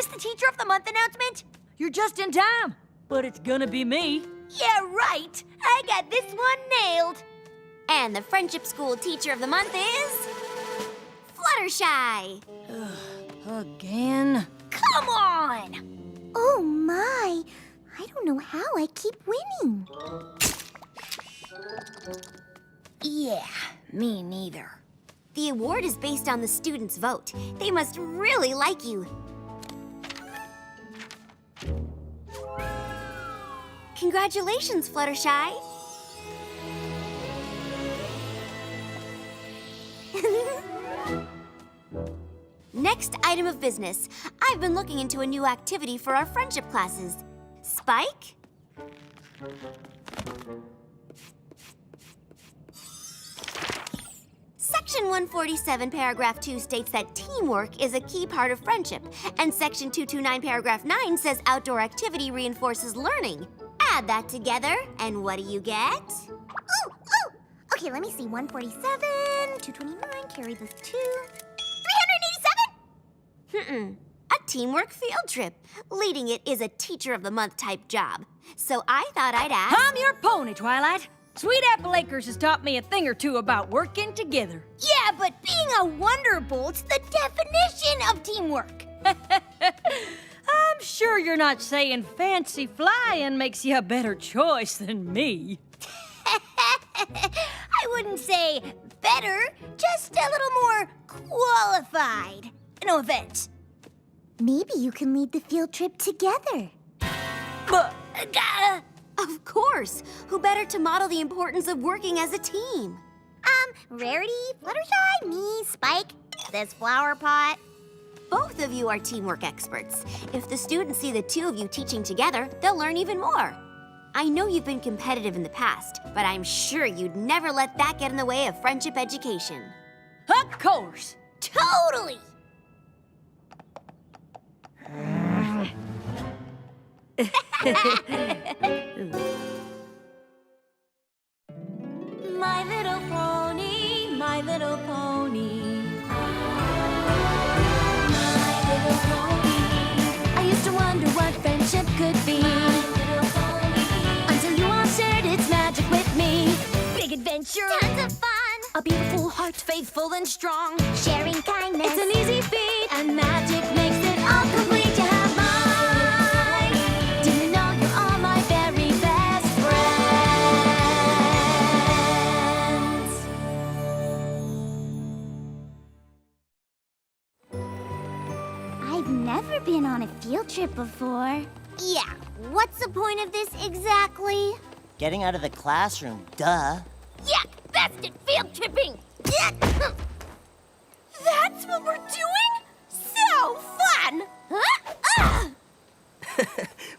this the Teacher of the Month announcement? You're just in time, but it's gonna be me. Yeah, right. I got this one nailed. And the Friendship School Teacher of the Month is... Fluttershy. Again? Come on! Oh my! I don't know how I keep winning. Yeah, me neither. The award is based on the students' vote. They must really like you. Congratulations, Fluttershy. Next item of business. I've been looking into a new activity for our friendship classes. Spike? Section 147, paragraph 2 states that teamwork is a key part of friendship, and Section 229, paragraph 9 says outdoor activity reinforces learning. Add that together, and what do you get? Ooh, ooh! Okay, let me see. 147, 229, carry those two. 387? A teamwork field trip. Leading it is a Teacher of the Month type job. So I thought I'd ask... I'm your pony, Twilight. Sweet Apple Acres has taught me a thing or two about working together. Yeah, but being a Wonderbolt's the definition of teamwork. I'm sure you're not saying fancy flying makes you a better choice than me. I wouldn't say better, just a little more qualified. No offense. Maybe you can lead the field trip together. But Of course. Who better to model the importance of working as a team? Rarity, Fluttershy, me, Spike, this flower pot. Both of you are teamwork experts. If the students see the two of you teaching together, they'll learn even more. I know you've been competitive in the past, but I'm sure you'd never let that get in the way of friendship education. of course. Totally. My little pony, my little pony. My little pony. I used to wonder what friendship could be. My little pony. Until you all shared its magic with me. Big adventure. Tons of fun. A beautiful heart, faithful and strong. Sharing kindness. It's an easy feat. And magic makes it all complete. You have mine. Do you know you're all my very best friends? I've never been on a field trip before. Yeah, what's the point of this exactly? Getting out of the classroom, duh. Yeah, best at field tripping. That's what we're doing? So fun! Huh?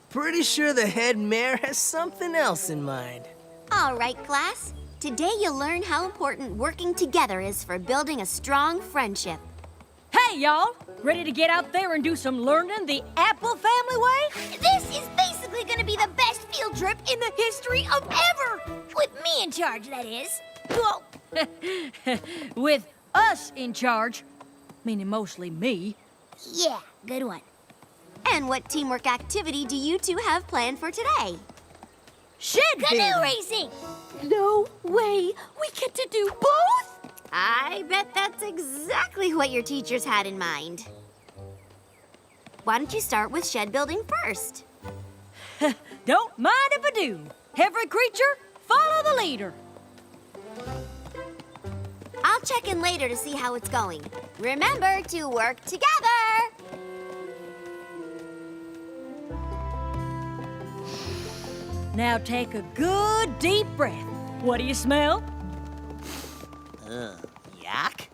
Pretty sure the head mare has something else in mind. All right, class. Today you'll learn how important working together is for building a strong friendship. Hey, y'all. Ready to get out there and do some learning the Apple family way? This is basically gonna be the best field trip in the history of ever! With me in charge, that is. Whoa. With us in charge, meaning mostly me. Yeah, good one. And what teamwork activity do you two have planned for today? Shed Canoe building. racing! No way! We get to do both? I bet that's exactly what your teachers had in mind. Why don't you start with shed building first? Don't mind if I do. Every creature, follow the leader. I'll check in later to see how it's going. Remember to work together! Now take a good deep breath. What do you smell? Yak?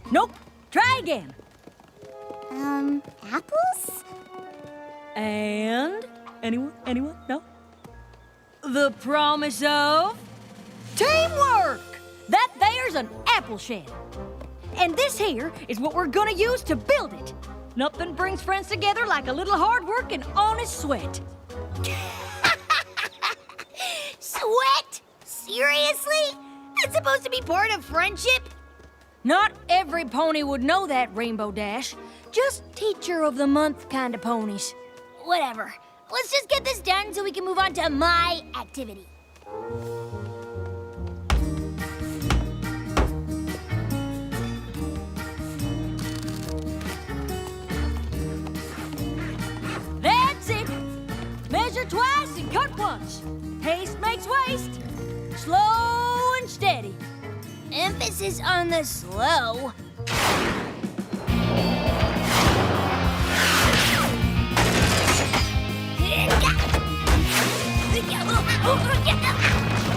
Nope. Try again. Apples? And anyone? No? The promise of teamwork. That there's an apple shed. And this here is what we're gonna use to build it. Nothing brings friends together like a little hard work and honest sweat. Sweat? Seriously? That's supposed to be part of friendship? Not every pony would know that, Rainbow Dash. Just Teacher of the Month kind of ponies. Whatever. Let's just get this done so we can move on to my activity. That's it! Measure twice and cut once. Haste makes waste. Slow and steady. Emphasis on the slow.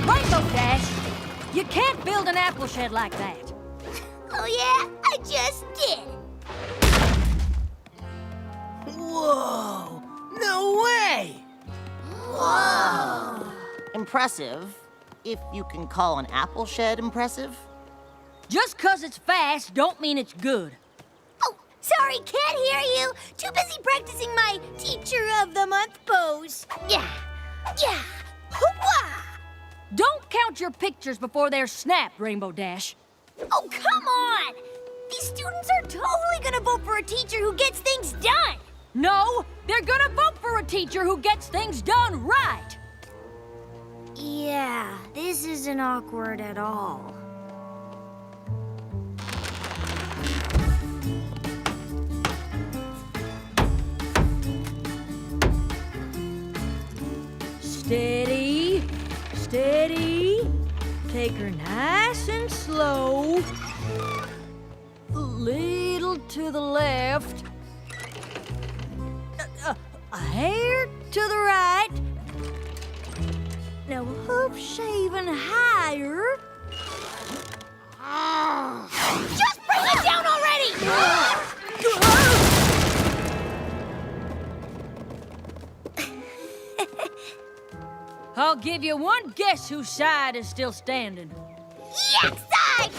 Rainbow Dash, you can't build an apple shed like that. Oh yeah, I just did. Whoa! No way! Impressive, if you can call an apple shed impressive. Just 'cause it's fast don't mean it's good. Oh, sorry, can't hear you. Too busy practicing my Teacher of the Month pose. Yeah, hoo-wah! Don't count your pictures before they're snapped, Rainbow Dash. Oh, come on! These students are totally gonna vote for a teacher who gets things done. No, they're gonna vote for a teacher who gets things done right. Yeah, this isn't awkward at all. Steady, steady. Take her nice and slow. A little to the left. A hair to the right. Now hoof shaven higher. Just bring it down already! I'll give you one guess whose side is still standing. Yak side!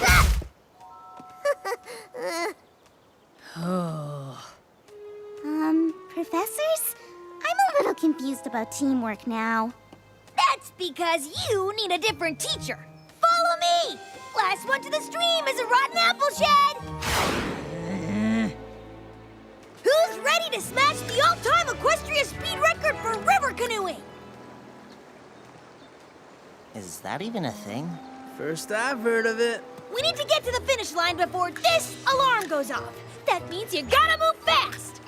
Professors? I'm a little confused about teamwork now. That's because you need a different teacher. Follow me! Last one to the stream is a rotten apple shed! Who's ready to smash the all-time equestrian speed record for river canoeing? Is that even a thing? First I've heard of it. We need to get to the finish line before this alarm goes off. That means you gotta move fast!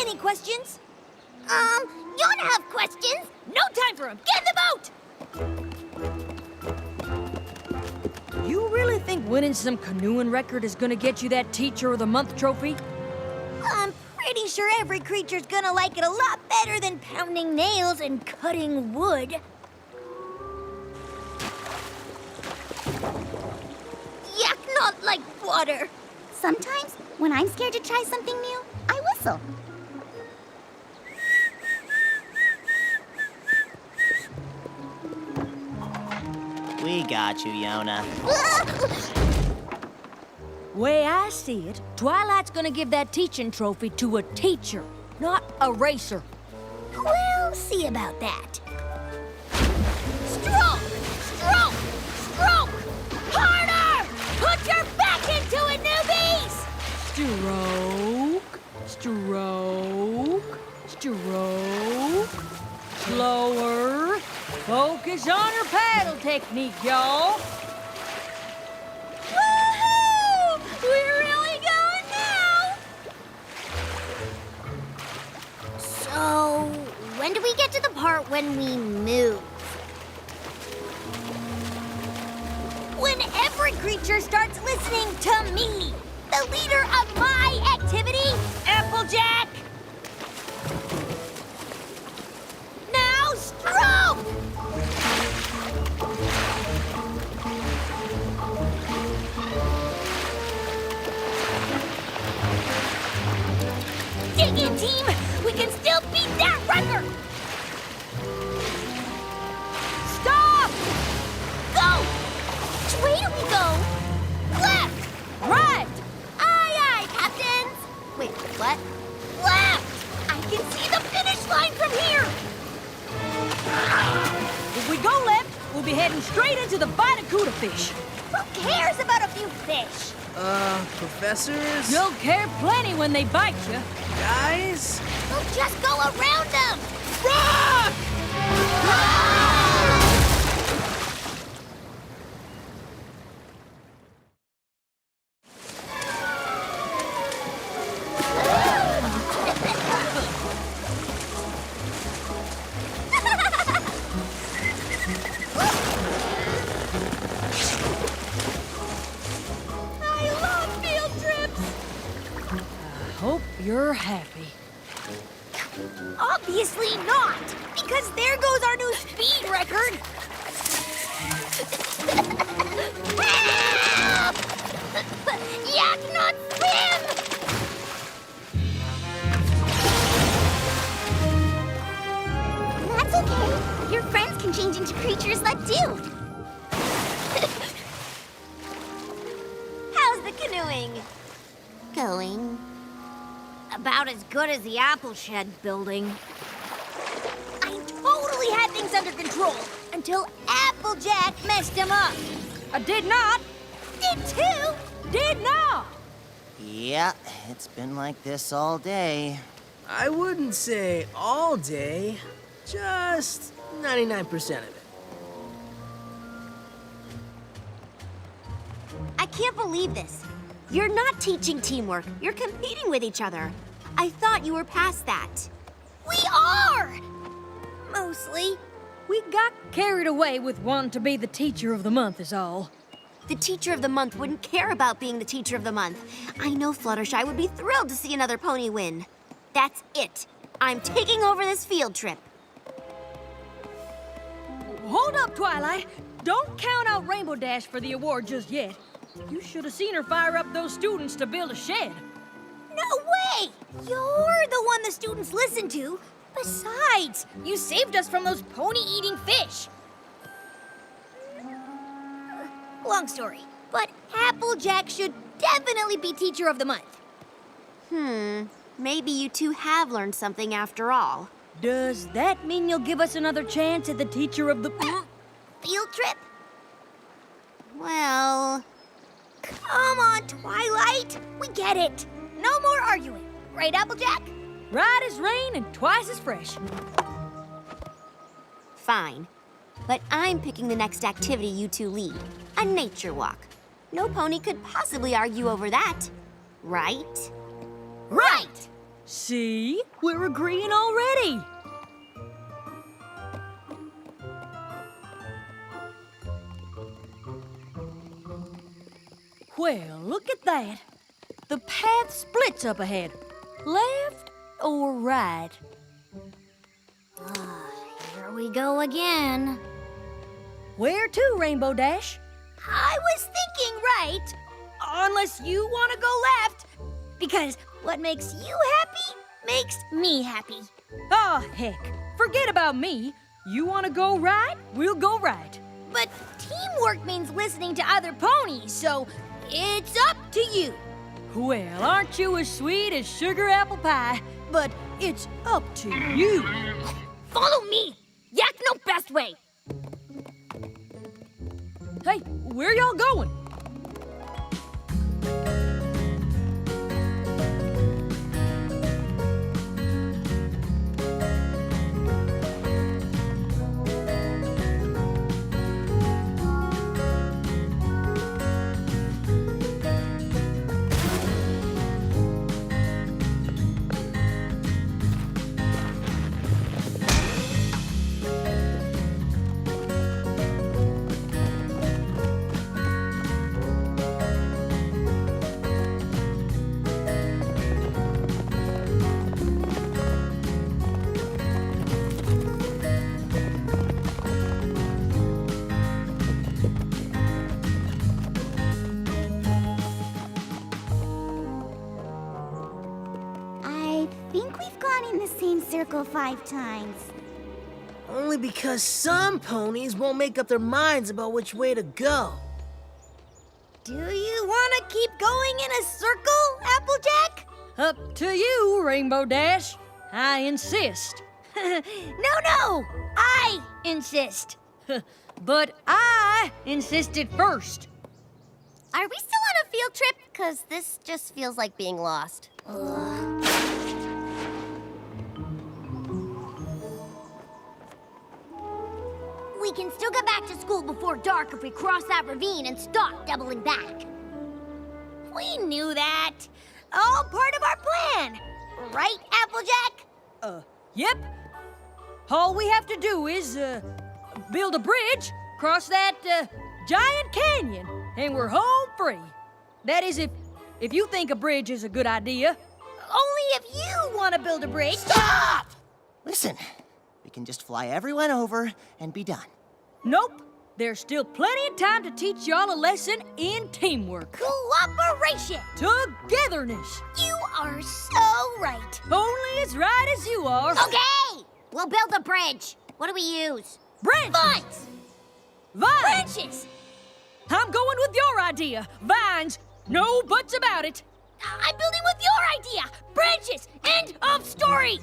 Any questions? You wanna have questions? No time for them. Get in the boat! You really think winning some canoeing record is gonna get you that Teacher of the Month trophy? I'm pretty sure every creature's gonna like it a lot better than pounding nails and cutting wood. Yuck, not like water. Sometimes, when I'm scared to try something new, I whistle. We got you, Yona. Way I see it, Twilight's gonna give that teaching trophy to a teacher, not a racer. We'll see about that. Stroke! Stroke! Stroke! Harder! Put your back into it, newbies! Stroke, stroke, stroke. Slower. Focus on your paddle technique, y'all. Woohoo! We're really going now! So, when do we get to the part when we move? When every creature starts listening to me, the leader of my activity, Applejack! Now stroke! Dig in, team! We can still beat that record! Stop! Go! Which way do we go? Left! Right! Aye, aye, captains! Wait, what? Left! I can see the finish line from here! be heading straight into the Barracuda fish. Who cares about a few fish? Professors? You'll care plenty when they bite you. Guys? We'll just go around them. Rock! I love field trips. Hope you're happy. Obviously not, because there goes our new speed record. Help! Yak not swim! That's okay. Your friends can change into creatures that do. How's the canoeing going? About as good as the apple shed building. I totally had things under control until Applejack messed him up. I did not. Did too. Did not. Yeah, it's been like this all day. I wouldn't say all day, just 99% of it. I can't believe this. You're not teaching teamwork. You're competing with each other. I thought you were past that. We are! Mostly. We got carried away with wanting to be the teacher of the month is all. The teacher of the month wouldn't care about being the teacher of the month. I know Fluttershy would be thrilled to see another pony win. That's it. I'm taking over this field trip. Hold up, Twilight. Don't count out Rainbow Dash for the award just yet. You should have seen her fire up those students to build a shed. No way! You're the one the students listen to. Besides, you saved us from those pony-eating fish. Long story, but Applejack should definitely be teacher of the month. Maybe you two have learned something after all. Does that mean you'll give us another chance at the teacher of the... Field trip? Well, Come on, Twilight. We get it. No more arguing. Right, Applejack? Right as rain and twice as fresh. fine. But I'm picking the next activity you two lead, a nature walk. No pony could possibly argue over that, right? Right! See? We're agreeing already. Well, look at that. The path splits up ahead. Left or right? Here we go again. Where to, Rainbow Dash? I was thinking right, unless you want to go left. Because what makes you happy makes me happy. Oh, heck. Forget about me. You want to go right? We'll go right. But teamwork means listening to other ponies, so it's up to you. Well, aren't you as sweet as sugar apple pie? But it's up to you. Follow me. Yak no best way. Hey, where y'all going? I think we've gone in the same circle 5 times. Only because some ponies won't make up their minds about which way to go. Do you want to keep going in a circle, Applejack? Up to you, Rainbow Dash. I insist. No, I insist. But I insisted first. Are we still on a field trip? Because this just feels like being lost. We can still get back to school before dark if we cross that ravine and stop doubling back. We knew that. All part of our plan. Right, Applejack? Yep. All we have to do is, build a bridge, cross that, giant canyon, and we're home free. That is, if you think a bridge is a good idea. Only if you want to build a bridge. Stop! Listen, we can just fly everyone over and be done. Nope. There's still plenty of time to teach y'all a lesson in teamwork. Cooperation. Togetherness. You are so right. Only as right as you are. Okay, we'll build a bridge. What do we use? Branches. Vines. Branches. I'm going with your idea. Vines. No buts about it. I'm building with your idea. Branches. End of story.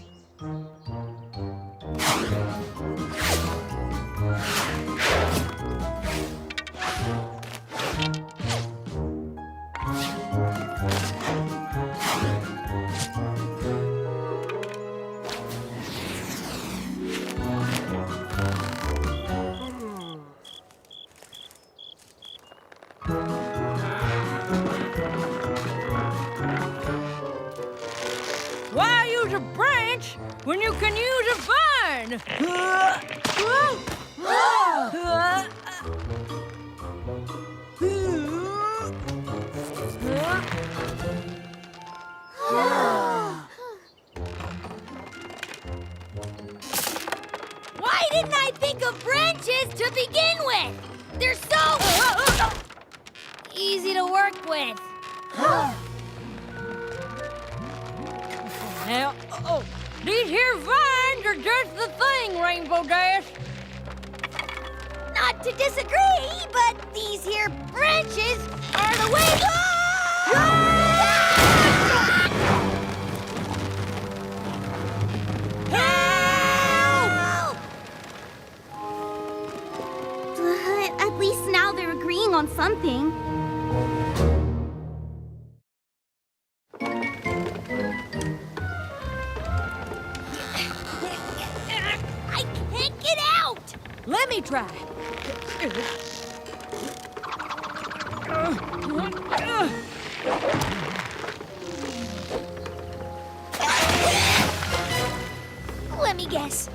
Why use a branch when you can use a vine? Why didn't I think of branches to begin with? They're so easy to work with. Now, these here vines are just the thing, Rainbow Dash. Not to disagree, but these here branches are the way. Help! But at least now they're agreeing on something. I can't get out! Let me try. Let me guess.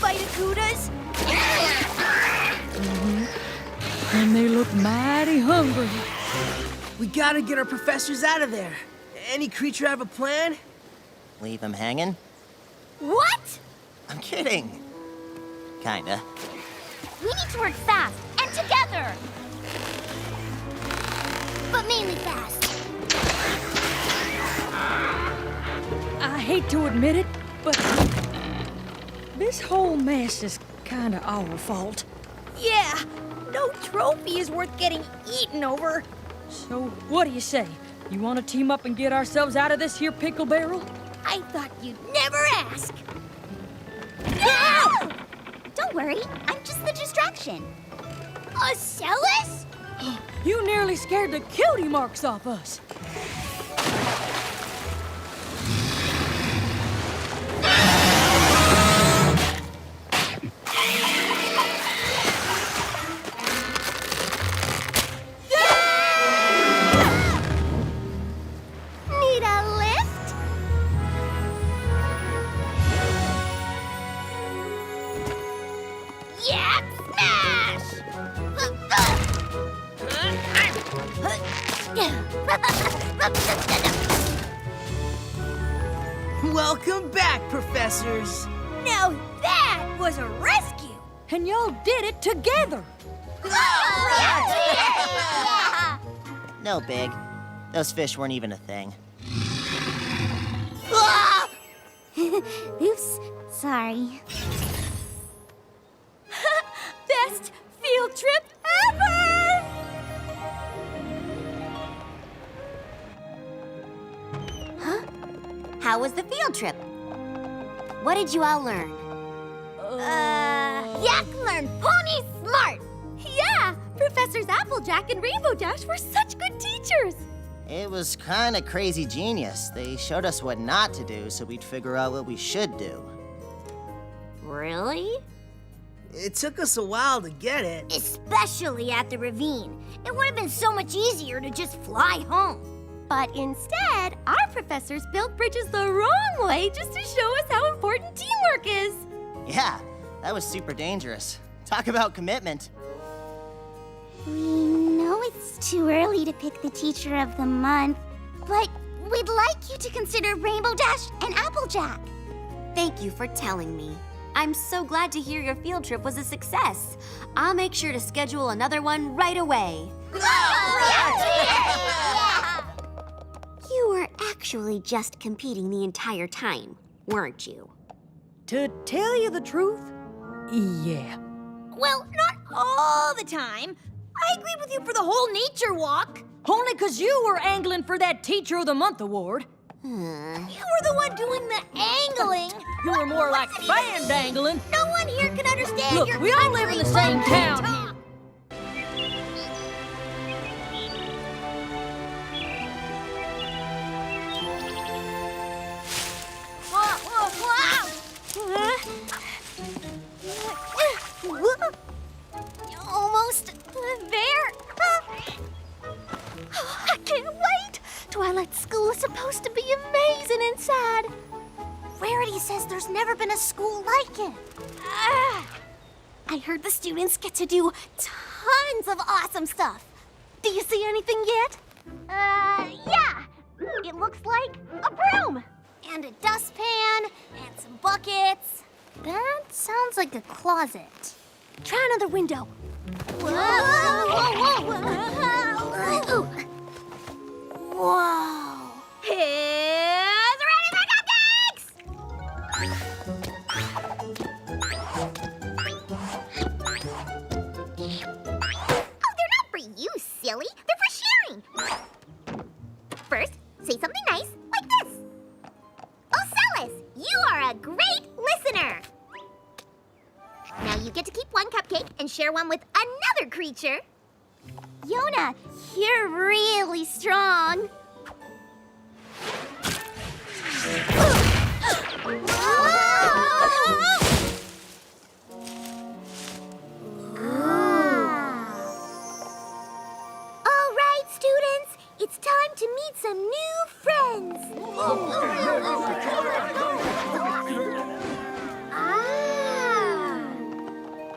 Vitacudas? And they look mighty hungry. We gotta get our professors out of there. Any creature have a plan? Leave him hanging? What? I'm kidding. Kinda. We need to work fast and together. But mainly fast. I hate to admit it, but this whole mess is kinda our fault. Yeah, no trophy is worth getting eaten over. So what do you say? You want to team up and get ourselves out of this here pickle barrel? I thought you'd never ask. No! Don't worry, I'm just the distraction. A Celis? You nearly scared the cutie marks off us. Need a lift? Yeah, smash! Welcome back, professors. Now that was a rescue! And y'all did it together. No big. Those fish weren't even a thing. Oops, sorry. Best field trip ever! How was the field trip? What did you all learn? Yeah, learn pony smart. Yeah, Professors Applejack and Rainbow Dash were such good teachers. It was kind of crazy genius. They showed us what not to do so we'd figure out what we should do. Really? It took us a while to get it. Especially at the ravine. It would have been so much easier to just fly home. But instead, our professors built bridges the wrong way just to show us how important teamwork is. Yeah, that was super dangerous. Talk about commitment. We know it's too early to pick the teacher of the month, but we'd like you to consider Rainbow Dash and Applejack. Thank you for telling me. I'm so glad to hear your field trip was a success. I'll make sure to schedule another one right away. You were actually just competing the entire time, weren't you? To tell you the truth, yeah. Well, not all the time. I agree with you for the whole nature walk. Only 'cause you were angling for that Teacher of the Month award. You were the one doing the angling. You were more like fan dangling. No one here can understand Look, your we all live in the same country town talk. here. Almost there. I can't wait! Twilight School is supposed to be amazing and sad. Rarity says there's never been a school like it. I heard the students get to do tons of awesome stuff. Do you see anything yet? Yeah. It looks like a broom. And a dustpan, and some buckets. That sounds like a closet. Try another window. Whoa. Here's ready for cupcakes! Oh, they're not for you, silly. They're for sharing. First, say something nice, like this. Ocellus, you are a great listener. Now you get to keep one cupcake and share one with another creature. Yona, you're really strong. All right, students, it's time to meet some new friends.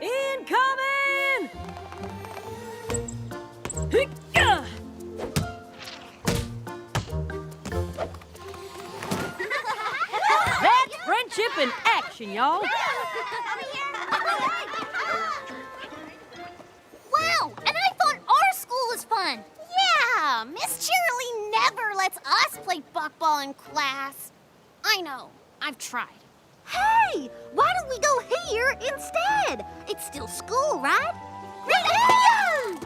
Incoming! Hicka! That's friendship in action, y'all. Wow, and I thought our school was fun. Yeah, Miss Cheerilee never lets us play buckball in class. I know, I've tried. Hey, why don't we go here instead? It's still school, right? Great idea!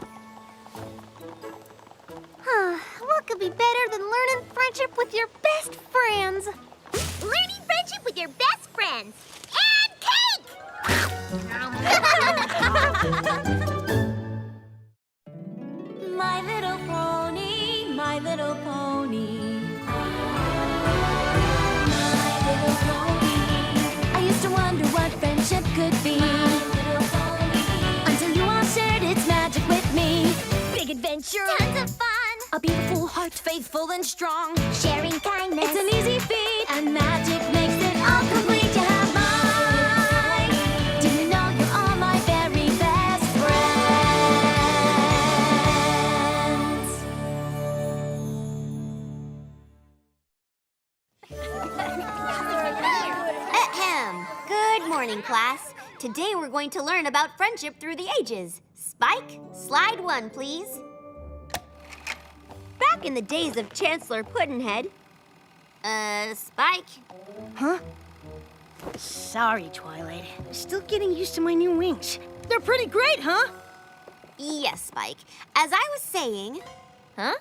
What could be better than learning friendship with your best friends? Learning friendship with your best friends. And cake! My little pony, my little pony. My little pony. I used to wonder what friendship could be. Until you all shared its magic with me. Big adventure. Tons of fun. A beautiful heart, faithful and strong. Sharing kindness. It's an easy feat. And magic makes it all complete. You have mine. Do you know you're all my very best friends? Ahem. Good morning, class. Today we're going to learn about friendship through the ages. Spike, slide 1, please. Back in the days of Chancellor Puddinhead. Spike? Huh? Sorry, Twilight. Still getting used to my new wings. They're pretty great, huh? Yes, Spike. As I was saying... Huh?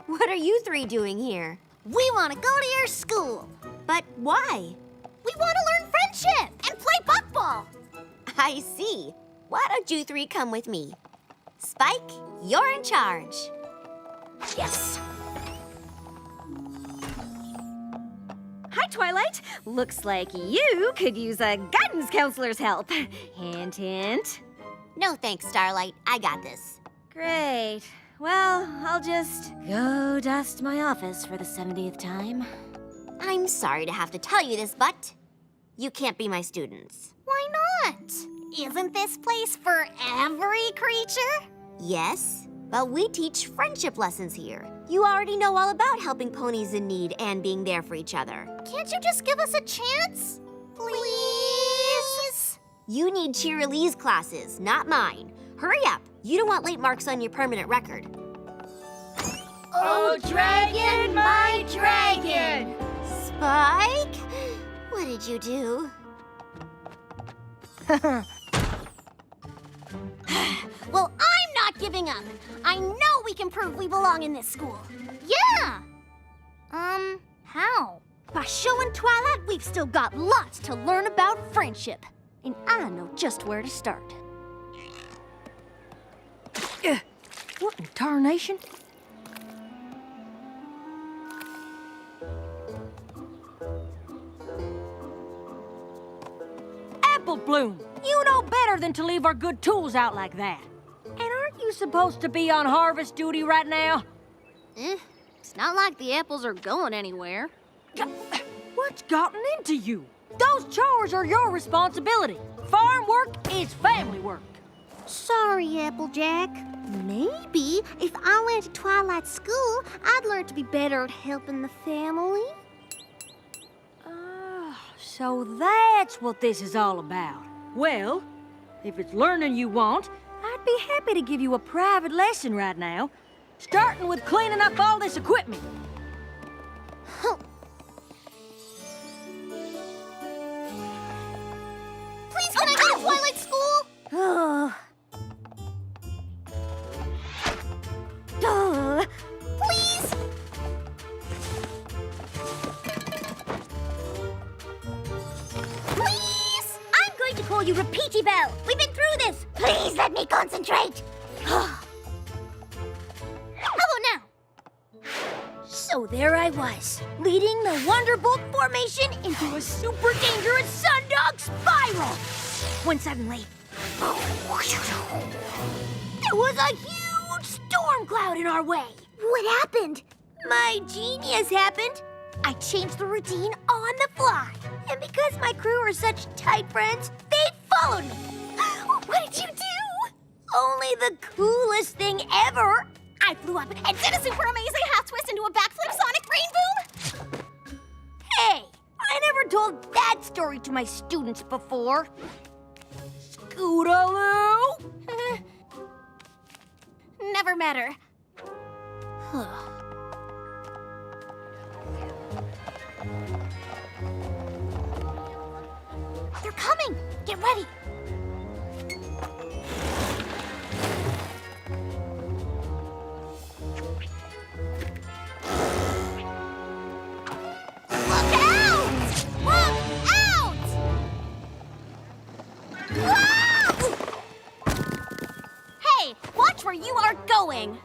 What are you three doing here? We want to go to your school. But why? We want to learn friendship and play buckball. I see. Why don't you three come with me? Spike, you're in charge. Yes! Hi, Twilight. Looks like you could use a guidance counselor's help. Hint, hint. No thanks, Starlight. I got this. Great. Well, I'll just go dust my office for the 70th time. I'm sorry to have to tell you this, but you can't be my students. Why not? Isn't this place for every creature? Yes, but we teach friendship lessons here. You already know all about helping ponies in need and being there for each other. Can't you just give us a chance? Please? You need cheerlead's classes, not mine. Hurry up. You don't want late marks on your permanent record. Oh, dragon, my dragon! Spike? What did you do? Well, I'm not giving up. I know we can prove we belong in this school. Yeah! How? By showing Twilight we've still got lots to learn about friendship. And I know just where to start. What in tarnation? Apple Bloom, you know better than to leave our good tools out like that. And aren't you supposed to be on harvest duty right now? It's not like the apples are going anywhere. What's gotten into you? Those chores are your responsibility. Farm work is family work. Sorry, Applejack. Maybe if I went to Twilight School, I'd learn to be better at helping the family. So that's what this is all about. Well, if it's learning you want, I'd be happy to give you a private lesson right now, starting with cleaning up all this equipment. Please, can I go to Twilight School? Please? Please? I'm going to call you Repeaty Bell. We've been through this. Please let me concentrate. How about now? So there I was, leading the Wonderbolt formation into a super dangerous sundog spiral. When suddenly, there was a huge storm cloud in our way. What happened? My genius happened. I changed the routine on the fly. And because my crew are such tight friends, they followed me. What did you do? Only the coolest thing ever. I flew up and did a super amazing half twist into a backflip sonic rain boom. Hey, I never told that story to my students before. Scootaloo! Never met her. They're coming! Get ready! Look out! Look out! Whoa! Hey, watch where you are going!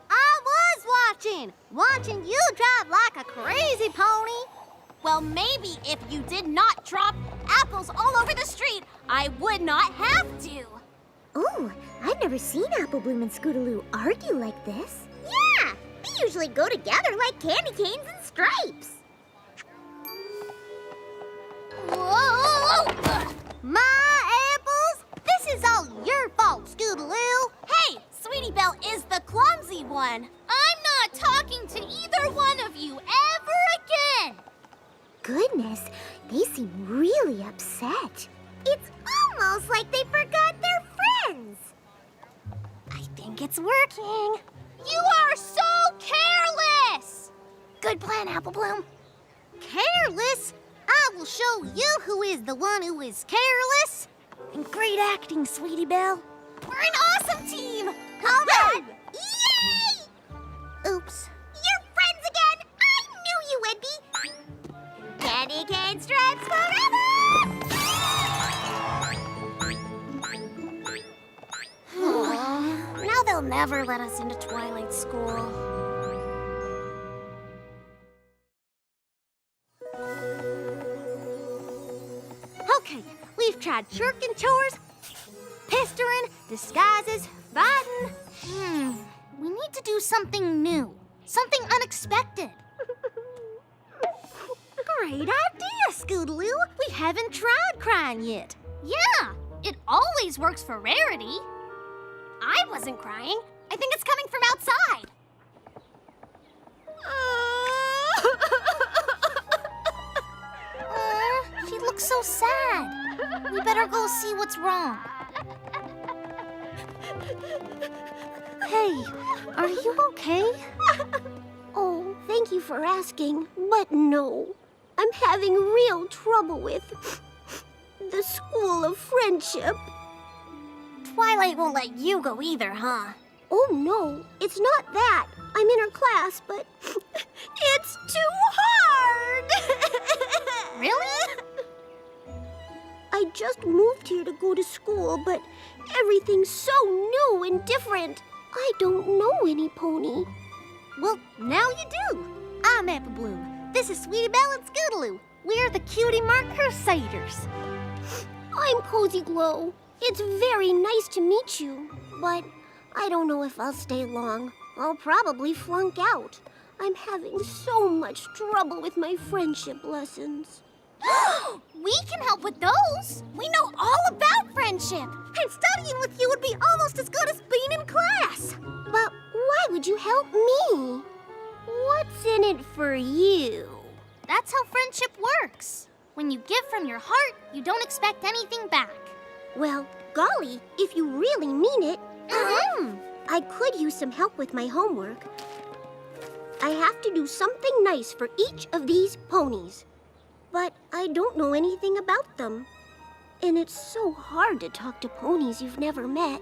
I was watching you drive like a crazy pony. Well, maybe if you did not drop apples all over the street, I would not have to. Oh, I've never seen Apple Bloom and Scootaloo argue like this. Yeah, they usually go together like candy canes and stripes. Whoa! My apples? This is all your fault, Scootaloo. Hey, Sweetie Belle is the clumsy one. I'm not talking to either one of you ever again. Goodness, they seem really upset. It's almost like they forgot their friends. I think it's working. You are so careless! Good plan, Apple Bloom. Careless? I will show you who is the one who is careless. And great acting, Sweetie Belle. We're an awesome team! All right! Yay! Oops. You're friends again! I knew you would be! Candy cane stripes forever! They'll never let us into Twilight School. Okay, we've tried shirking chores, pestering, disguises, fighting. We need to do something new. Something unexpected. Great idea, Scootaloo. We haven't tried crying yet. Yeah, it always works for Rarity. I wasn't crying. I think it's coming from outside. She looks so sad. We better go see what's wrong. Hey, are you okay? Oh, thank you for asking, but no. I'm having real trouble with the School of Friendship. Twilight won't let you go either, huh? Oh no, it's not that. I'm in her class, but it's too hard. Really? I just moved here to go to school, but everything's so new and different. I don't know any pony. Well, now you do. I'm Apple Bloom. This is Sweetie Belle and Scootaloo. We're the Cutie Mark Crusaders. I'm Cozy Glow. It's very nice to meet you, but I don't know if I'll stay long. I'll probably flunk out. I'm having so much trouble with my friendship lessons. We can help with those. We know all about friendship. And studying with you would be almost as good as being in class. But why would you help me? What's in it for you? That's how friendship works. When you give from your heart, you don't expect anything back. Well, golly, if you really mean it, I could use some help with my homework. I have to do something nice for each of these ponies. But I don't know anything about them. And it's so hard to talk to ponies you've never met.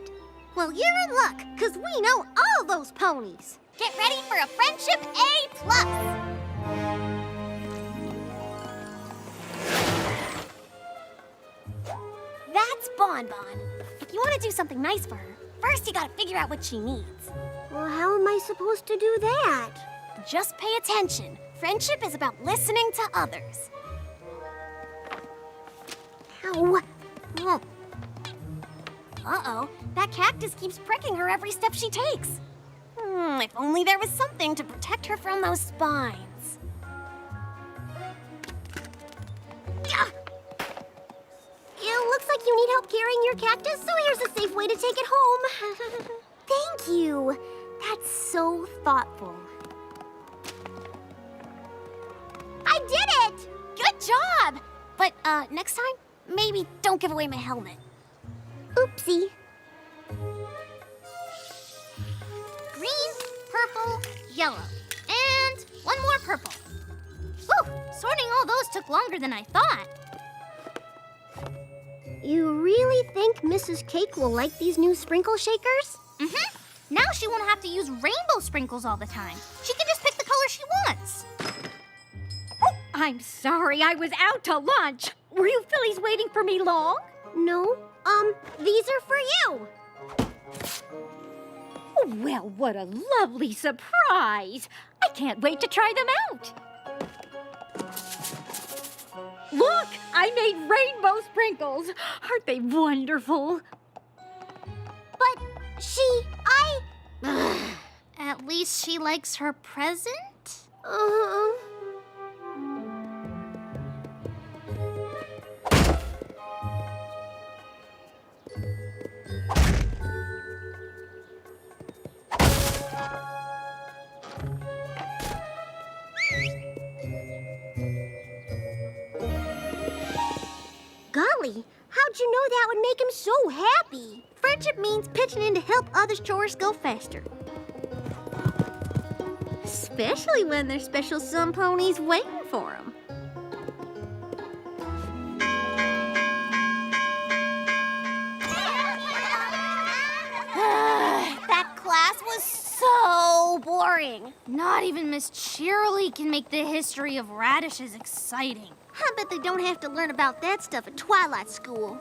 Well, you're in luck, because we know all those ponies. Get ready for a friendship A+. That's Bon Bon. If you want to do something nice for her, first you gotta figure out what she needs. Well, how am I supposed to do that? Just pay attention. Friendship is about listening to others. Ow. Oh. Uh-oh, that cactus keeps pricking her every step she takes. If only there was something to protect her from those spines. It looks like you need help carrying your cactus, so here's a safe way to take it home. Thank you. That's so thoughtful. I did it! Good job! But, next time, maybe don't give away my helmet. Oopsie. Green, purple, yellow, and one more purple. Whew, sorting all those took longer than I thought. You really think Mrs. Cake will like these new sprinkle shakers? Mm-hmm. Now she won't have to use rainbow sprinkles all the time. She can just pick the color she wants. I'm sorry, I was out to lunch. Were you fillies waiting for me long? No. These are for you. Well, what a lovely surprise. I can't wait to try them out. Look, I made rainbow sprinkles. Aren't they wonderful? But At least she likes her present? Golly, how'd you know that would make him so happy? Friendship means pitching in to help others' chores go faster. Especially when there's special sun ponies waiting for them. That class was so boring. Not even Miss Cheerilee can make the history of radishes exciting. I bet they don't have to learn about that stuff at Twilight School.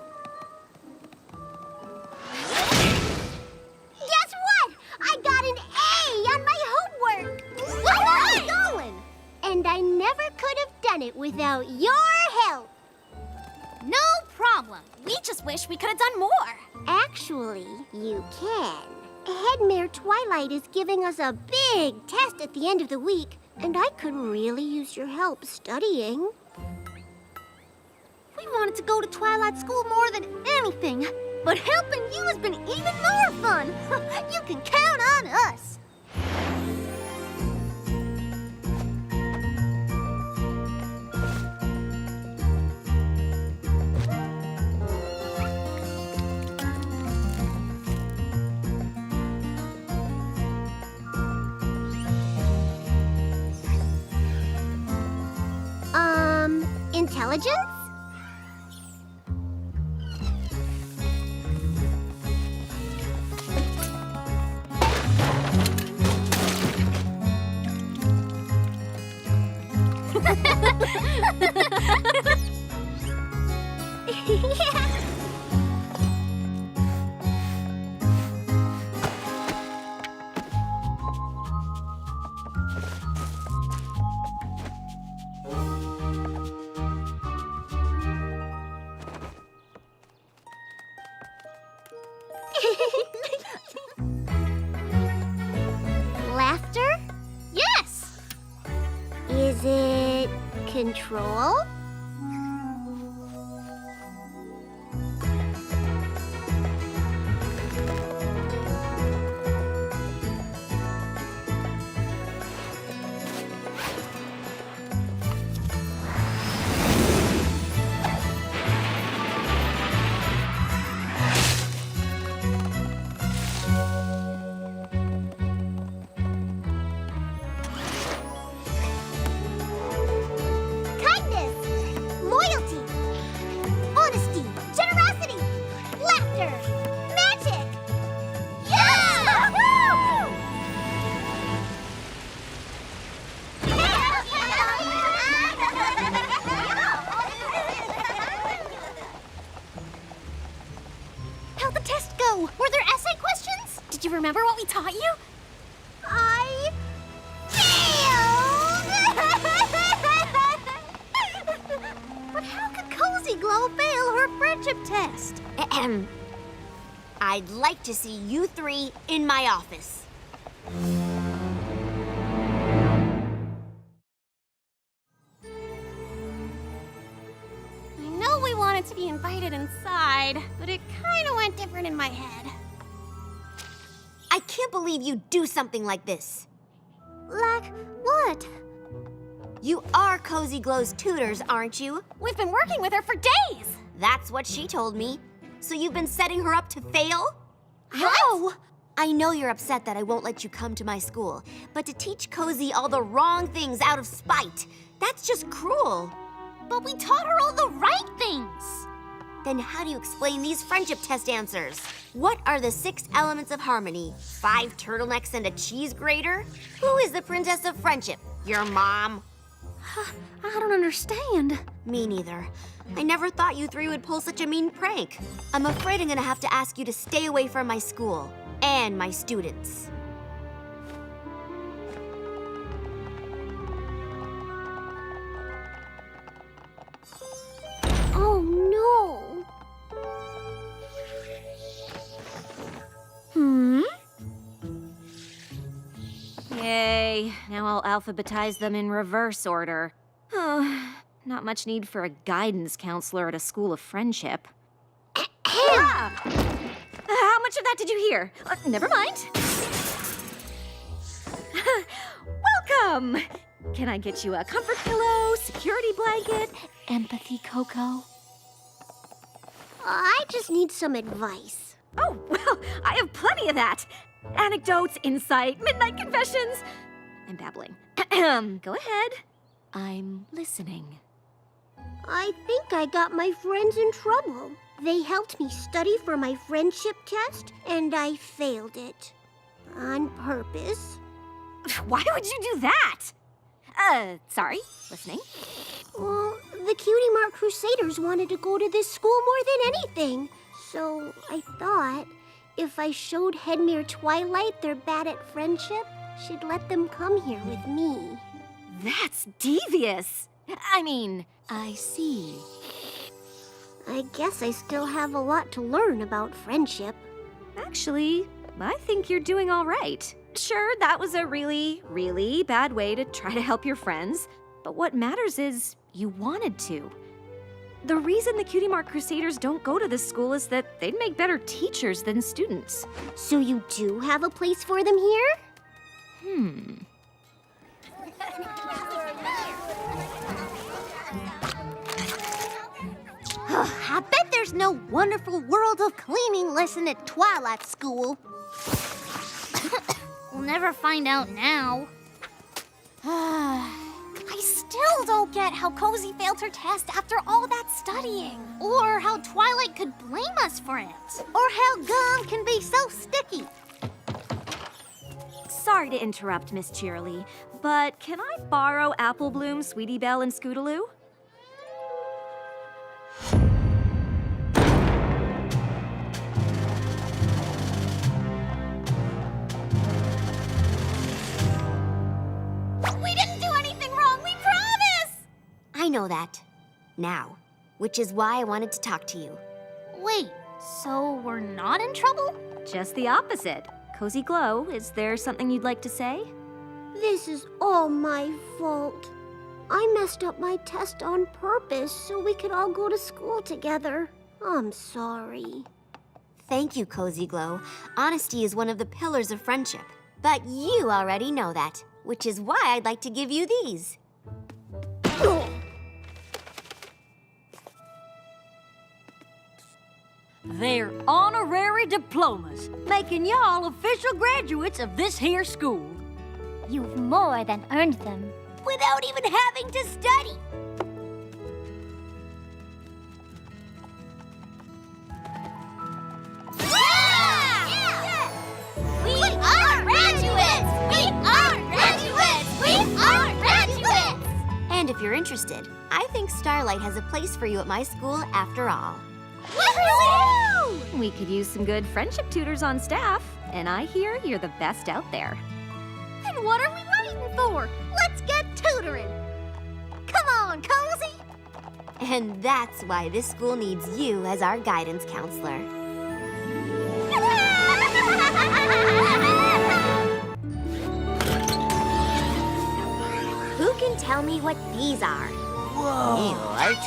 Guess what? without your help. No problem. We just wish we could have done more. Actually, you can. Headmare Twilight is giving us a big test at the end of the week, and I could really use your help studying. We wanted to go to Twilight School more than anything, but helping you has been even more fun. You can count on us. Intelligence? Laughter? Yes! Is it control? Remember what we taught you? I failed! But how could Cozy Glow fail her friendship test? Ahem. I'd like to see you three in my office. I know we wanted to be invited inside, but it kind of went different in my head. I can't believe you do something like this. Like what? You are Cozy Glow's tutors, aren't you? We've been working with her for days. That's what she told me. So you've been setting her up to fail? How? I know you're upset that I won't let you come to my school, but to teach Cozy all the wrong things out of spite, that's just cruel. But we taught her all the right things. Then how do you explain these friendship test answers? What are the 6 elements of harmony? 5 turtlenecks and a cheese grater? Who is the princess of friendship? Your mom? I don't understand. Me neither. I never thought you three would pull such a mean prank. I'm afraid I'm gonna have to ask you to stay away from my school and my students. Oh no! Yay. Now I'll alphabetize them in reverse order. Not much need for a guidance counselor at a school of friendship. How much of that did you hear? Never mind. Welcome! Can I get you a comfort pillow, security blanket, empathy cocoa? I just need some advice. Oh, well, I have plenty of that. Anecdotes, insight, midnight confessions. I'm babbling. Go ahead. I'm listening. I think I got my friends in trouble. They helped me study for my friendship test, and I failed it. On purpose. Why would you do that? Sorry, listening. Well, the Cutie Mark Crusaders wanted to go to this school more than anything. So I thought if I showed Headmare Twilight they're bad at friendship, she'd let them come here with me. That's devious. I mean, I see. I guess I still have a lot to learn about friendship. Actually, I think you're doing all right. Sure, that was a really, really bad way to try to help your friends, but what matters is you wanted to. The reason the Cutie Mark Crusaders don't go to this school is that they'd make better teachers than students. So you do have a place for them here? I bet there's no wonderful world of cleaning lesson at Twilight School. We'll never find out now. I still don't get how Cozy failed her test after all that studying. Or how Twilight could blame us for it. Or how gum can be so sticky. Sorry to interrupt, Miss Cheerily, but can I borrow Apple Bloom, Sweetie Belle, and Scootaloo? We didn't do anything wrong, we promise! I know that. Now. Which is why I wanted to talk to you. Wait, so we're not in trouble? Just the opposite. Cozy Glow, is there something you'd like to say? This is all my fault. I messed up my test on purpose so we could all go to school together. I'm sorry. Thank you, Cozy Glow. Honesty is one of the pillars of friendship. But you already know that, which is why I'd like to give you these. They're honorary diplomas, making y'all official graduates of this here school. You've more than earned them. Without even having to study. We are graduates! We are graduates! We are graduates! And if you're interested, I think Starlight has a place for you at my school after all. Woohoo! We could use some good friendship tutors on staff, and I hear you're the best out there. And what are we waiting for? Let's get tutoring! Come on, Cozy! And that's why this school needs you as our guidance counselor. Who can tell me what these are?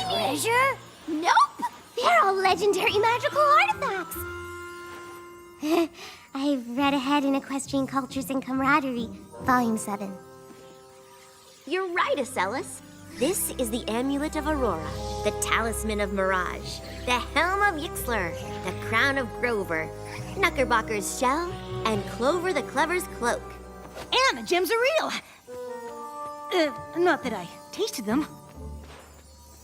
Treasure? Nope! They're all legendary magical artifacts! I've read ahead in Equestrian Cultures and Camaraderie, Volume 7. You're right, Acellus. This is the Amulet of Aurora, the Talisman of Mirage, the Helm of Yixler, the Crown of Grover, Knuckerbocker's Shell, and Clover the Clever's Cloak. And the gems are real. Not that I tasted them.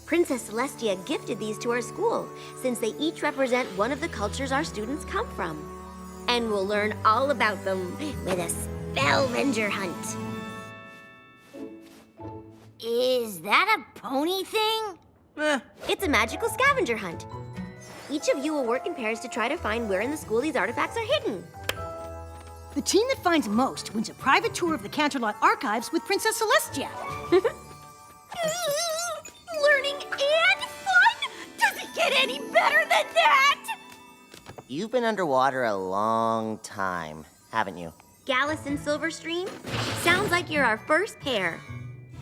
Princess Celestia gifted these to our school, since they each represent one of the cultures our students come from. And we'll learn all about them with a Spellvenger hunt. Is that a pony thing? It's a magical scavenger hunt. Each of you will work in pairs to try to find where in the school these artifacts are hidden. The team that finds most wins a private tour of the Canterlot archives with Princess Celestia. Learning and fun? Does it get any better than that? You've been underwater a long time, haven't you? Gallus and Silverstream? Sounds like you're our first pair.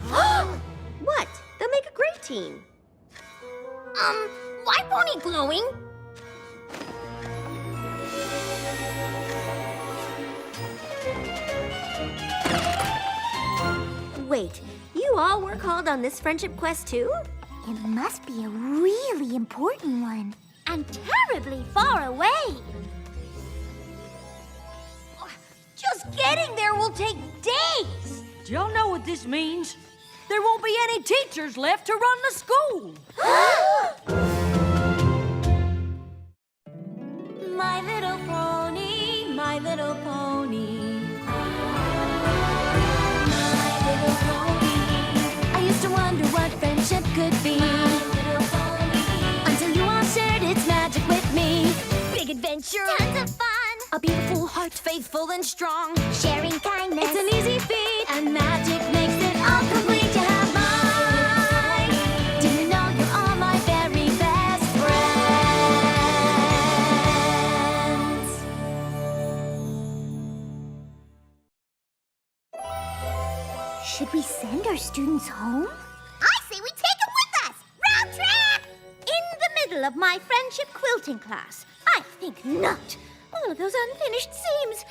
What? They'll make a great team. Why pony glowing? Wait, you all were called on this friendship quest too? It must be a really important one. And terribly far away. Just getting there will take days. Do y'all know what this means? There won't be any teachers left to run the school. My little pony, my little pony. My little pony. I used to wonder what friendship could be. My little pony. Until you all shared its magic with me. Big adventure. Tons of fun. A beautiful heart, faithful and strong. Sharing kindness. It's an easy feat, and magic makes it all complete. You have mine. Do you know Should we send our students home? I say we take them with us! Round trip! In the middle of my friendship quilting class. I think not. All of those unfinished seams.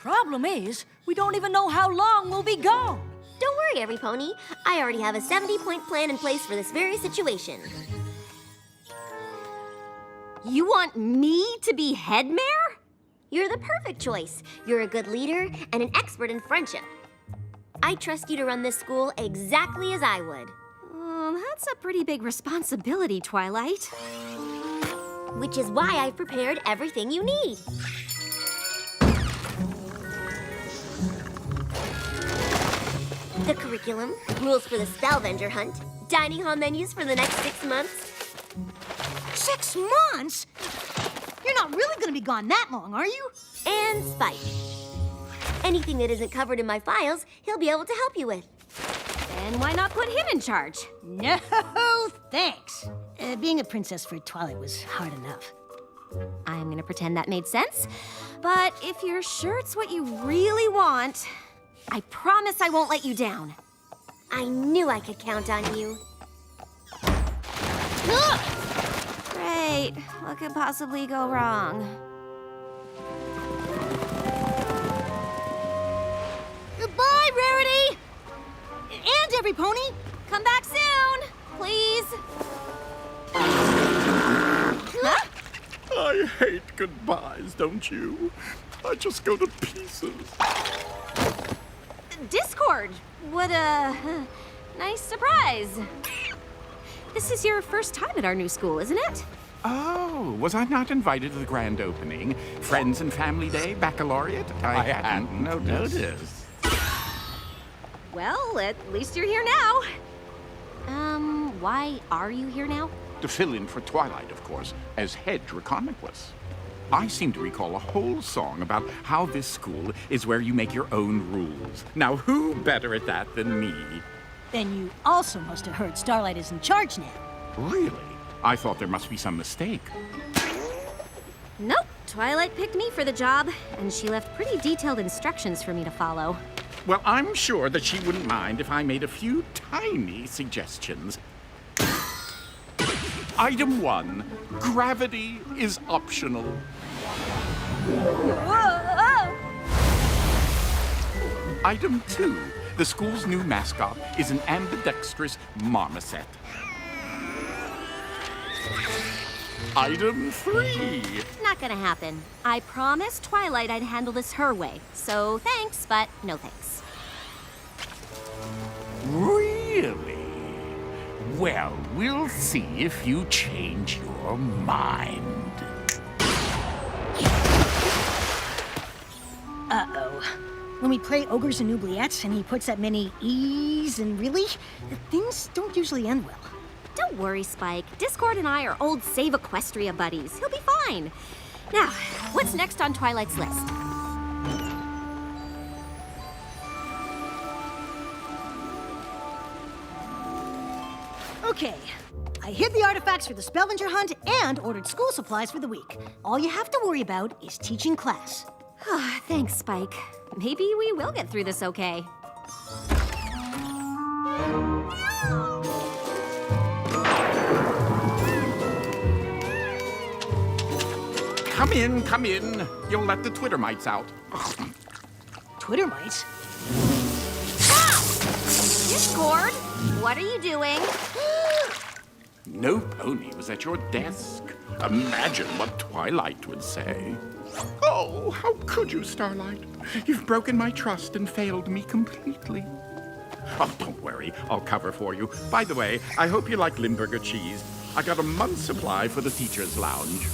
Problem is, we don't even know how long we'll be gone. Don't worry, Everypony. I already have a 70-point plan in place for this very situation. You want me to be Headmare? You're the perfect choice. You're a good leader and an expert in friendship. I trust you to run this school exactly as I would. That's a pretty big responsibility, Twilight. Which is why I've prepared everything you need. The curriculum, rules for the Scavenger hunt, dining hall menus for the next 6 months. 6 months? You're not really gonna be gone that long, are you? And Spike. Anything that isn't covered in my files, he'll be able to help you with. Then why not put him in charge? No, thanks. Being a princess for Twilight was hard enough. I'm gonna pretend that made sense. But if you're sure it's what you really want, I promise I won't let you down. I knew I could count on you. Great. What could possibly go wrong? Goodbye, Rarity! And Everypony! Come back soon, please. Huh? I hate goodbyes, don't you? I just go to pieces. Discord. What a nice surprise. This is your first time at our new school, isn't it? Oh, was I not invited to the grand opening? Friends and Family Day, baccalaureate? I hadn't noticed. Well, at least you're here now. Why are you here now? To fill in for Twilight, of course, as head reconnaissance. I seem to recall a whole song about how this school is where you make your own rules. Now, who better at that than me? Then you also must have heard Starlight is in charge now. Really? I thought there must be some mistake. Nope. Twilight picked me for the job, and she left pretty detailed instructions for me to follow. Well, I'm sure that she wouldn't mind if I made a few tiny suggestions. Item 1, gravity is optional. Item 2, the school's new mascot is an ambidextrous marmoset. Item 3. Not gonna happen. I promised Twilight I'd handle this her way. So thanks, but no thanks. Really? Well, we'll see if you change your mind. Uh-oh. When we play ogres and oubliettes and he puts that many E's and really, things don't usually end well. Don't worry, Spike. Discord and I are old Save Equestria buddies. He'll be fine. Now, what's next on Twilight's list? Okay. I hid the artifacts for the Scavenger hunt and ordered school supplies for the week. All you have to worry about is teaching class. Thanks, Spike. Maybe we will get through this okay. Come in, come in. You'll let the Twittermites out. Twitter mites? Discord, what are you doing? No pony was at your desk. Imagine what Twilight would say. Oh, how could you, Starlight? You've broken my trust and failed me completely. Oh, don't worry. I'll cover for you. By the way, I hope you like Limburger cheese. I got a month's supply for the teacher's lounge.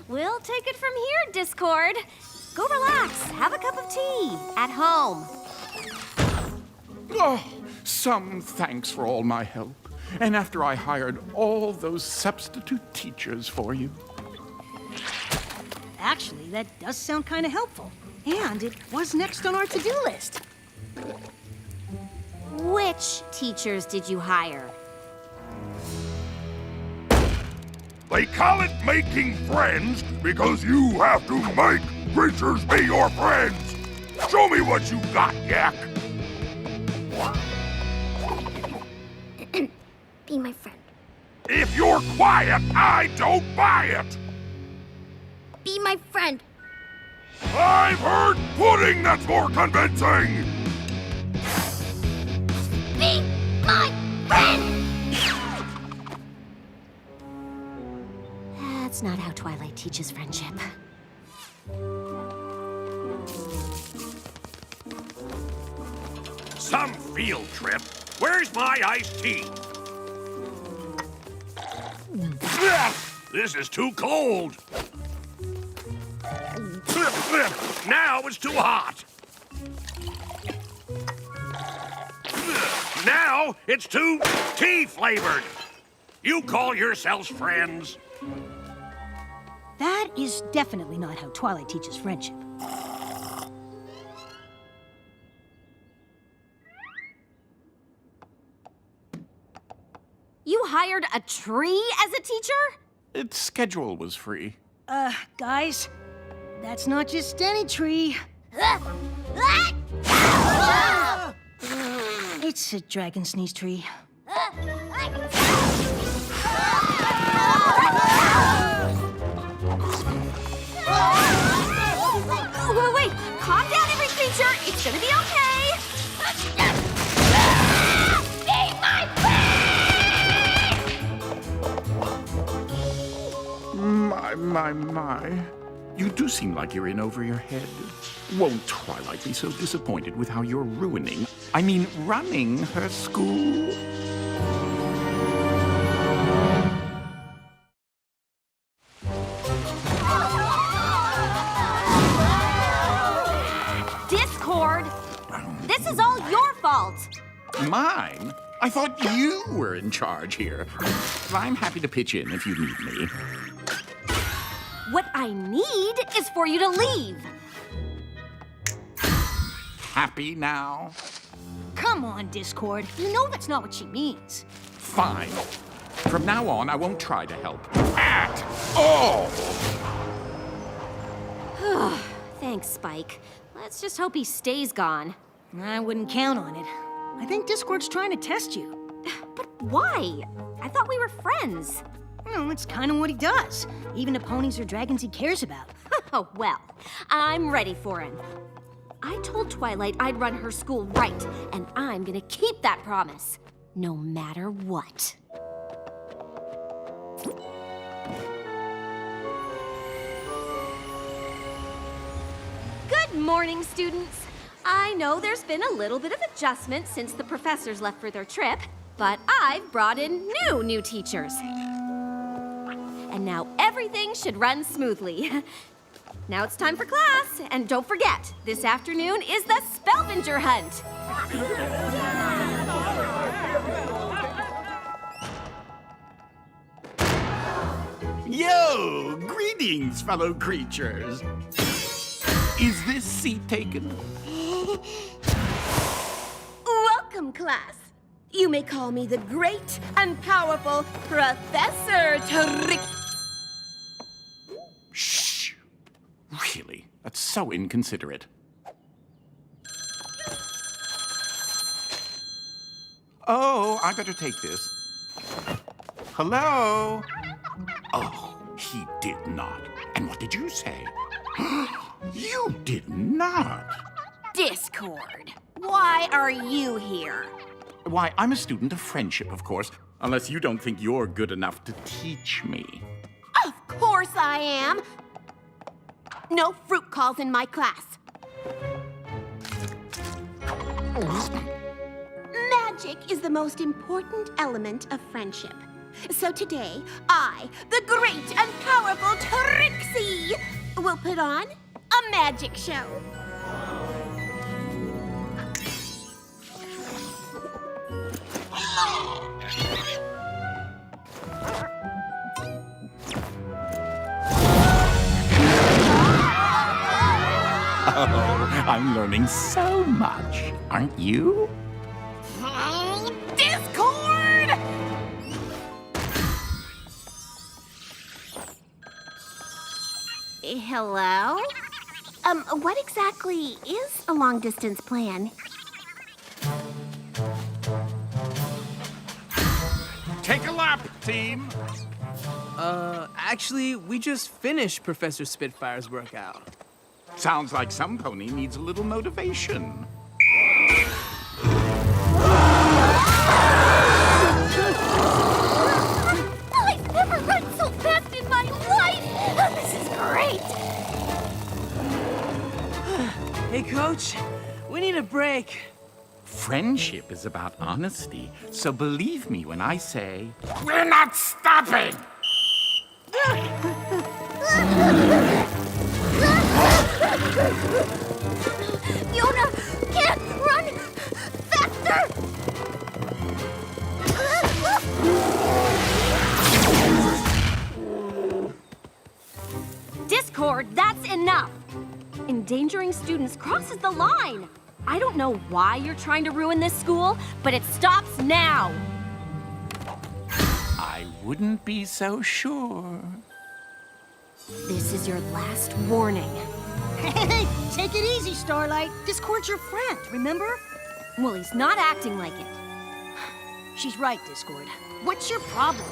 We'll take it from here, Discord. Go relax. Have a cup of tea at home. Oh, some thanks for all my help. And after I hired all those substitute teachers for you. Actually, that does sound kind of helpful. And it was next on our to-do list. Which teachers did you hire? They call it making friends because you have to make creatures be your friends. Show me what you got, Yak. Be my friend. If you're quiet, I don't buy it. Be my friend. I've heard pudding that's more convincing. Be my friend! That's not how Twilight teaches friendship. Some field trip. Where's my iced tea? This is too cold. Now it's too hot. Now it's too tea-flavored. You call yourselves friends? That is definitely not how Twilight teaches friendship. You hired a tree as a teacher? Its schedule was free. Guys, that's not just any tree. It's a dragon sneeze tree. Wait, calm down, every creature. It's gonna be okay. Be my My. You do seem like you're in over your head. Won't Twilight be so disappointed with how you're running her school? Discord! This is all your fault! Mine? I thought you were in charge here. I'm happy to pitch in if you need me. What I need is for you to leave. Happy now? Come on, Discord. You know that's not what she means. Fine. From now on, I won't try to help at all. Thanks, Spike. Let's just hope he stays gone. I wouldn't count on it. I think Discord's trying to test you. But why? I thought we were friends. Well, it's kind of what he does. Even the ponies or dragons he cares about. Oh, well, I'm ready for him. I told Twilight I'd run her school right, and I'm gonna keep that promise, no matter what. Good morning, students. I know there's been a little bit of adjustment since the professors left for their trip, but I've brought in new teachers. And now everything should run smoothly. Now it's time for class, and don't forget, this afternoon is the Scavenger hunt. Yo! Greetings, fellow creatures. Is this seat taken? Welcome, class. You may call me the great and powerful Professor Trick. Shh! Really? That's so inconsiderate. Oh, I better take this. Hello? Oh, he did not. And what did you say? You did not. Discord. Why are you here? Why, I'm a student of friendship, of course. Unless you don't think you're good enough to teach me. Of course I am. No fruit calls in my class. Magic is the most important element of friendship. So today, I, the great and powerful Trixie, will put on a magic show. Oh, I'm learning so much, aren't you? Discord! Hello? What exactly is a long-distance plan? Take a lap, team. Actually, we just finished Professor Spitfire's workout. Sounds like some pony needs a little motivation. I've never run so fast in my life! This is great! Hey, Coach, we need a break. Friendship is about honesty, so believe me when I say, we're not stopping! Fiona can't run faster! Discord, that's enough! Endangering students crosses the line. I don't know why you're trying to ruin this school, but it stops now. I wouldn't be so sure. This is your last warning. Hey, take it easy, Starlight. Discord's your friend, remember? Well, he's not acting like it. She's right, Discord. What's your problem?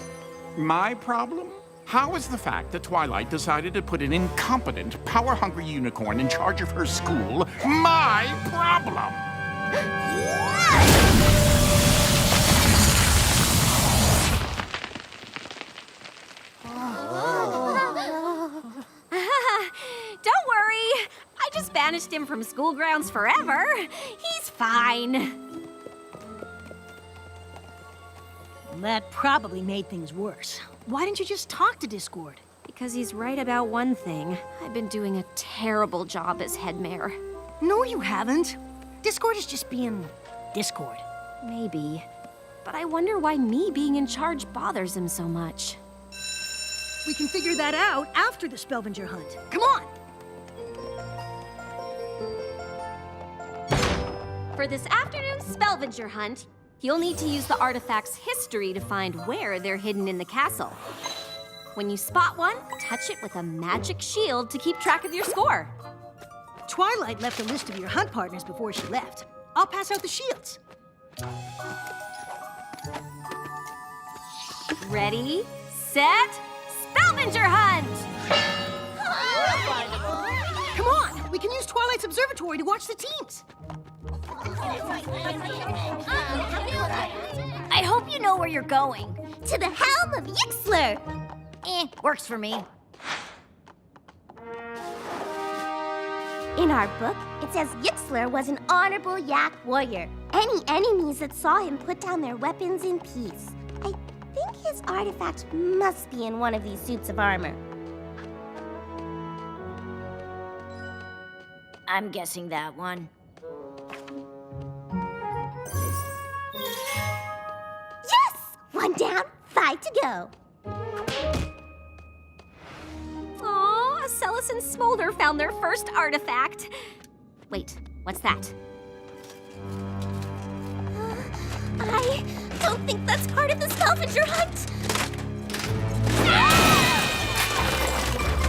My problem? How is the fact that Twilight decided to put an incompetent, power-hungry unicorn in charge of her school my problem? Don't worry. I just banished him from school grounds forever. He's fine. That probably made things worse. Why didn't you just talk to Discord? Because he's right about one thing. I've been doing a terrible job as Headmare. No, you haven't. Discord is just being Discord. Maybe. But I wonder why me being in charge bothers him so much. We can figure that out after the Scavenger hunt. Come on! For this afternoon's Scavenger hunt, you'll need to use the artifact's history to find where they're hidden in the castle. When you spot one, touch it with a magic shield to keep track of your score. Twilight left a list of your hunt partners before she left. I'll pass out the shields. Ready, set, Scavenger hunt! Come on! We can use Twilight's observatory to watch the teams. I hope you know where you're going. To the helm of Yixler! Works for me. In our book, it says Yixler was an honorable yak warrior. Any enemies that saw him put down their weapons in peace. I think his artifact must be in one of these suits of armor. I'm guessing that one. Yes! 1 down, 5 to go. Aw, Acellus and Smolder found their first artifact. Wait, what's that? I don't think that's part of the Scavenger hunt.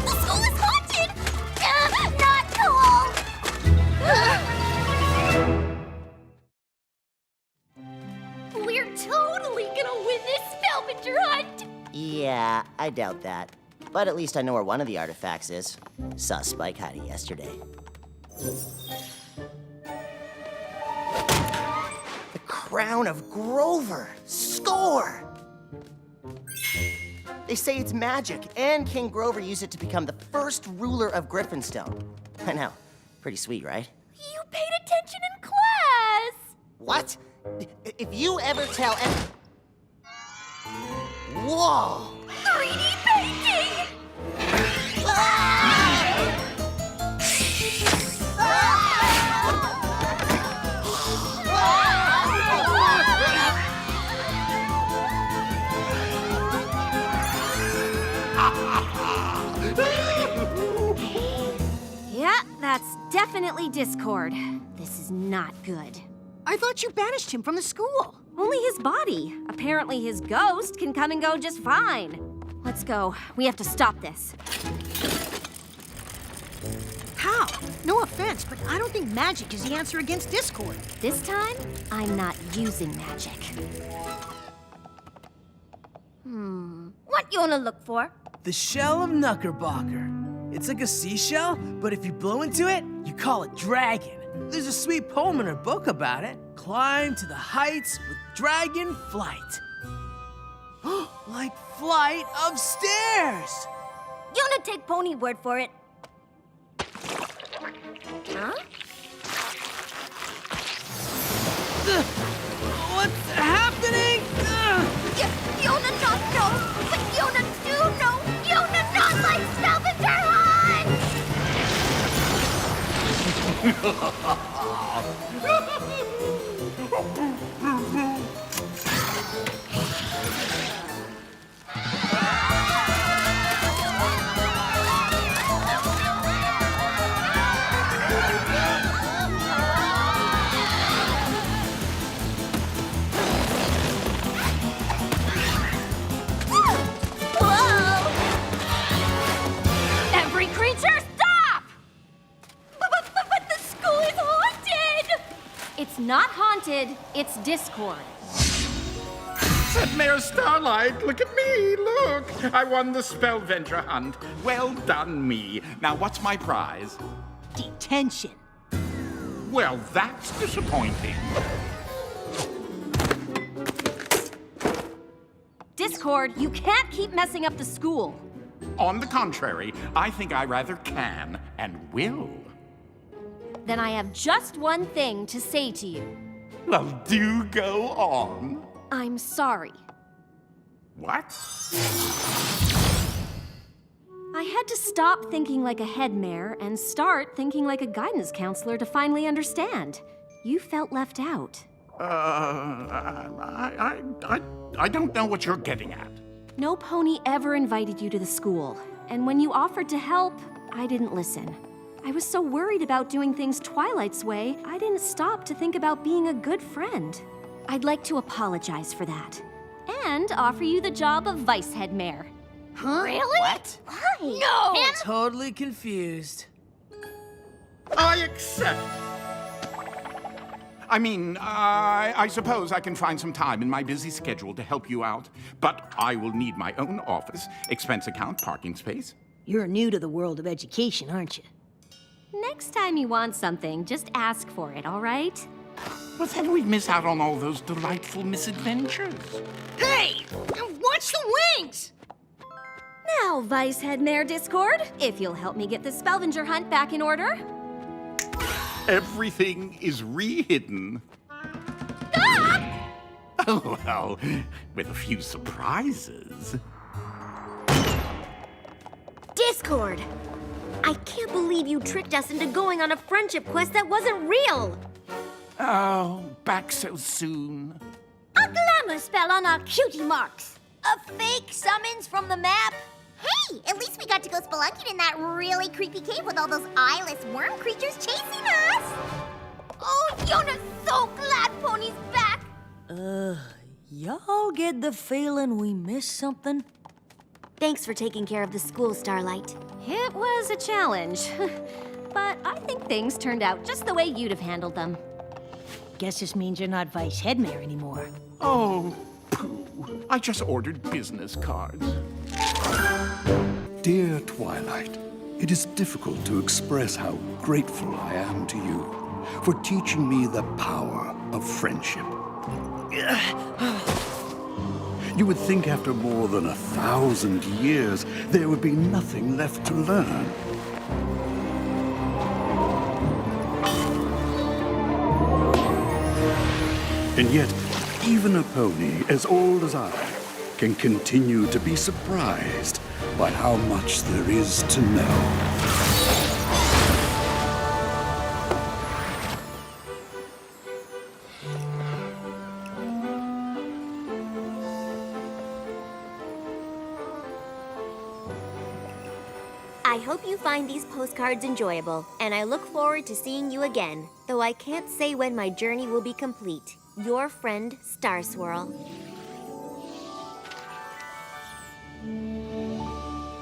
The school is haunted! Not cool! We're totally gonna win this Scavenger hunt! Yeah, I doubt that. But at least I know where one of the artifacts is. Saw Spike hiding yesterday. The Crown of Grover! Score! They say it's magic, and King Grover used it to become the first ruler of Griffinstone. I know. Pretty sweet, right? You paid attention in class! What? If you ever tell any... Whoa! 3D painting! Yeah, that's definitely Discord. This is not good. I thought you banished him from the school. Only his body. Apparently his ghost can come and go just fine. Let's go. We have to stop this. How? No offense, but I don't think magic is the answer against Discord. This time, I'm not using magic. What you wanna look for? The shell of Knuckerbocker. It's like a seashell, but if you blow into it, you call it dragon. There's a sweet poem in her book about it. Climb to the heights with dragon flight. Like flight of stairs. You wanna take pony word for it? Huh? What's happening? Yona not know, but Yona do know. Yona not like Scavenger Every creature, stop! But the school is haunted! It's not haunted, it's Discord. Headmare Starlight, look at me, look! I won the Scavenger hunt. Well done, me. Now, what's my prize? Detention. Well, that's disappointing. Discord, you can't keep messing up the school. On the contrary, I think I rather can and will. Then I have just one thing to say to you. Well, do go on. I'm sorry. What? I had to stop thinking like a headmare and start thinking like a guidance counselor to finally understand. You felt left out. I don't know what you're getting at. No pony ever invited you to the school, and when you offered to help, I didn't listen. I was so worried about doing things Twilight's way, I didn't stop to think about being a good friend. I'd like to apologize for that, and offer you the job of vice headmare. Huh? Really? What? Why? No! Totally confused. I accept. I mean, I suppose I can find some time in my busy schedule to help you out, but I will need my own office, expense account, parking space. You're new to the world of education, aren't you? Next time you want something, just ask for it, all right? But then we'd miss out on all those delightful misadventures. Hey! Watch the wings! Now, Vice Headmare Discord, if you'll help me get the Scavenger hunt back in order. Everything is re-hidden. Oh, well, with a few surprises. Discord! I can't believe you tricked us into going on a friendship quest that wasn't real! Oh, back so soon. A glamour spell on our cutie marks. A fake summons from the map? Hey, at least we got to go spelunking in that really creepy cave with all those eyeless worm creatures chasing us. Oh, Yona's so glad Pony's back! Y'all get the feeling we missed something? Thanks for taking care of the school, Starlight. It was a challenge, but I think things turned out just the way you'd have handled them. Guess this means you're not Vice Headmare anymore. Oh, pooh. I just ordered business cards. Dear Twilight, it is difficult to express how grateful I am to you for teaching me the power of friendship. You would think after more than 1,000 years, there would be nothing left to learn. And yet, even a pony as old as I can continue to be surprised by how much there is to know. I hope you find these postcards enjoyable, and I look forward to seeing you again, though I can't say when my journey will be complete. Your friend, Star Swirl.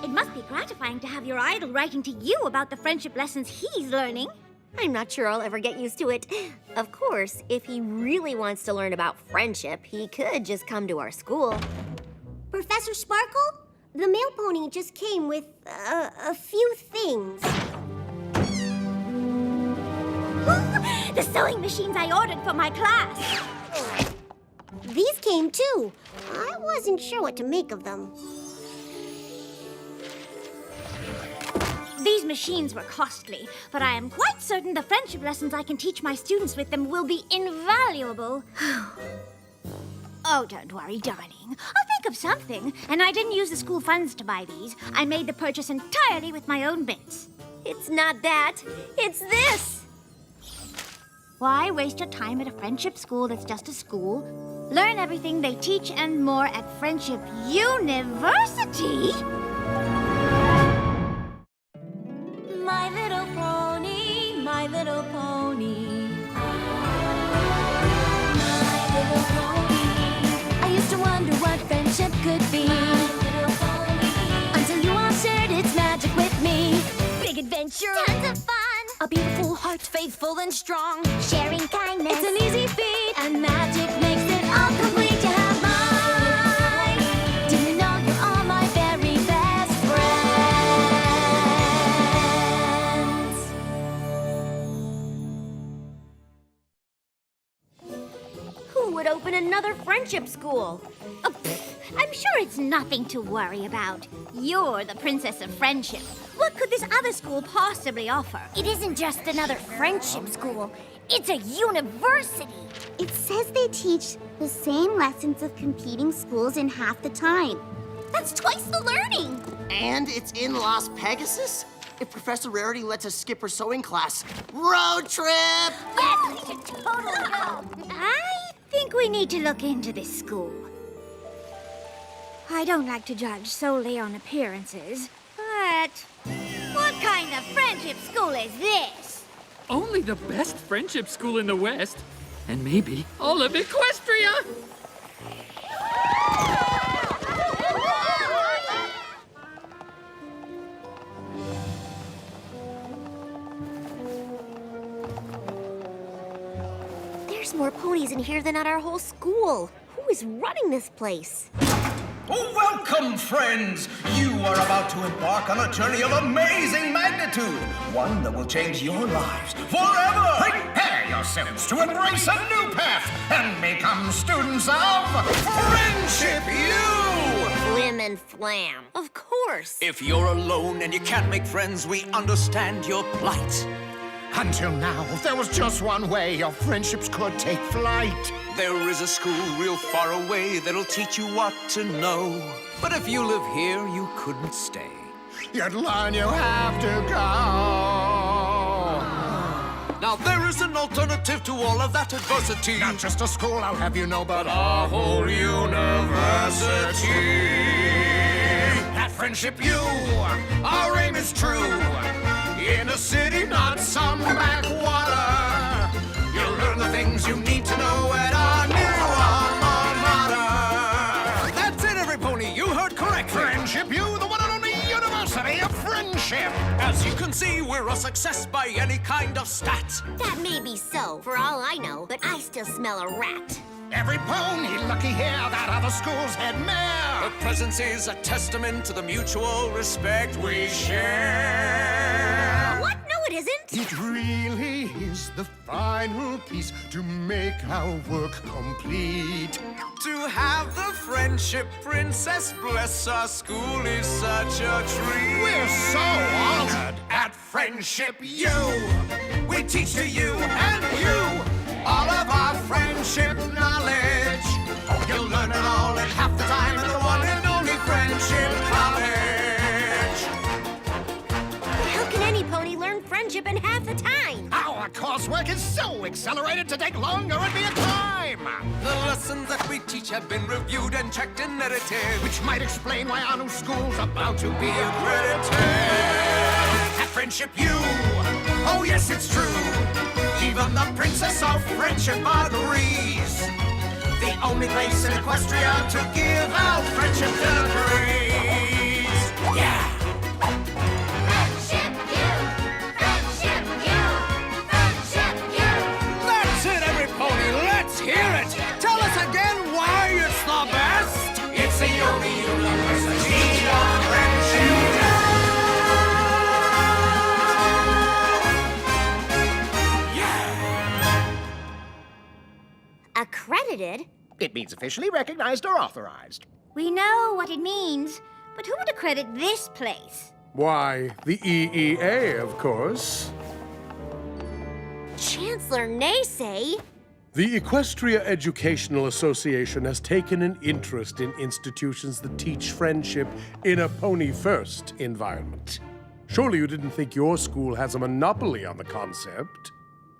It must be awfully gratifying to have your idol writing to you about the friendship lessons he's learning. I'm not sure I'll ever get used to it. Of course, if he really wants to learn about friendship, he could just come to our school. Professor Sparkle, the mail pony just came with a few things. The sewing machines I ordered for my class. These came too. I wasn't sure what to make of them. These machines were costly, but I am quite certain the friendship lessons I can teach my students with them will be invaluable. Oh, don't worry, darling. I'll think of something. And I didn't use the school funds to buy these. I made the purchase entirely with my own bits. It's not that. It's this. Why waste your time at a friendship school that's just a school? Learn everything they teach and more at Friendship University. My little pony, my little pony. My little pony. I used to wonder what friendship could be. My little pony. Until you all shared its magic with me. Big adventure. Tons of fun. A beautiful heart, faithful and strong. Sharing kindness. It's an easy feat, and magic makes it all complete. You have mine. Do you know you're all my very best friends? Who would open another friendship school? Oh, I'm sure it's nothing to worry about. You're the Princess of Friendship. What could this other school possibly offer? It isn't just another friendship school. It's a university. It says they teach the same lessons of competing schools in half the time. That's twice the learning. And it's in Las Pegasus? If Professor Rarity lets us skip her sewing class, road trip! Yes, we should totally go. I think we need to look into this school. I don't like to judge solely on appearances, but what kind of friendship school is this? Only the best friendship school in the West, and maybe all of Equestria. There's more ponies in here than at our whole school. Who is running this place? Welcome, friends! You are about to embark on a journey of amazing magnitude. One that will change your lives forever! Prepare yourselves to embrace a new path and become students of Friendship U! Flim and Flam. Of course. If you're alone and you can't make friends, we understand your plight. Until now, there was just one way your friendships could take flight. There is a school real far away that'll teach you what to know. But if you live here, you couldn't stay. You'd learn you have to go. Now there is an alternative to all of that adversity. Not just a school, I'll have you know, but a whole university. At Friendship U, our aim is true. In a city, not some backwater. You'll learn the things you need to know at our new alma mater. That's it, Everypony. You heard correctly. Friendship U, the one and only University of Friendship. As you can see, we're a success by any kind of stat. That may be so, for all I know, but I still smell a rat. Every pony lucky here that other school's Headmare. Her presence is a testament to the mutual respect we share. What? No, it isn't. It really is the final piece to make our work complete. To have the Friendship Princess bless our school is such a treat. We're so honored at Friendship U. We teach to you and you all of our friendship knowledge. You'll learn it all in half the time in the one and only Friendship College. How can any pony learn friendship in half the time? Our coursework is so accelerated to take longer and be a crime. The lessons that we teach have been reviewed and checked and edited, Which might explain why our new school's about to be accredited. At Friendship U, oh yes, it's true. Even the Princess of Friendship agrees. The only place in Equestria to give out friendship degrees. Yeah! accredited. It means officially recognized or authorized. We know what it means, but who would accredit this place? Why, the EEA, of course. Chancellor Naysay? The Equestria Educational Association has taken an interest in institutions that teach friendship in a pony-first environment. Surely you didn't think your school has a monopoly on the concept?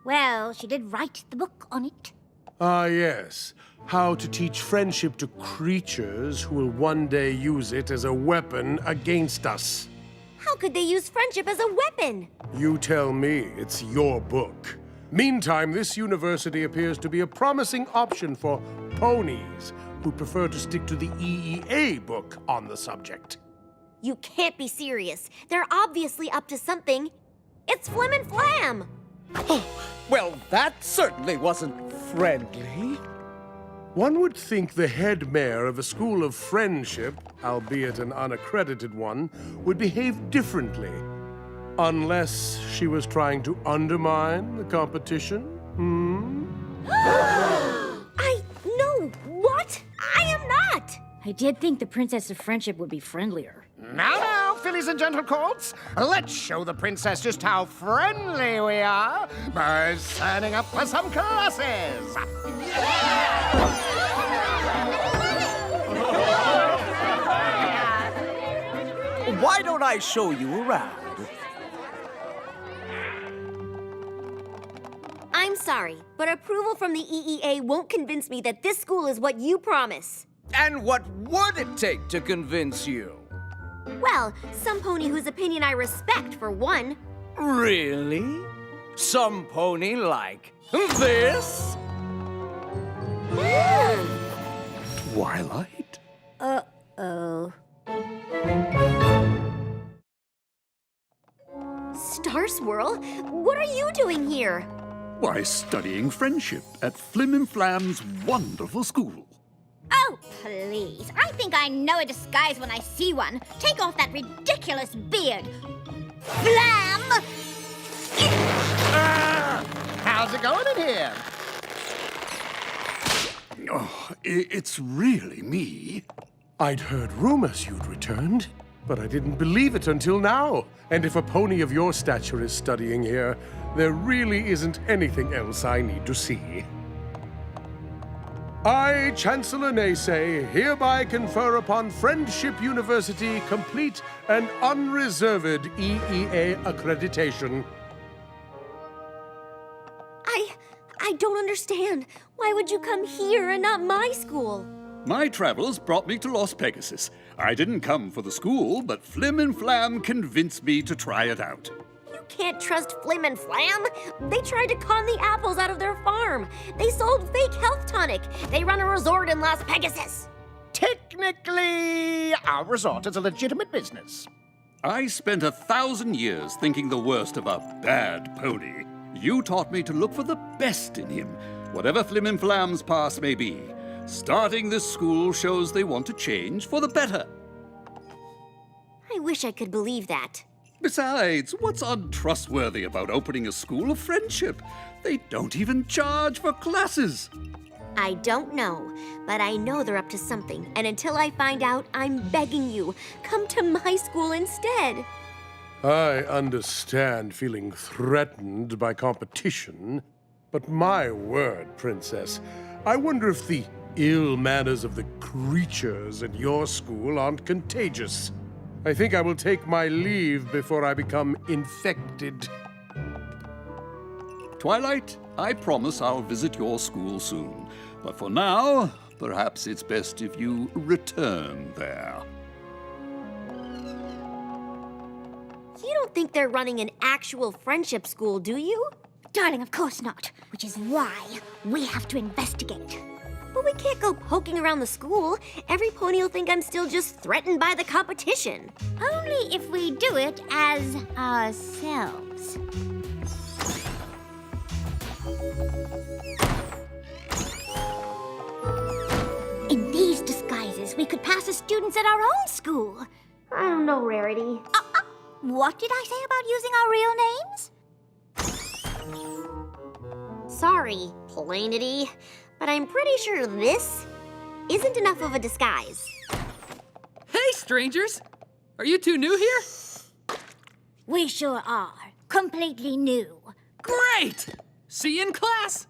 Well, she did write the book on it. Ah, yes. How to teach friendship to creatures who will one day use it as a weapon against us. How could they use friendship as a weapon? You tell me. It's your book. Meantime, this university appears to be a promising option for ponies who prefer to stick to the EEA book on the subject. You can't be serious. They're obviously up to something. It's Flim and Flam! Well, that certainly wasn't friendly. One would think the headmare of a school of friendship, albeit an unaccredited one, would behave differently. Unless she was trying to undermine the competition? No, what? I am not! I did think the Princess of Friendship would be friendlier. Now, fillies and gentle colts, let's show the princess just how friendly we are by signing up for some classes. Why don't I show you around? I'm sorry, but approval from the EEA won't convince me that this school is what you promise. And what would it take to convince you? Well, some pony whose opinion I respect, for one. Really? Some pony like this? Twilight? Uh-oh. Star Swirl, what are you doing here? Why, studying friendship at Flim and Flam's wonderful school. Oh, please. I think I know a disguise when I see one. Take off that ridiculous beard. Flam! How's it going in here? Oh, it's really me. I'd heard rumors you'd returned, but I didn't believe it until now. And if a pony of your stature is studying here, there really isn't anything else I need to see. I, Chancellor Naysay, hereby confer upon Friendship University complete and unreserved EEA accreditation. I don't understand. Why would you come here and not my school? My travels brought me to Los Pegasus. I didn't come for the school, but Flim and Flam convinced me to try it out. You can't trust Flim and Flam. They tried to con the apples out of their farm. They sold fake health tonic. They run a resort in Las Pegasus. Technically, our resort is a legitimate business. I spent 1,000 years thinking the worst of a bad pony. You taught me to look for the best in him, whatever Flim and Flam's past may be. Starting this school shows they want to change for the better. I wish I could believe that. Besides, what's untrustworthy about opening a school of friendship? They don't even charge for classes. I don't know, but I know they're up to something. And until I find out, I'm begging you, come to my school instead. I understand feeling threatened by competition, but my word, Princess, I wonder if the ill manners of the creatures at your school aren't contagious. I think I will take my leave before I become infected. Twilight, I promise I'll visit your school soon. But for now, perhaps it's best if you return there. You don't think they're running an actual friendship school, do you? Darling, of course not. Which is why we have to investigate. But we can't go poking around the school. Every pony will think I'm still just threatened by the competition. Only if we do it as ourselves. In these disguises, we could pass as students at our own school. I don't know, Rarity. What did I say about using our real names? Sorry, Plainity. But I'm pretty sure this isn't enough of a disguise. Hey, strangers! Are you two new here? We sure are. Completely new. Great! See you in class!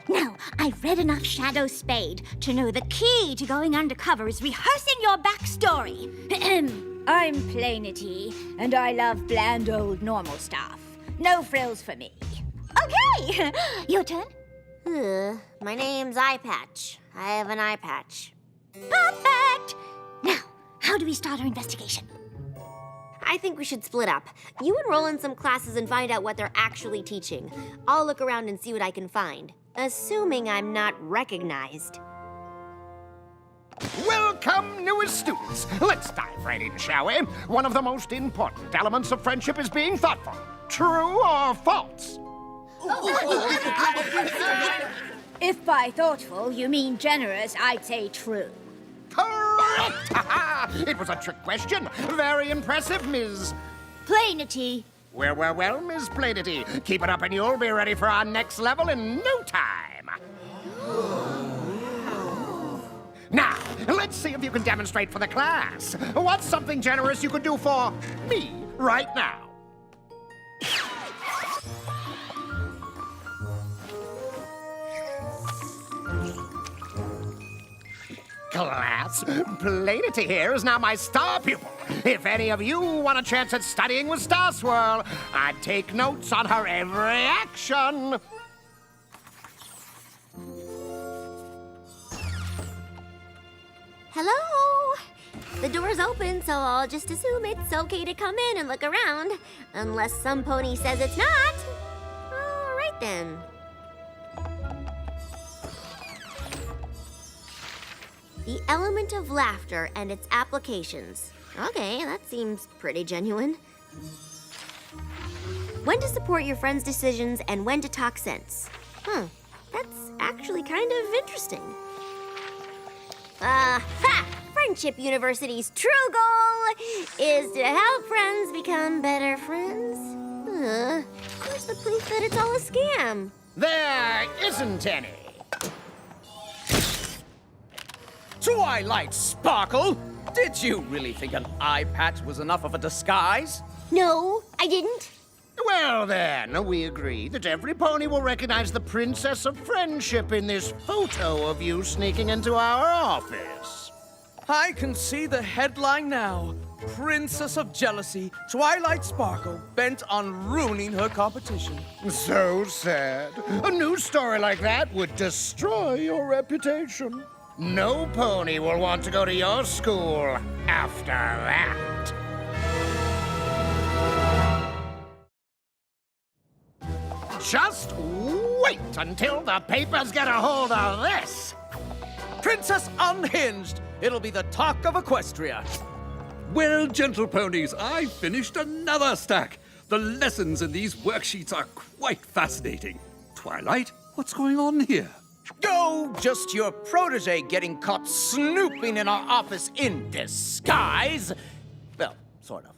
Now, I've read enough Shadow Spade to know the key to going undercover is rehearsing your backstory. I'm Plainity, and I love bland old normal stuff. No frills for me. Okay, your turn. My name's Eye Patch. I have an eye patch. Perfect! Now, how do we start our investigation? I think we should split up. You enroll in some classes and find out what they're actually teaching. I'll look around and see what I can find, assuming I'm not recognized. Welcome, newest students. Let's dive right in, shall we? One of the most important elements of friendship is being thoughtful. True or false? If by thoughtful you mean generous, I'd say true. Correct! It was a trick question. Very impressive, Ms. Plainity. Well, Ms. Plainity. Keep it up and you'll be ready for our next level in no time. Now, let's see if you can demonstrate for the class. What's something generous you could do for me right now? Class, Plainity here is now my star pupil. If any of you want a chance at studying with Star Swirl, I'd take notes on her every action. Hello? The door's open, so I'll just assume it's okay to come in and look around. Unless some pony says it's not. All right then. The element of laughter and its applications. Okay, that seems pretty genuine. When to support your friends' decisions and when to talk sense. That's actually kind of interesting. Friendship University's true goal is to help friends become better friends. Where's the proof that it's all a scam? There isn't any. Twilight Sparkle! Did you really think an eye patch was enough of a disguise? No, I didn't. Well then, we agree that every pony will recognize the Princess of Friendship in this photo of you sneaking into our office. I can see the headline now. Princess of Jealousy, Twilight Sparkle, bent on ruining her competition. So sad. A news story like that would destroy your reputation. No pony will want to go to your school after that. Just wait until the papers get a hold of this. Princess Unhinged! It'll be the talk of Equestria. Well, gentle ponies, I finished another stack. The lessons in these worksheets are quite fascinating. Twilight, what's going on here? Oh, just your protege getting caught snooping in our office in disguise. Well, sort of.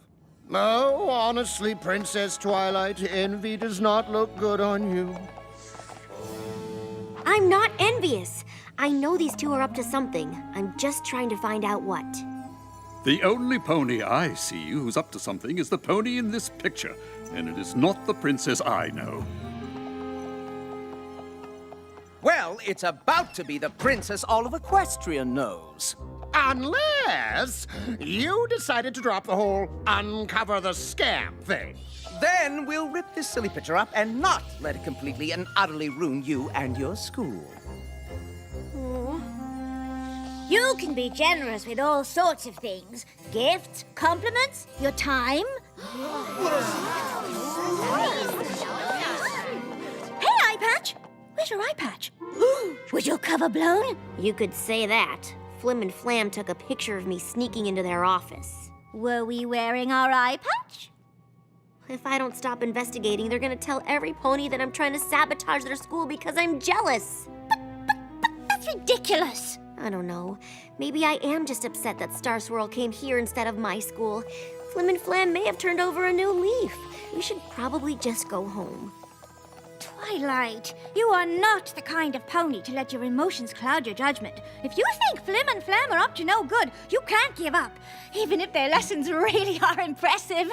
Oh, honestly, Princess Twilight, envy does not look good on you. I'm not envious. I know these two are up to something. I'm just trying to find out what. The only pony I see who's up to something is the pony in this picture, and it is not the princess I know. Well, it's about to be the princess all of Equestria knows. Unless you decided to drop the whole uncover the scam thing. Then we'll rip this silly picture up and not let it completely and utterly ruin you and your school. You can be generous with all sorts of things. Gifts, compliments, your time. Hey, Eye Patch! Where's your eye patch? Was your cover blown? You could say that. Flim and Flam took a picture of me sneaking into their office. Were we wearing our eye patch? If I don't stop investigating, they're gonna tell every pony that I'm trying to sabotage their school because I'm jealous. But that's ridiculous. I don't know. Maybe I am just upset that Star Swirl came here instead of my school. Flim and Flam may have turned over a new leaf. We should probably just go home. Twilight, you are not the kind of pony to let your emotions cloud your judgment. If you think Flim and Flam are up to no good, you can't give up, even if their lessons really are impressive.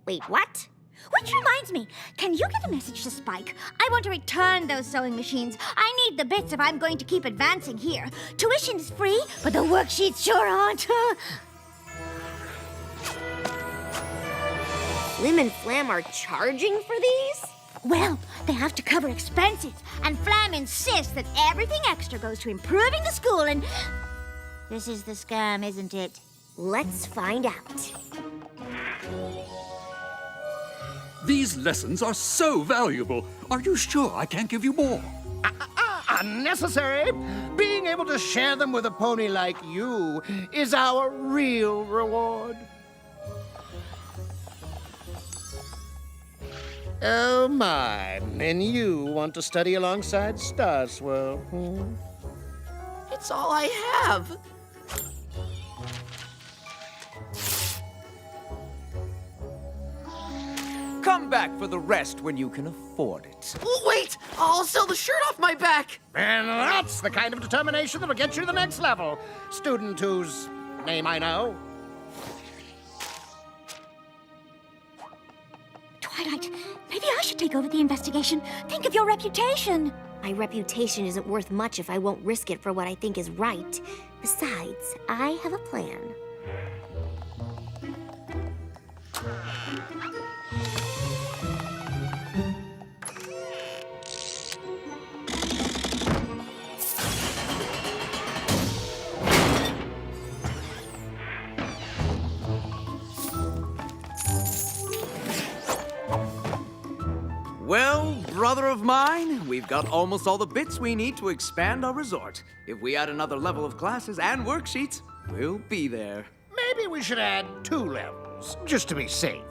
Wait, what? Which reminds me, can you get a message to Spike? I want to return those sewing machines. I need the bits if I'm going to keep advancing here. Tuition's free, but the worksheets sure aren't. Flim and Flam are charging for these? Well, they have to cover expenses, and Flam insists that everything extra goes to improving the school and... This is the scam, isn't it? Let's find out. These lessons are so valuable. Are you sure I can't give you more? Unnecessary. Being able to share them with a pony like you is our real reward. Oh, my. And you want to study alongside Starswirl, hmm? It's all I have. Come back for the rest when you can afford it. Wait! I'll sell the shirt off my back! And that's the kind of determination that'll get you to the next level. Student whose name I know. Twilight, maybe I should take over the investigation. Think of your reputation. My reputation isn't worth much if I won't risk it for what I think is right. Besides, I have a plan. Well, brother of mine, we've got almost all the bits we need to expand our resort. If we add another level of classes and worksheets, we'll be there. Maybe we should add 2 levels, just to be safe.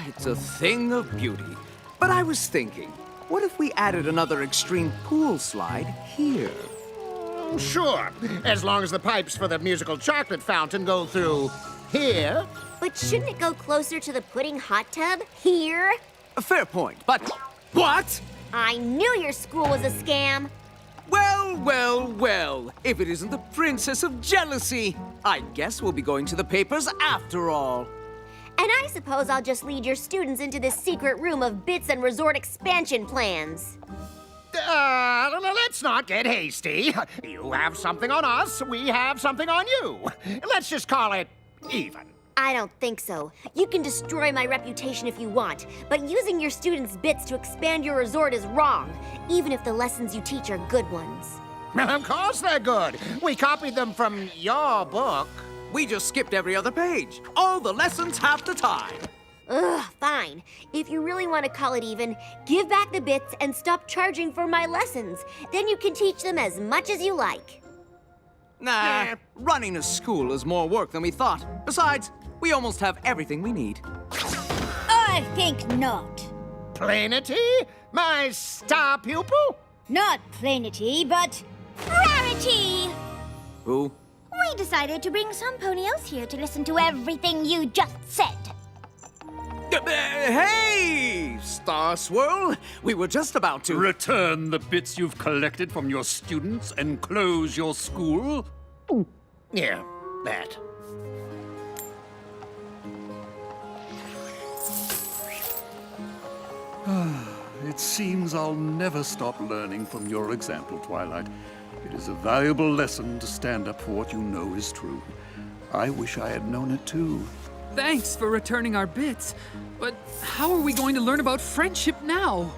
It's a thing of beauty. But I was thinking, what if we added another extreme pool slide here? Sure, as long as the pipes for the musical chocolate fountain go through here. But shouldn't it go closer to the pudding hot tub? Here? A fair point, but what? I knew your school was a scam. Well, well, well. If it isn't the Princess of Jealousy, I guess we'll be going to the papers after all. And I suppose I'll just lead your students into this secret room of bits and resort expansion plans. Let's not get hasty. You have something on us, we have something on you. Let's just call it even. I don't think so. You can destroy my reputation if you want, but using your students' bits to expand your resort is wrong, even if the lessons you teach are good ones. Of course they're good. We copied them from your book. We just skipped every other page. All the lessons half the time. Ugh, fine. If you really want to call it even, give back the bits and stop charging for my lessons. Then you can teach them as much as you like. Nah, running a school is more work than we thought. Besides, we almost have everything we need. I think not. Plainity? My star pupil? Not plainity, but rarity! Who? We decided to bring some pony else here to listen to everything you just said. Hey, Star Swirl! We were just about to... Return the bits you've collected from your students and close your school? Yeah, that. It seems I'll never stop learning from your example, Twilight. It is a valuable lesson to stand up for what you know is true. I wish I had known it too. Thanks for returning our bits. But how are we going to learn about friendship now?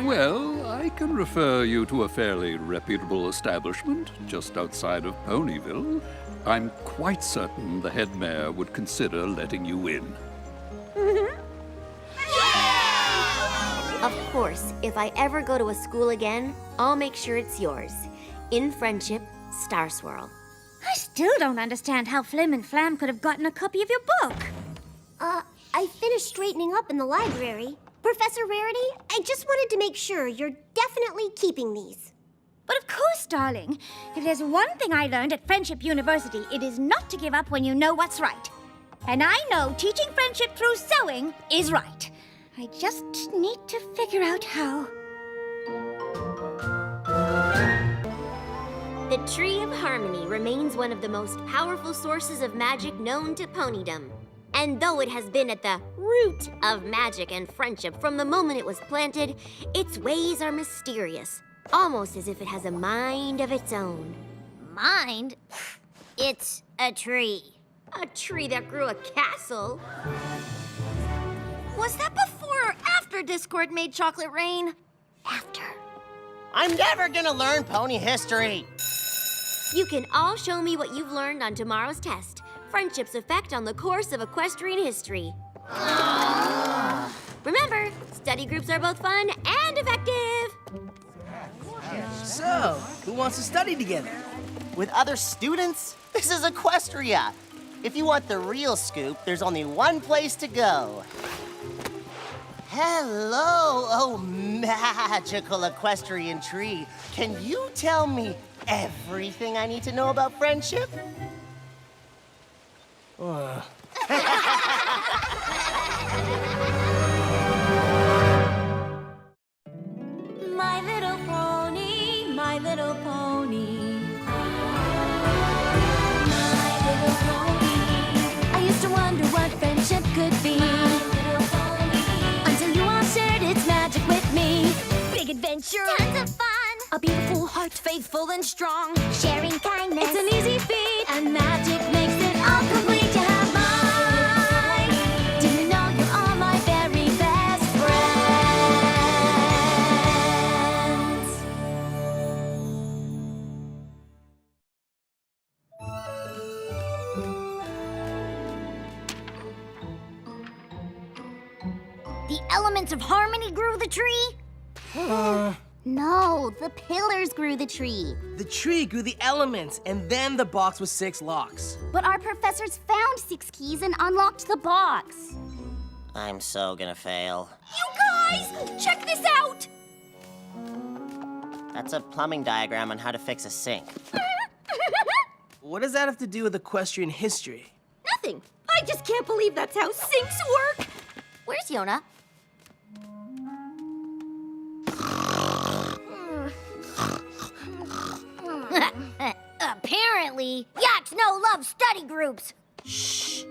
Well, I can refer you to a fairly reputable establishment just outside of Ponyville. I'm quite certain the Headmare would consider letting you in. Of course, if I ever go to a school again, I'll make sure it's yours. In friendship, Star Swirl. I still don't understand how Flim and Flam could have gotten a copy of your book. I finished straightening up in the library. Professor Rarity, I just wanted to make sure you're definitely keeping these. But of course, darling. If there's one thing I learned at Friendship University, it is not to give up when you know what's right. And I know teaching friendship through sewing is right. I just need to figure out how. The Tree of Harmony remains one of the most powerful sources of magic known to ponydom. And though it has been at the root of magic and friendship from the moment it was planted, its ways are mysterious, almost as if it has a mind of its own. Mind? It's a tree. A tree that grew a castle? Was that before or after Discord made chocolate rain? After. I'm never gonna learn pony history. You can all show me what you've learned on tomorrow's test. Friendship's effect on the course of equestrian history. Remember, study groups are both fun and effective. So, who wants to study together? With other students? This is Equestria. If you want the real scoop, there's only one place to go. Hello, oh magical equestrian tree. Can you tell me everything I need to know about friendship? My little pony, my little pony. My little pony. I used to wonder what friendship could be. Until you all shared its magic with me. Big adventure. Tons of fun. A beautiful heart, faithful and strong. Sharing kindness. It's an easy feat, and magic makes it all complete to have mine. Do you know you're all my very best friends? The elements of harmony grew the tree? No, the pillars grew the tree. The tree grew the elements, and then the box with 6 locks. But our professors found 6 keys and unlocked the box. I'm so gonna fail. You guys, check this out! That's a plumbing diagram on how to fix a sink. What does that have to do with equestrian history? Nothing. I just can't believe that's how sinks work. Where's Yona? Apparently, yaks no love study groups. Shh.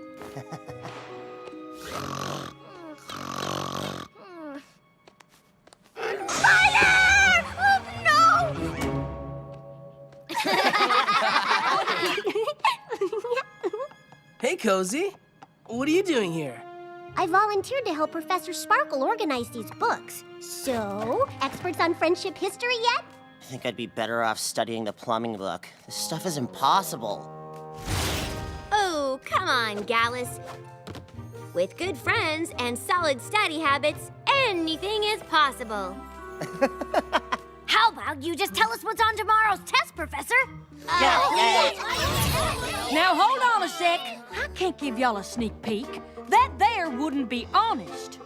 Fire! Oh, no! Hey, Cozy. What are you doing here? I volunteered to help Professor Sparkle organize these books. So, experts on friendship history yet? I think I'd be better off studying the plumbing book. This stuff is impossible. Oh, come on, Gallus. With good friends and solid study habits, anything is possible. How about you just tell us what's on tomorrow's test, Professor? Now hold on a sec. I can't give y'all a sneak peek. That there wouldn't be honest.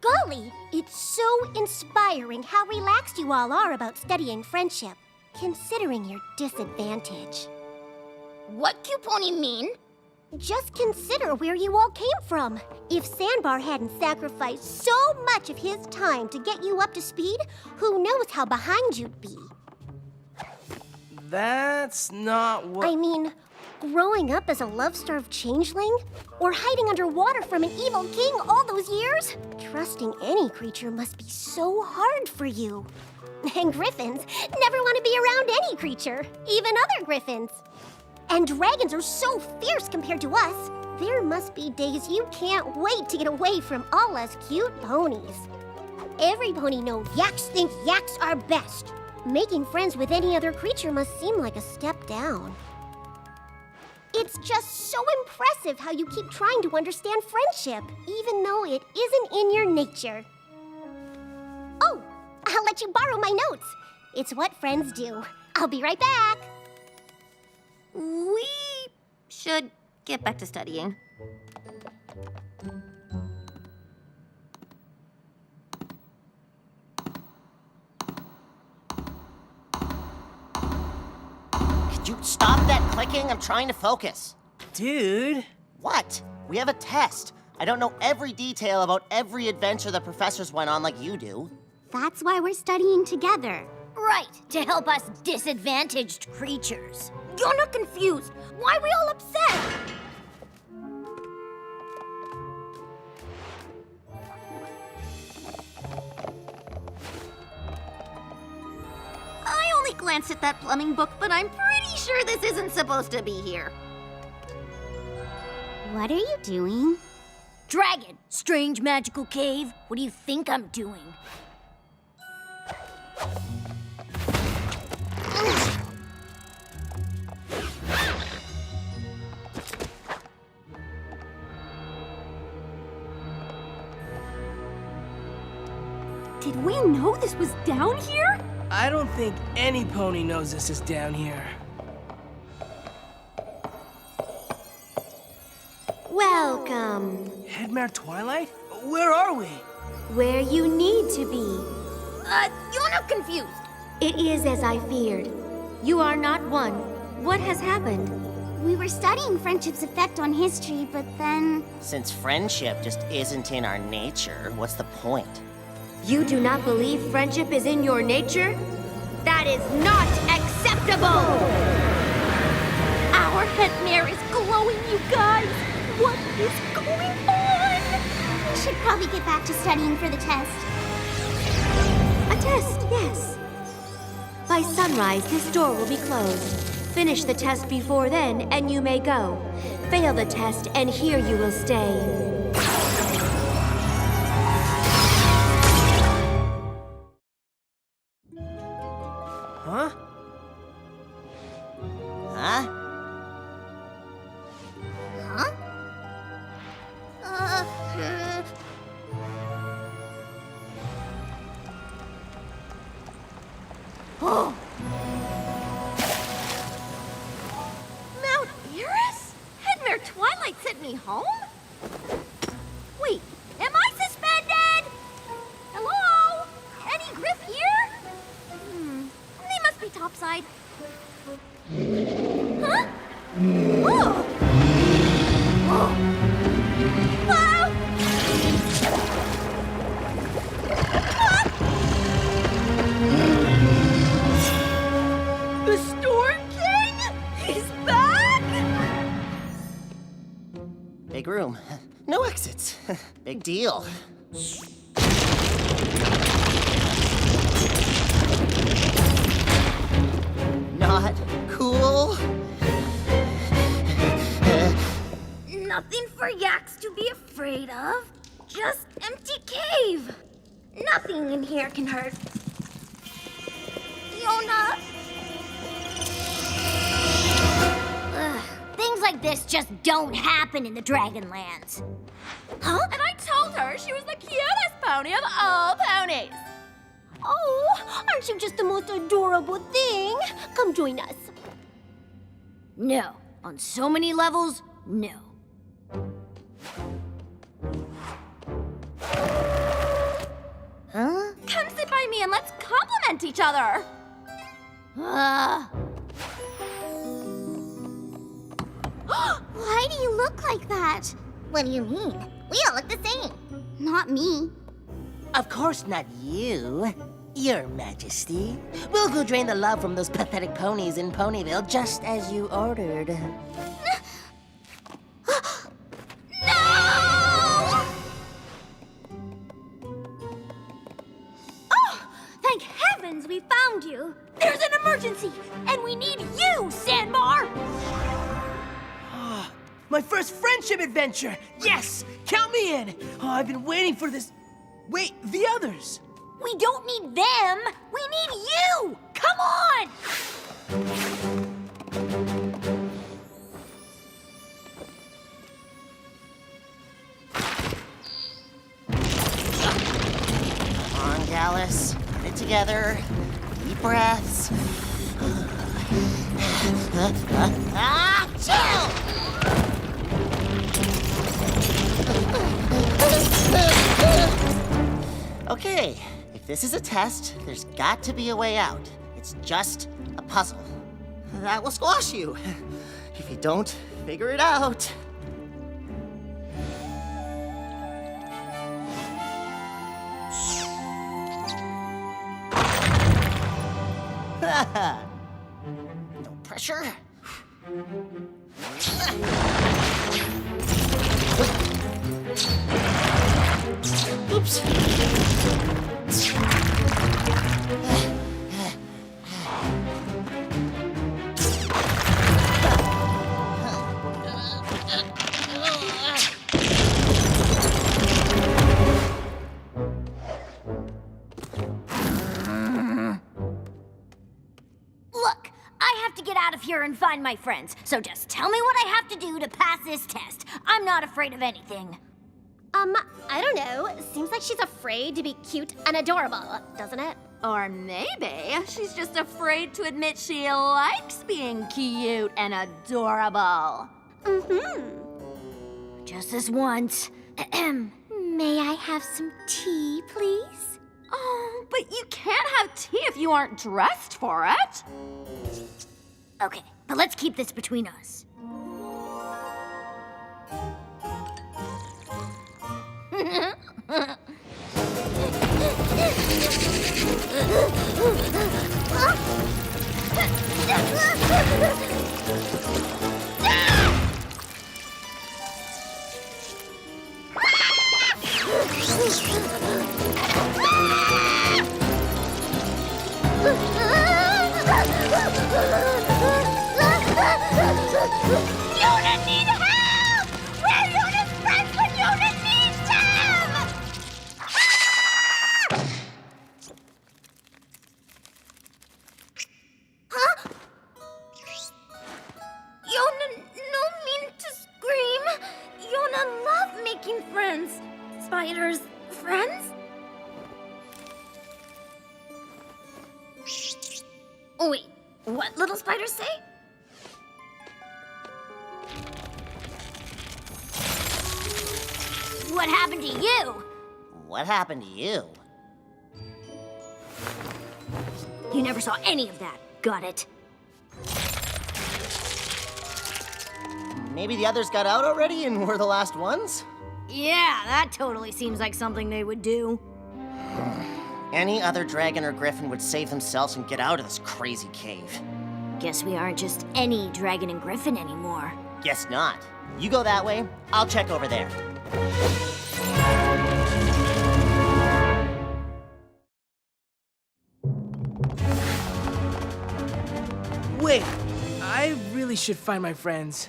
Golly, it's so inspiring how relaxed you all are about studying friendship, considering your disadvantage. What Cupcake mean? Just consider where you all came from. If Sandbar hadn't sacrificed so much of his time to get you up to speed, who knows how behind you'd be? That's not what... I mean, growing up as a love-starved changeling? Or hiding underwater from an evil king all those years? Trusting any creature must be so hard for you. And griffins never want to be around any creature, even other griffins. And dragons are so fierce compared to us. There must be days you can't wait to get away from all us cute ponies. Every pony knows yaks think yaks are best. Making friends with any other creature must seem like a step down. It's just so impressive how you keep trying to understand friendship, even though it isn't in your nature. Oh, I'll let you borrow my notes. It's what friends do. I'll be right back. We should get back to studying. stop that clicking? I'm trying to focus. Dude. What? We have a test. I don't know every detail about every adventure the professors went on like you do. That's why we're studying together. Right, to help us disadvantaged creatures. You're not confused. Why are we all upset? I only glanced at that plumbing book, but I'm pretty sure this isn't supposed to be here. What are you doing? Dragon, strange magical cave. What do you think I'm doing? Did we know this was down here? I don't think any pony knows this is down here. Welcome. Headmare Twilight? Where are we? Where you need to be. You're not confused. It is as I feared. You are not one. What has happened? We were studying friendship's effect on history, but then... Since friendship just isn't in our nature, what's the point? You do not believe friendship is in your nature? That is not acceptable! Our Headmare is glowing, you guys. What is going on? We should probably get back to studying for the test. A test, yes. By sunrise, this door will be closed. Finish the test before then, and you may go. Fail the test, and here you will stay. Huh? Huh? Huh? Oh! Mount Eris? Headmare Twilight sent me home? Wait, am I suspended? Hello? Any grip here? They must be topside. Huh? Oh! Oh! Wow! The Storm King? He's back? Big room. No exits. Big deal. Not cool. Nothing for yaks to be afraid of. Just empty cave. Nothing in here can hurt. Fiona. Things like this just don't happen in the Dragonlands. Huh? And I told her she was the cutest pony of all ponies. Oh, aren't you just the most adorable thing? Come join us. No. On so many levels, no. Huh? Come sit by me and let's compliment each other. Why do you look like that? What do you mean? We all look the same. Not me. Of course not you, Your Majesty. We'll go drain the love from those pathetic ponies in Ponyville just as you ordered. Thank heavens we found you. There's an emergency, and we need you, Sandbar. My first friendship adventure! Yes! Count me in! Oh, I've been waiting for this. Wait, the others! We don't need them. We need you. Come on. Come on, Gallus. Get it together. Deep breaths. Chill! Okay, if this is a test, there's got to be a way out. It's just a puzzle. that will squash you. If you don't figure it out. No pressure. Oops. Look, I have to get out of here and find my friends, so just tell me what I have to do to pass this test. I'm not afraid of anything. I don't know. Seems like she's afraid to be cute and adorable, doesn't it? Or maybe she's just afraid to admit she likes being cute and adorable. Just this once. May I have some tea, please? Oh, but you can't have tea if you aren't dressed for it. Okay, but let's keep this between us. Yuna need help! We're Yuna's friends when Yuna needs them! Huh? Yuna no mean to scream. Yuna love making friends. Spiders, friends? Oh, wait, what little spiders say? What happened to you? What happened to you? You never saw any of that. Got it. Maybe the others got out already and we're the last ones? Yeah, that totally seems like something they would do. Any other dragon or griffin would save themselves and get out of this crazy cave. Guess we aren't just any dragon and griffin anymore. Guess not. You go that way, I'll check over there. Wait, I really should find my friends.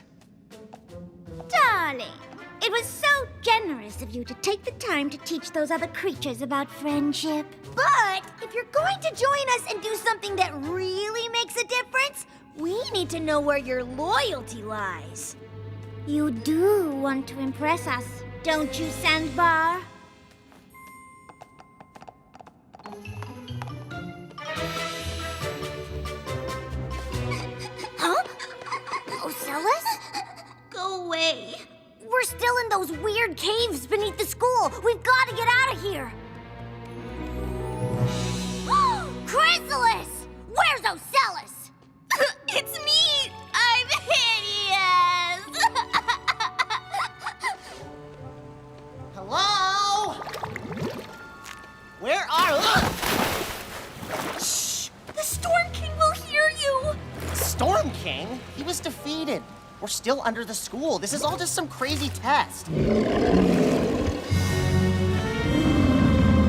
Darling, it was so generous of you to take the time to teach those other creatures about friendship. But if you're going to join us and do something that really makes a difference, we need to know where your loyalty lies. You do want to impress us, don't you, Sandbar? Huh? Ocellus? Go away. We're still in those weird caves beneath the school. We've got to get out of here. Chrysalis! Where's Ocellus? It's me! I'm hideous! Hello? Where are... Shh! The Storm King will hear you! Storm King? He was defeated. We're still under the school. This is all just some crazy test.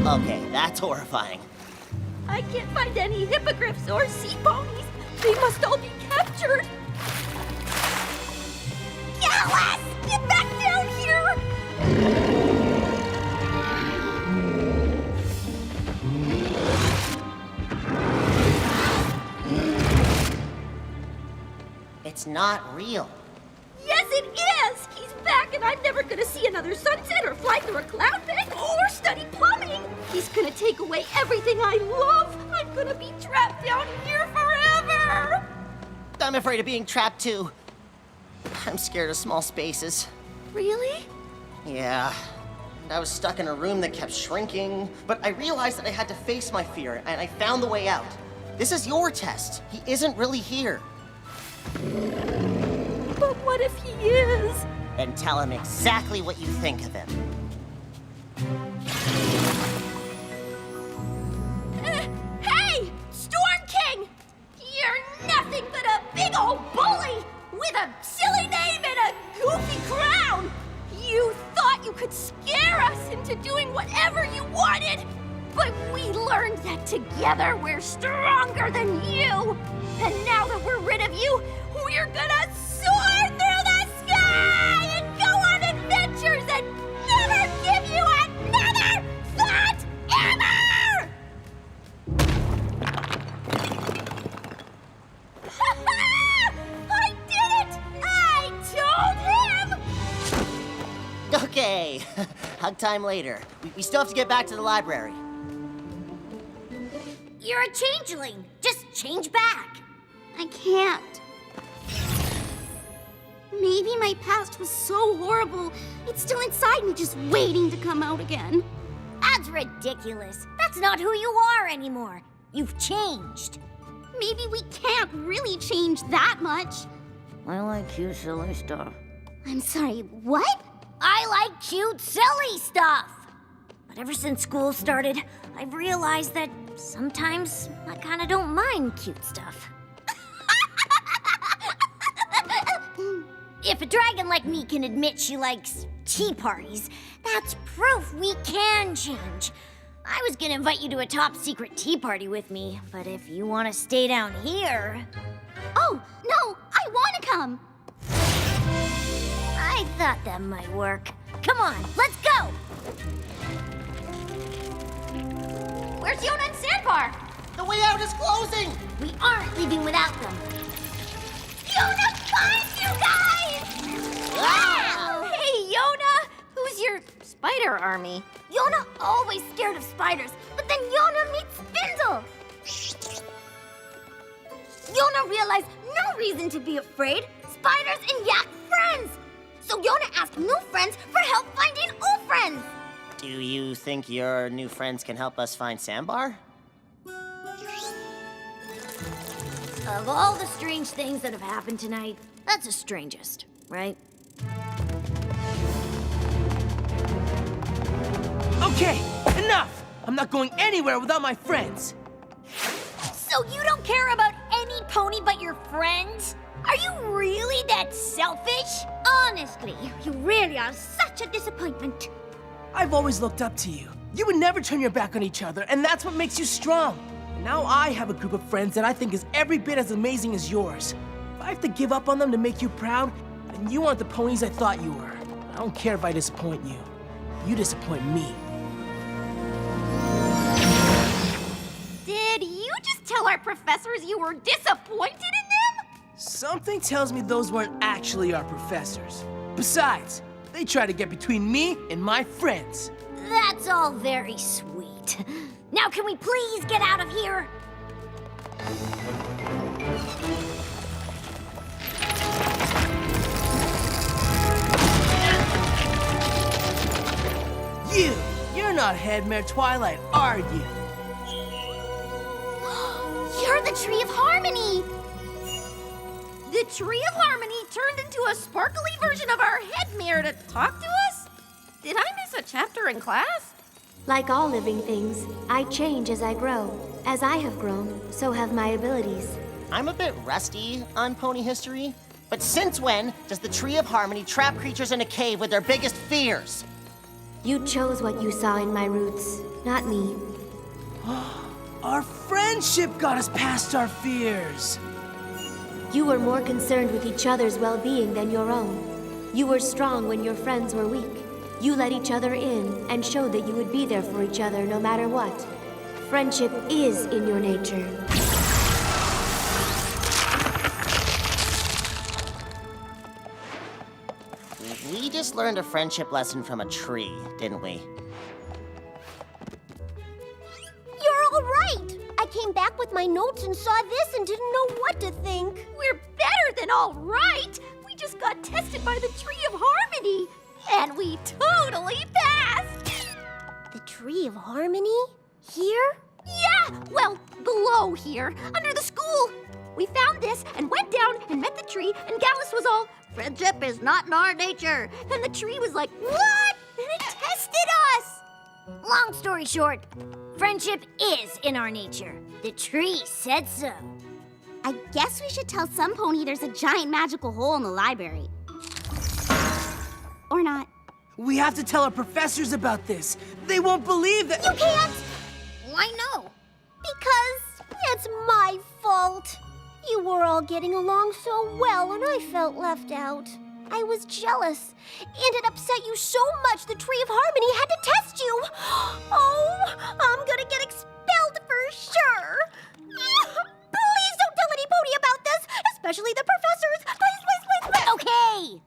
Okay, that's horrifying. I can't find any hippogriffs or sea ponies. They must all be captured. Gallus! Get back down here! It's not real. Yes, it is! He's back, and I'm never gonna see another sunset or fly through a cloud bank or study plumbing. He's gonna take away everything I love. I'm gonna be trapped down here forever. I'm afraid of being trapped too. I'm scared of small spaces. Really? Yeah. I was stuck in a room that kept shrinking, but I realized that I had to face my fear, and I found the way out. This is your test. He isn't really here. But what if he is? Then tell him exactly what you think of him. Hey! Storm King! You're nothing but a big old bully with a silly name and a goofy crown! You thought you could scare us into doing whatever you wanted! But we learned that together we're stronger than you! And now that we're rid of you, we're gonna soar through the sky and go on adventures and never give you another thought ever! I did it! I told him! Okay, hug time later. We still have to get back to the library. You're a changeling. Just change back. I can't. Maybe my past was so horrible, it's still inside me just waiting to come out again. That's ridiculous. That's not who you are anymore. You've changed. Maybe we can't really change that much. I like cute, silly stuff. I'm sorry, what? I like cute, silly stuff. But ever since school started, I've realized that sometimes I kind of don't mind cute stuff. If a dragon like me can admit she likes tea parties, that's proof we can change. I was gonna invite you to a top secret tea party with me, but if you want to stay down here... Oh, no, I want to come. I thought that might work. Come on, let's go. Where's Yona and Sandbar? The way out is closing! We aren't leaving without them. Yona, find you guys! Wow! Hey, Yona! Who's your spider army? Yona always scared of spiders, but then Yona meets Spindle! Yona realized no reason to be afraid. Spiders and yak friends! So Yona asked new friends for help finding old friends! Do you think your new friends can help us find Sandbar? Of all the strange things that have happened tonight, that's the strangest, right? Okay, enough! I'm not going anywhere without my friends. So you don't care about any pony but your friends? Are you really that selfish? Honestly, you really are such a disappointment. I've always looked up to you. You would never turn your back on each other, and that's what makes you strong. And now I have a group of friends that I think is every bit as amazing as yours. If I have to give up on them to make you proud, then you aren't the ponies I thought you were. I don't care if I disappoint you. You disappoint me. Did you just tell our professors you were disappointed in them? Something tells me those weren't actually our professors. Besides, they try to get between me and my friends. That's all very sweet. Now can we please get out of here? You're not Headmare Twilight, are you? You're the Tree of Harmony! The Tree of Harmony turned into a sparkly version of our Headmare to talk to us? Did I miss a chapter in class? Like all living things, I change as I grow. As I have grown, so have my abilities. I'm a bit rusty on pony history, but since when does the Tree of Harmony trap creatures in a cave with their biggest fears? You chose what you saw in my roots, not me. Our friendship got us past our fears. You were more concerned with each other's well-being than your own. You were strong when your friends were weak. You let each other in and showed that you would be there for each other no matter what. Friendship is in your nature. We just learned a friendship lesson from a tree, didn't we? You're all right! I came back with my notes and saw this and didn't know what to think. We're better than all right! We just got tested by the Tree of Harmony! And we totally passed! The Tree of Harmony? Here? Yeah! Well, below here, under the school. We found this and went down and met the tree, and Gallus was all, friendship is not in our nature. And the tree was like, what? And it tested us. Long story short, friendship is in our nature. The tree said so. I guess we should tell some pony there's a giant magical hole in the library. Or not. We have to tell our professors about this. They won't believe that. You can't! Why no? Because it's my fault. You were all getting along so well, and I felt left out. I was jealous, and it upset you so much the Tree of Harmony had to test you. Oh, I'm gonna get expelled for sure. Please don't tell any pony about this, especially the professors. Please. Okay!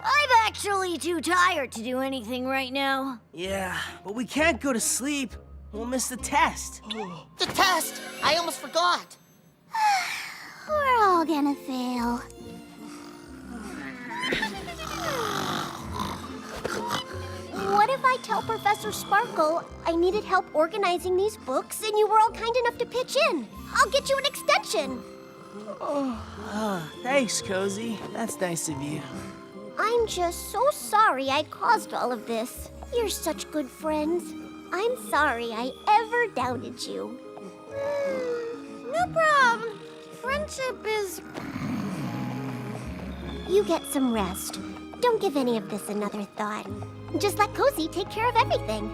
I'm actually too tired to do anything right now. Yeah, but we can't go to sleep. We'll miss the test. The test! I almost forgot. We're all gonna fail. What if I tell Professor Sparkle I needed help organizing these books and you were all kind enough to pitch in? I'll get you an extension. Thanks, Cozy. That's nice of you. I'm just so sorry I caused all of this. You're such good friends. I'm sorry I ever doubted you. No problem. Friendship is... You get some rest. Don't give any of this another thought. Just let Cozy take care of everything.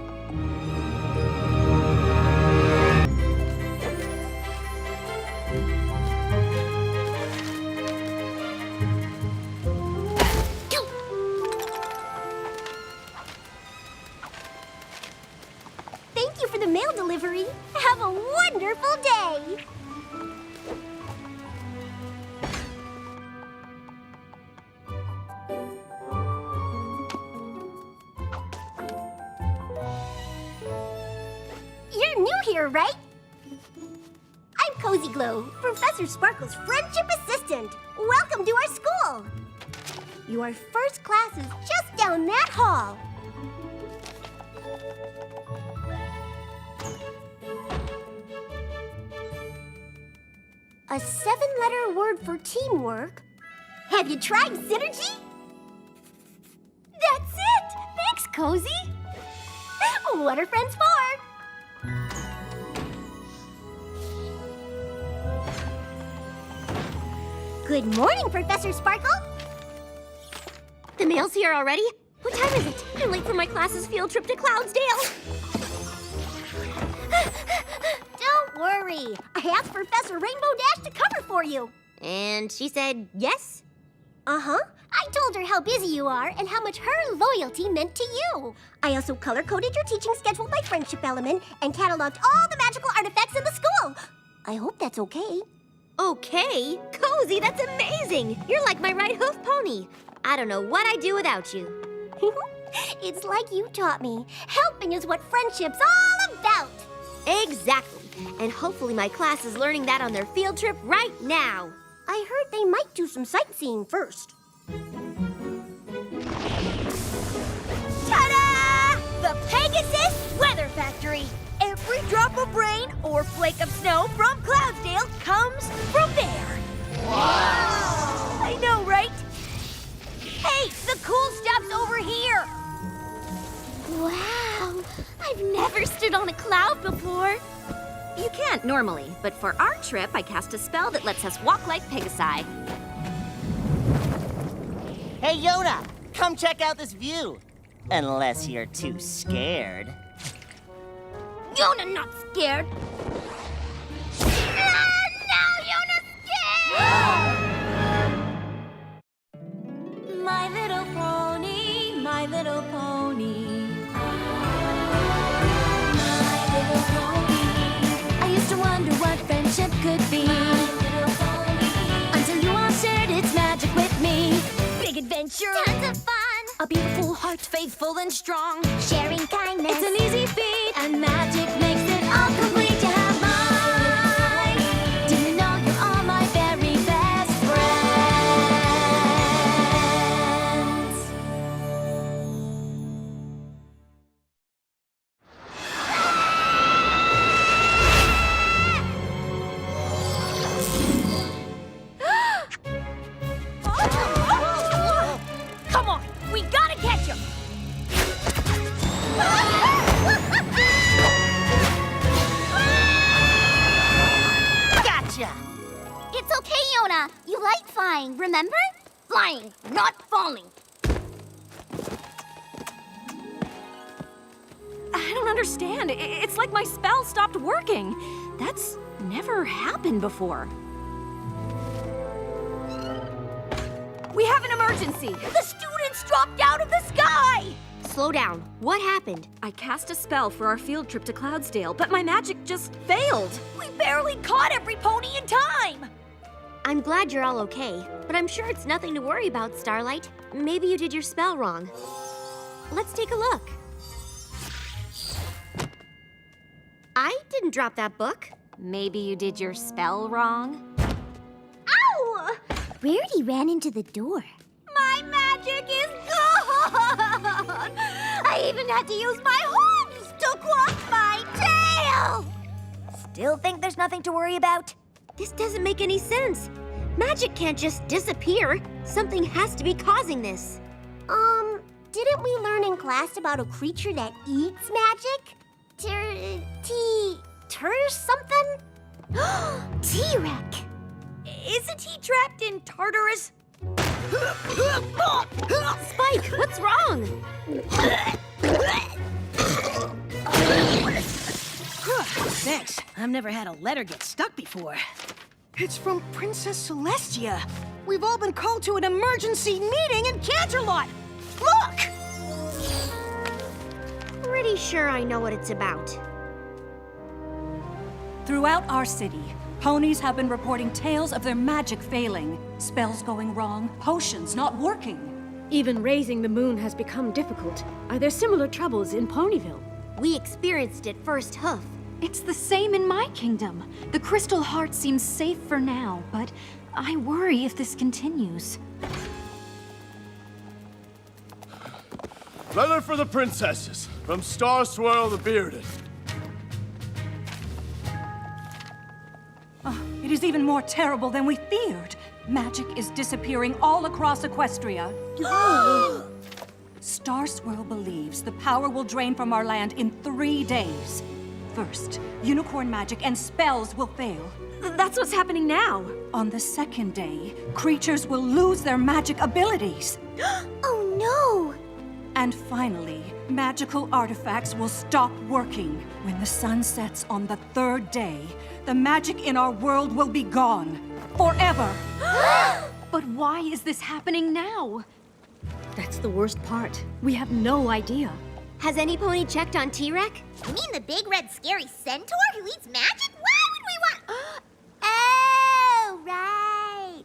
Thank you for the mail delivery. Have a wonderful day. You're new here, right? I'm Cozy Glow, Professor Sparkle's friendship assistant. Welcome to our school. Your first class is just down that hall. A 7-letter word for teamwork. Have you tried synergy? That's it! Thanks, Cozy. What are friends for? Good morning, Professor Sparkle. The mail's here already? What time is it? I'm late for my class's field trip to Cloudsdale. Don't worry. I asked Professor Rainbow Dash to cover for you. And she said yes? Uh-huh. I told her how busy you are and how much her loyalty meant to you. I also color-coded your teaching schedule by friendship element and cataloged all the magical artifacts in the school. I hope that's okay. Okay? Cozy, that's amazing! You're like my right hoof pony. I don't know what I'd do without you. It's like you taught me. Helping is what friendship's all about. Exactly. And hopefully my class is learning that on their field trip right now. I heard they might do some sightseeing first. Ta-da! The Pegasus Weather Factory. Every drop of rain or flake of snow from Cloudsdale comes from there. Wow! I know, right? Hey, the cool stuff's over here. Wow, I've never stood on a cloud before. You can't normally, but for our trip, I cast a spell that lets us walk like Pegasi. Hey, Yoda, come check out this view. Unless you're too scared. Yona not scared. Now Yona's scared! My little pony, my little pony. My little pony. I used to wonder what friendship could be. My little pony. Until you all shared its magic with me. Big adventure. Tons of fun. A beautiful heart, faithful and strong. Sharing kindness. It's an easy feat, and magic makes it all complete. You have mine. Do you know you're all my very best friends? flying, remember? Flying, not falling. I don't understand. It's like my spell stopped working. That's never happened before. We have an emergency. The students dropped out of the sky! Slow down. What happened? I cast a spell for our field trip to Cloudsdale, but my magic just failed. We barely caught Everypony in time! I'm glad you're all okay, but I'm sure it's nothing to worry about, Starlight. Maybe you did your spell wrong. Let's take a look. I didn't drop that book. Maybe you did your spell wrong? Ow! Rarity ran into the door. My magic is gone! I even had to use my hooves to quaff my tail! Still think there's nothing to worry about? This doesn't make any sense. Magic can't just disappear. Something has to be causing this. Didn't we learn in class about a creature that eats magic? Something? T-Rex. Isn't he trapped in Tartarus? Spike, what's wrong? Thanks. I've never had a letter get stuck before. It's from Princess Celestia. We've all been called to an emergency meeting in Canterlot. Look! Pretty sure I know what it's about. Throughout our city, ponies have been reporting tales of their magic failing, spells going wrong, potions not working. Even raising the moon has become difficult. Are there similar troubles in Ponyville? We experienced it first hoof. It's the same in my kingdom. The Crystal Heart seems safe for now, but I worry if this continues. Letter for the princesses, from Star Swirl the Bearded. Oh, it is even more terrible than we feared. Magic is disappearing all across Equestria. Star Swirl believes the power will drain from our land in 3 days. First, unicorn magic and spells will fail. That's what's happening now. On the second day, creatures will lose their magic abilities. Oh no! And finally, magical artifacts will stop working. When the sun sets on the 3rd day, the magic in our world will be gone. Forever! But why is this happening now? That's the worst part. We have no idea. Has any pony checked on T-Rex? You mean the big red scary centaur who eats magic? Why would we want... Oh, right.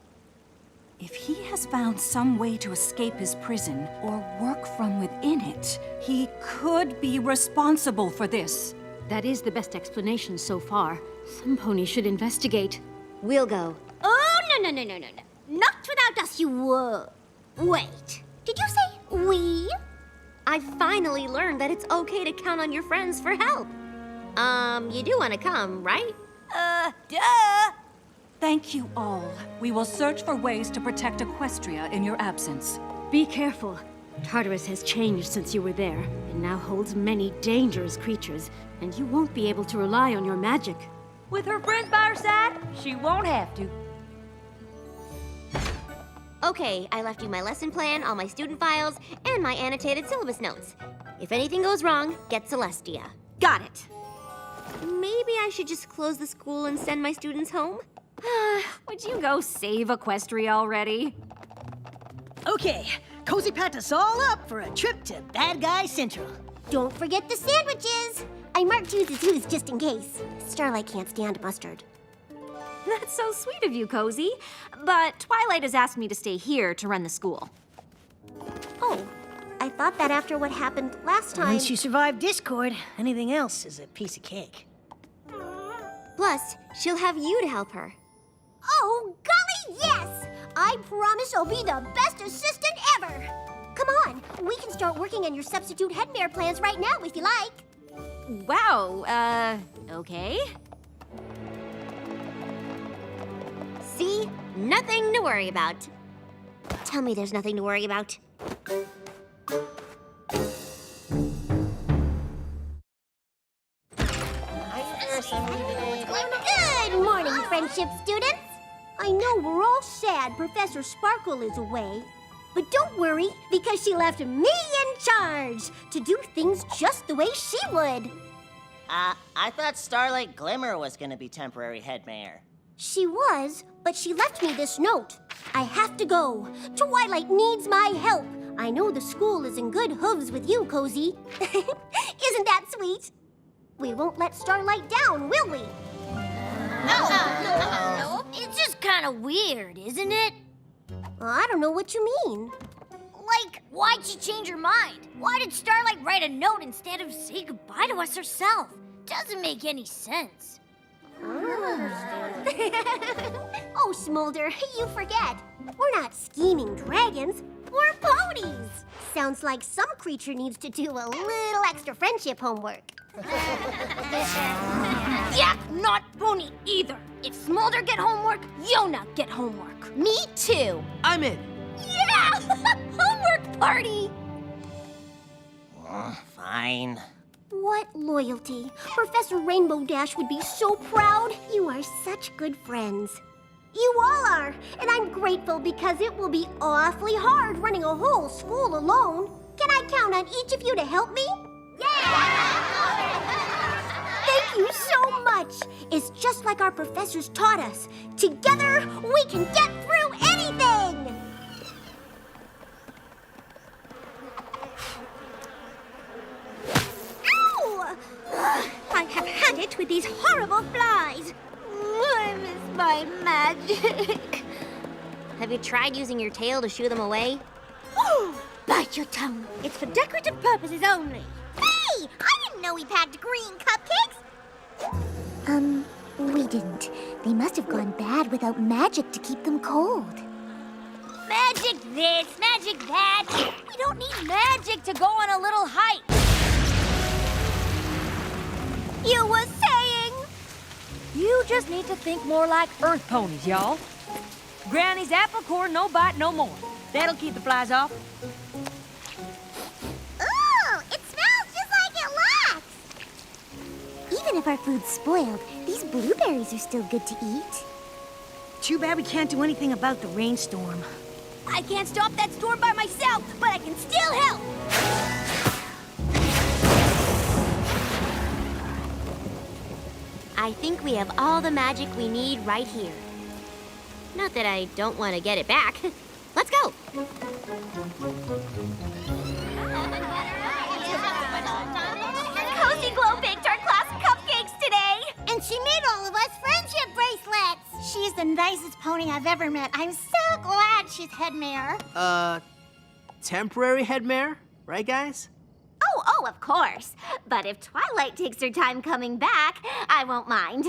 If he has found some way to escape his prison or work from within it, he could be responsible for this. That is the best explanation so far. Some ponies should investigate. We'll go. Oh, no. Not without us, you... Wait. Did you say we? I finally learned that it's okay to count on your friends for help. You do want to come, right? Duh. Thank you all. We will search for ways to protect Equestria in your absence. Be careful. Tartarus has changed since you were there, and now holds many dangerous creatures, and you won't be able to rely on your magic. With her friends by her side, she won't have to. Okay, I left you my lesson plan, all my student files, and my annotated syllabus notes. If anything goes wrong, get Celestia. Got it. Maybe I should just close the school and send my students home? Would you go save Equestria already? Okay, Cozy packed us all up for a trip to Bad Guy Central. Don't forget the sandwiches. I marked 2s as 2s just in case. Starlight can't stand mustard. That's so sweet of you, Cozy. But Twilight has asked me to stay here to run the school. Oh, I thought that after what happened last time... Once you survive Discord, anything else is a piece of cake. Plus, she'll have you to help her. Oh, golly, yes! I promise I'll be the best assistant ever! Come on, we can start working on your substitute Headmare plans right now if you like. Wow, okay. See? Nothing to worry about. Tell me there's nothing to worry about. Good morning, friendship students. I know know we're all sad Professor Sparkle is away. But don't worry, because she left me in charge to do things just the way she would. I thought Starlight Glimmer was gonna be temporary Headmare. She was, but she left me this note. I have to go. Twilight needs my help. I know the school is in good hooves with you, Cozy. Isn't that sweet? We won't let Starlight down, will we? No. It's just kind of weird, isn't it? I don't know what you mean. Like, why'd she change her mind? Why did Starlight write a note instead of say goodbye to us herself? Doesn't make any sense. Oh, Smolder, you forget. We're not scheming dragons. We're ponies. Sounds like some creature needs to do a little extra friendship homework. Yeah, not pony either. If Smolder get homework, Yona get homework. Me too. I'm in. Yeah! Homework party! Fine. What loyalty. Professor Rainbow Dash would be so proud. You are such good friends. You all are, and I'm grateful because it will be awfully hard running a whole school alone. Can I count on each of you to help me? Thank you so much. It's just like our professors taught us. Together, we can get through anything! Ow! I have had it with these horrible flies. I miss my magic. Have you tried using your tail to shoo them away? Ooh, bite your tongue. It's for decorative purposes only. Hey! I didn't know we packed green cupcakes! We didn't. They must have gone bad without magic to keep them cold. Magic this, magic that. We don't need magic to go on a little hike. You were saying? You just need to think more like Earth Ponies, y'all. Granny's apple corn, no bite, no more. That'll keep the flies off. Ooh, it smells just like it looks. Even if our food's spoiled, these blueberries are still good to eat. Too bad we can't do anything about the rainstorm. I can't stop that storm by myself, but I can still help. I think we have all the magic we need right here. Not that I don't want to get it back. Let's go. Cozy Glow baked our class cupcakes today. And she made all of us friendship bracelets. She's the nicest pony I've ever met. I'm so glad she's Headmare. Temporary Headmare, right, guys? Oh, of course. But if Twilight takes her time coming back, I won't mind.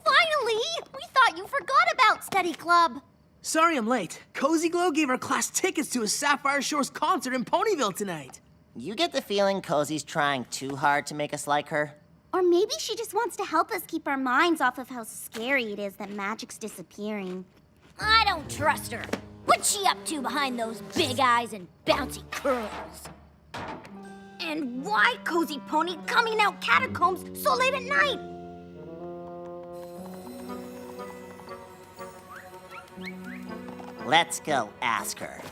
Finally! We thought you forgot about study club. Sorry I'm late. Cozy Glow gave our class tickets to a Sapphire Shores concert in Ponyville tonight. You get the feeling Cozy's trying too hard to make us like her? Or maybe she just wants to help us keep our minds off of how scary it is that magic's disappearing. I don't trust her. What's she up to behind those big eyes and bouncy curls? And why, Cozy Pony, coming out catacombs so late at night? Let's go ask her.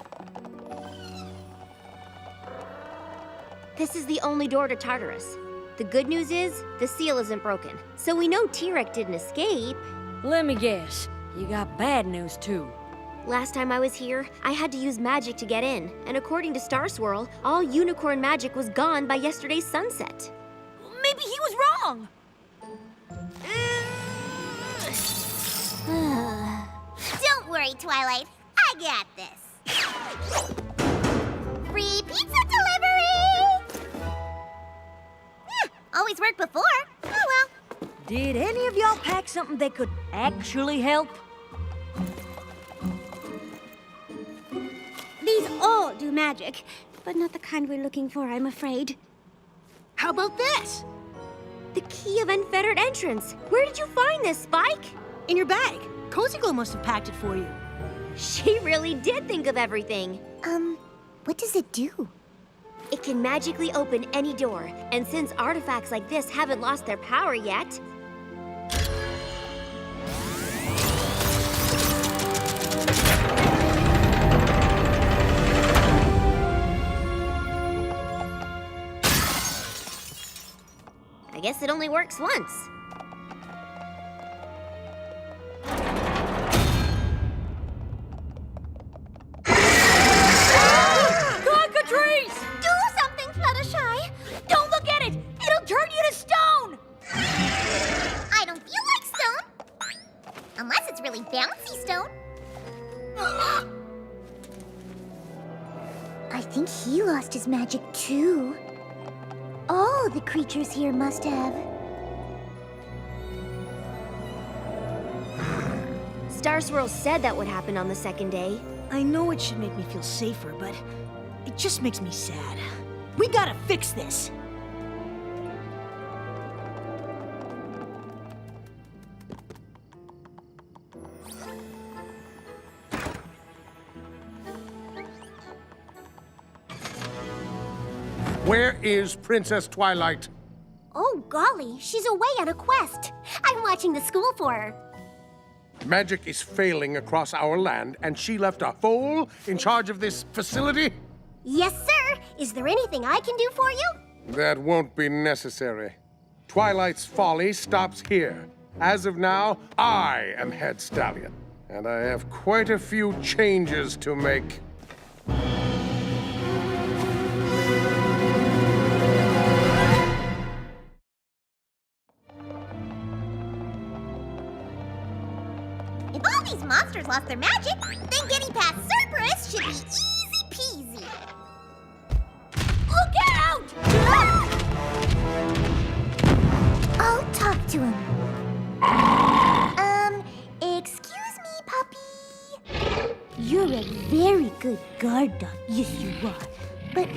This is the only door to Tartarus. The good news is, the seal isn't broken. So we know T-Rex didn't escape. Let me guess. You got bad news, too. Last time I was here, I had to use magic to get in. And according to Star Swirl, all unicorn magic was gone by yesterday's sunset. Maybe he was wrong. Don't worry, Twilight. I got this. Free pizza delivery! Always worked before. Oh well. Did any of y'all pack something that could actually help? These all do magic, but not the kind we're looking for, I'm afraid. How about this? The key of unfettered entrance. Where did you find this, Spike? In your bag. Cozy Glow must have packed it for you. She really did think of everything. What does it do? It can magically open any door, and since artifacts like this haven't lost their power yet... I guess it only works once. Cockatrice! Do something, Fluttershy! Don't look at it! It'll turn you to stone! I don't feel like stone. Unless it's really bouncy stone. I think he lost his magic too. All the creatures here must have. Star Swirl said that would happen on the second day. I know it should make me feel safer, but it just makes me sad. We gotta fix this. Where is Princess Twilight? Oh, golly, she's away on a quest. I'm watching the school for her. Magic is failing across our land, and she left a fool in charge of this facility? Yes, sir. Is there anything I can do for you? That won't be necessary. Twilight's folly stops here. As of now, I am head stallion, and I have quite a few changes to make. If all these monsters lost their magic, then getting past Cerberus should be easy peasy. Look out! I'll talk to him. Excuse me, puppy. You're a very good guard dog. Yes, you are. But,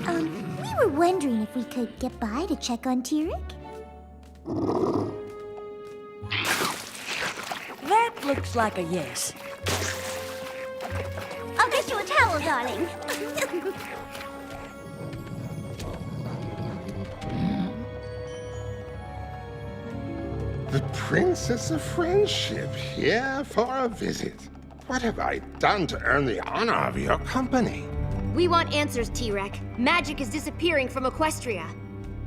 we were wondering if we could get by to check on Tyrek. That looks like a yes. I'll get you a towel, darling. The Princess of Friendship here for a visit. What have I done to earn the honor of your company? We want answers, T-Rex. Magic is disappearing from Equestria.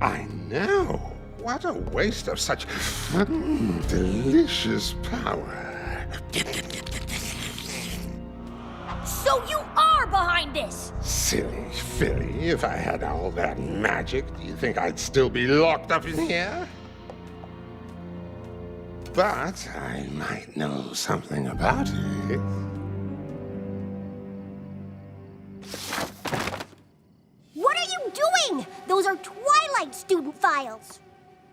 I know. What a waste of such delicious power. So you are behind this! Silly filly, if I had all that magic, do you think I'd still be locked up in here? But I might know something about it. What are you doing? Those are Twilight student files.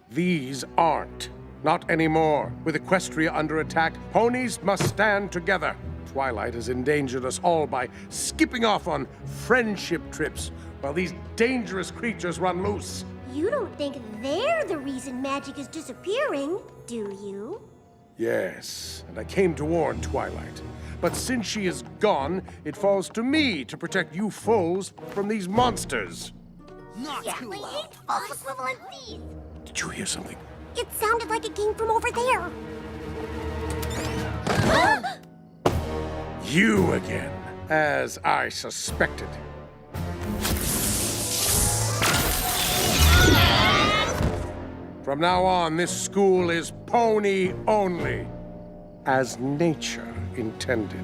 These aren't. Not anymore. With Equestria under attack, ponies must stand together. Twilight has endangered us all by skipping off on friendship trips while these dangerous creatures run loose. You don't think they're the reason magic is disappearing, do you? Yes, and I came to warn Twilight. But since she is gone, it falls to me to protect you foes from these monsters. Not too loud. False equivalent thief. Did you hear something? It sounded like it came from over there. You again, as I suspected. From now on, this school is pony only, as nature intended.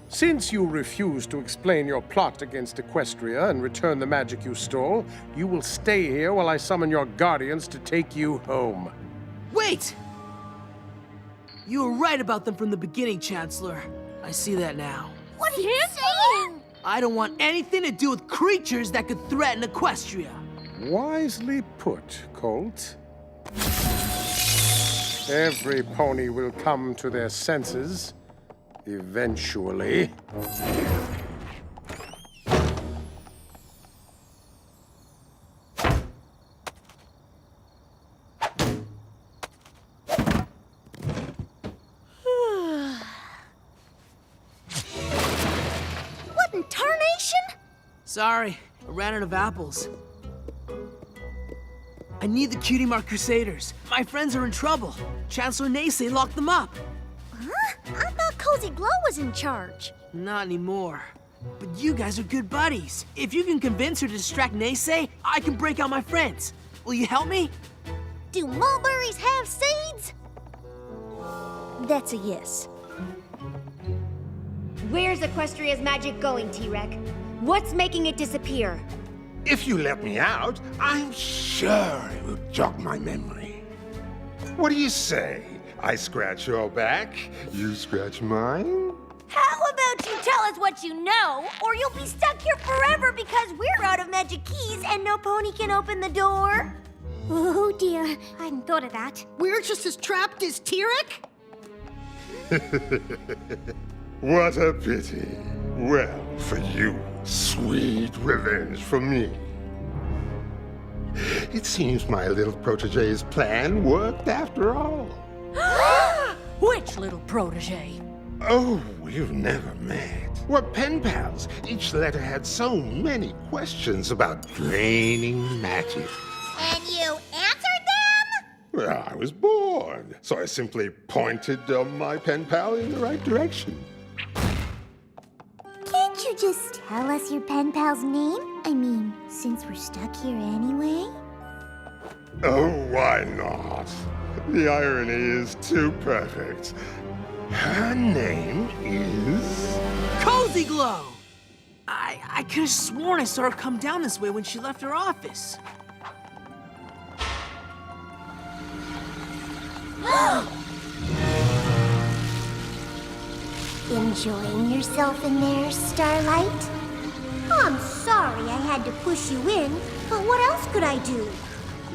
Since you refuse to explain your plot against Equestria and return the magic you stole, you will stay here while I summon your guardians to take you home. Wait! You were right about them from the beginning, Chancellor. I see that now. What are you saying? I don't want anything to do with creatures that could threaten Equestria. Wisely put, Colt. Every pony will come to their senses, eventually. What in tarnation? Sorry, I ran out of apples. I need the Cutie Mark Crusaders. My friends are in trouble. Chancellor Naysay locked them up. Huh? I thought Cozy Glow was in charge. Not anymore. But you guys are good buddies. If you can convince her to distract Naysay, I can break out my friends. Will you help me? Do mulberries have seeds? That's a yes. Where's Equestria's magic going, T-Rex? What's making it disappear? If you let me out, I'm sure it will jog my memory. What do you say? I scratch your back, you scratch mine? How about you tell us what you know, or you'll be stuck here forever because we're out of magic keys and no pony can open the door? Oh dear, I hadn't thought of that. We're just as trapped as T-Rex? What a pity. Well, for you, sweet revenge for me. It seems my little protege's plan worked after all. Which little protege? Oh, we've never met. We're pen pals. Each letter had so many questions about draining magic. And you answered them? Well, I was bored, so I simply pointed my pen pal in the right direction. Can't you just tell us your pen pal's name? I mean, since we're stuck here anyway? Oh, why not? The irony is too perfect. Her name is... Cozy Glow! I could have sworn I saw her come down this way when she left her office. Enjoying yourself in there, Starlight? I'm sorry I had to push you in, but what else could I do?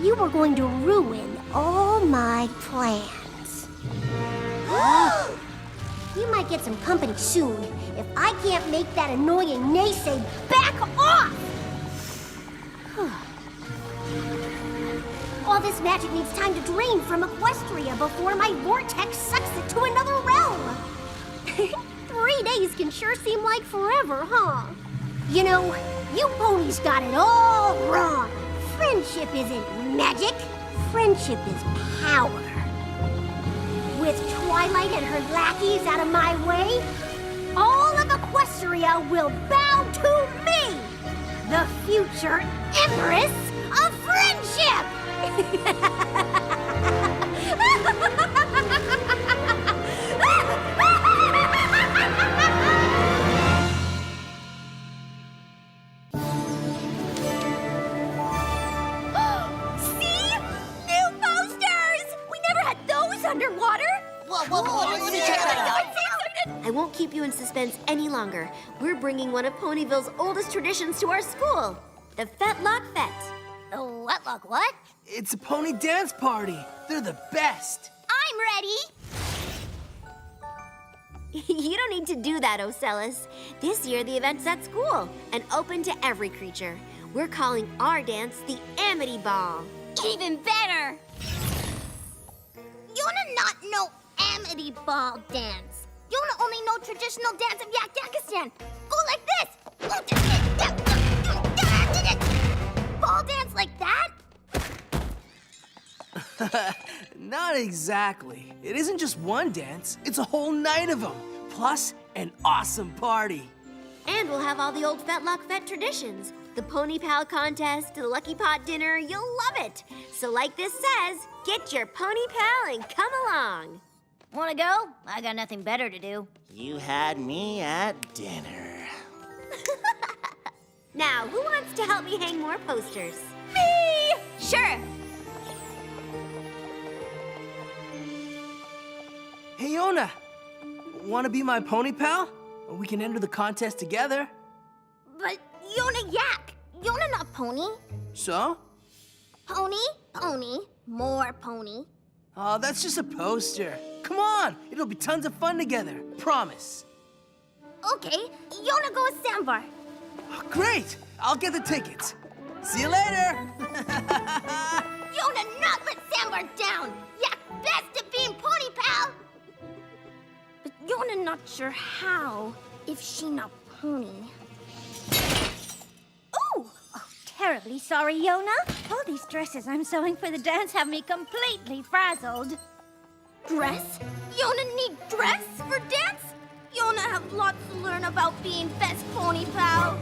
You were going to ruin all my plans. You might get some company soon if I can't make that annoying Naysay back off! All this magic needs time to drain from Equestria before my vortex sucks it to another realm. 3 days can sure seem like forever, huh? You know, you ponies got it all wrong. Friendship isn't magic. Friendship is power. With Twilight and her lackeys out of my way, all of Equestria will bow to me, the future Empress of Friendship! Underwater? I won't keep you in suspense any longer. We're bringing one of Ponyville's oldest traditions to our school, the Fetlock Fete. The Wetlock what? It's a pony dance party. They're the best. I'm ready. You don't need to do that, Ocellus. This year, the event's at school and open to every creature. We're calling our dance the Amity Ball. Even better. Yona not know Amity Ball dance. Yona only know traditional dance of Yakistan. Go like this. Ball dance like that? Not exactly. It isn't just one dance. It's a whole night of them. Plus, an awesome party. And we'll have all the old Fetlock Fete traditions. The Pony Pal contest, the Lucky Pot dinner, you'll love it. So like this says, get your Pony Pal and come along. Wanna go? I got nothing better to do. You had me at dinner. Now, who wants to help me hang more posters? Me! Sure. Hey, Yona. Want to be my pony pal? We can enter the contest together. But Yona yak. Yona not pony. So? Pony, pony, more pony. Oh, that's just a poster. Come on, it'll be tons of fun together. Promise. Okay, Yona go with Sambar. Oh, great, I'll get the tickets. See you later. Yona not let Sambar down. Yak best at being pony pal. But Yona not sure how if she not pony. terribly sorry, Yona. All these dresses I'm sewing for the dance have me completely frazzled. Dress? Yona need dress for dance? Yona have lots to learn about being best pony pal.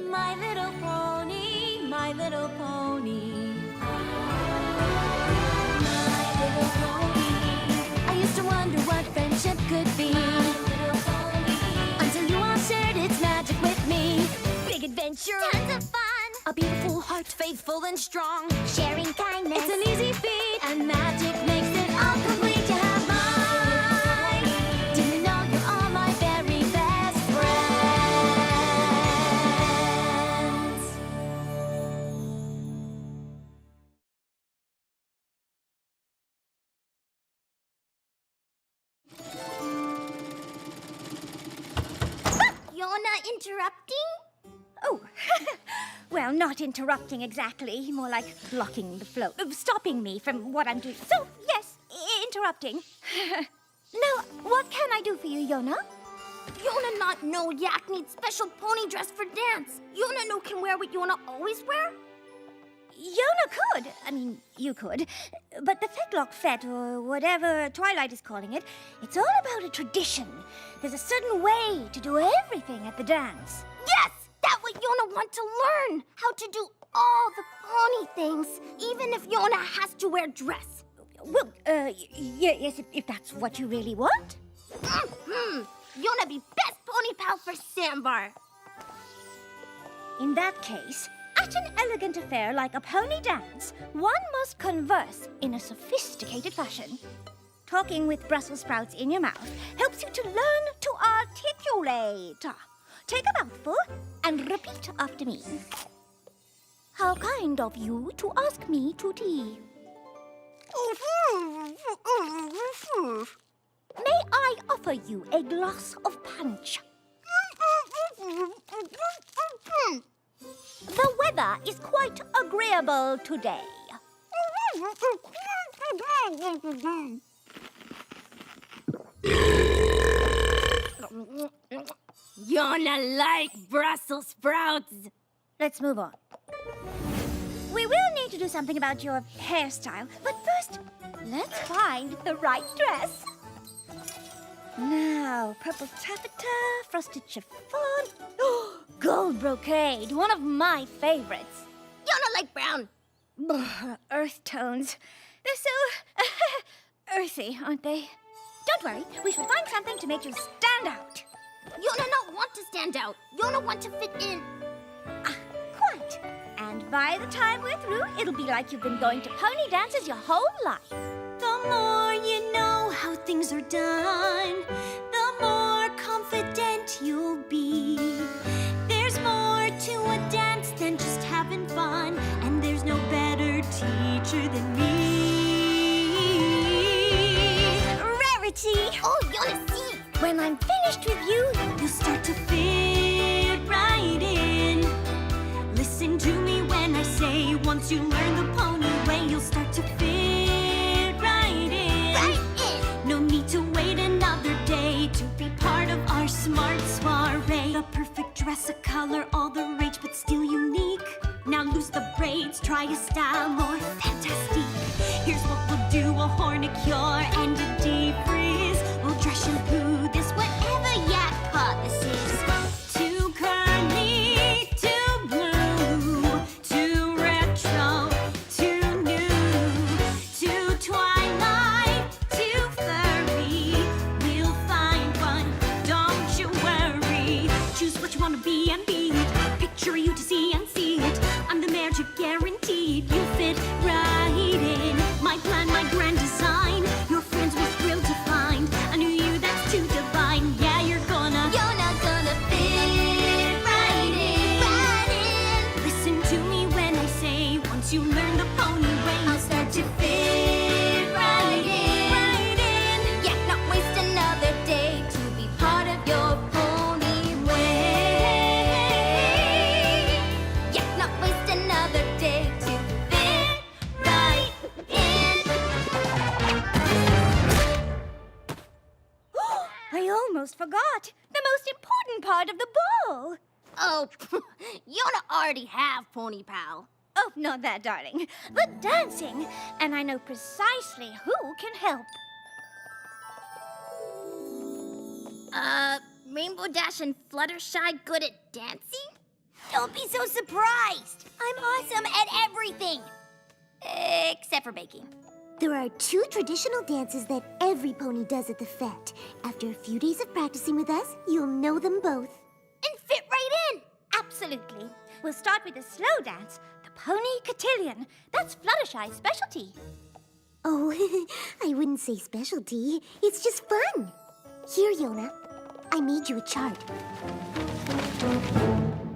My little pony, my little pony. My little pony. I used to wonder what friendship could be. Until you all shared its magic with me. Big adventure. Tons of fun. A beautiful heart, faithful and strong. Sharing kindness. It's an easy feat, and magic makes it all complete. You have mine. Do you know you're all my very best friends? Yona interrupting? Oh, well, not interrupting exactly. More like blocking the flow. Stopping me from what I'm doing. So, yes, interrupting. Now, what can I do for you, Yona? Yona not know Yak needs special pony dress for dance. Yona no can wear what Yona always wear? Yona could. I mean, you could. But the Fetlock Fet, or whatever Twilight is calling it, it's all about a tradition. There's a certain way to do everything at the dance. Yes! That what Yona want to learn! How to do all the pony things, even if Yona has to wear dress. Well, yes, if that's what you really want. Yona be best pony pal for Sandbar. In that case, at an elegant affair like a pony dance, one must converse in a sophisticated fashion. Talking with Brussels sprouts in your mouth helps you to learn to articulate. Take a mouthful and repeat after me. How kind of you to ask me to tea. May I offer you a glass of punch? The weather is quite agreeable today. Yona like Brussels sprouts. Let's move on. We will need to do something about your hairstyle, but first, let's find the right dress. Now, purple taffeta, frosted chiffon, gold brocade, one of my favorites. Yona like brown. Earth tones. They're so earthy, aren't they? Don't worry, we shall find something to make you stand out. Yona not want to stand out. Yona want to fit in. Quite. And by the time we're through, it'll be like you've been going to pony dances your whole life. The more you know how things are done, the more confident you'll be. There's more to a dance than just having fun, and there's no better teacher than me. Rarity! Oh, Yona see! When I'm finished with you, you'll start to fit right in. Listen to me when I say, once you learn the pony way, you'll start to fit right in. Right in! No need to wait another day to be part of our smart soiree. The perfect dress, a color, all the rage, but still unique. Now loose the braids, try a style more fantastic. Here's what we'll do, a hornicure and a deep freeze. We'll dress shampoo this, whatever yak pot this is. Too curly, too blue, too retro, too new, too Twilight, too furry. We'll find one, don't you worry. Choose what you want to be and be it. Picture you to see and see it. I'm the magic guaranteed. You fit right in. My plan, my grand design. Your friends were thrilled to find a new you that's too divine. Yeah, you're not gonna fit right in. Right in. Listen to me when I say, once you learn the pony way, I'll start to fit right in. Right in. Yeah, not waste another day to be part of your pony way. Yeah, not waste another day to fit right in. I almost forgot. The most important part of the ball. Oh, Yona already have Pony Pal. Oh, not that, darling. But dancing, and I know precisely who can help. Rainbow Dash and Fluttershy good at dancing? Don't be so surprised. I'm awesome at everything. Except for baking. There are 2 traditional dances that every pony does at the fete. After a few days of practicing with us, you'll know them both. And fit right in. Absolutely. We'll start with the slow dance, the Pony Cotillion. That's Fluttershy's specialty. Oh, I wouldn't say specialty. It's just fun. Here, Yona. I made you a chart.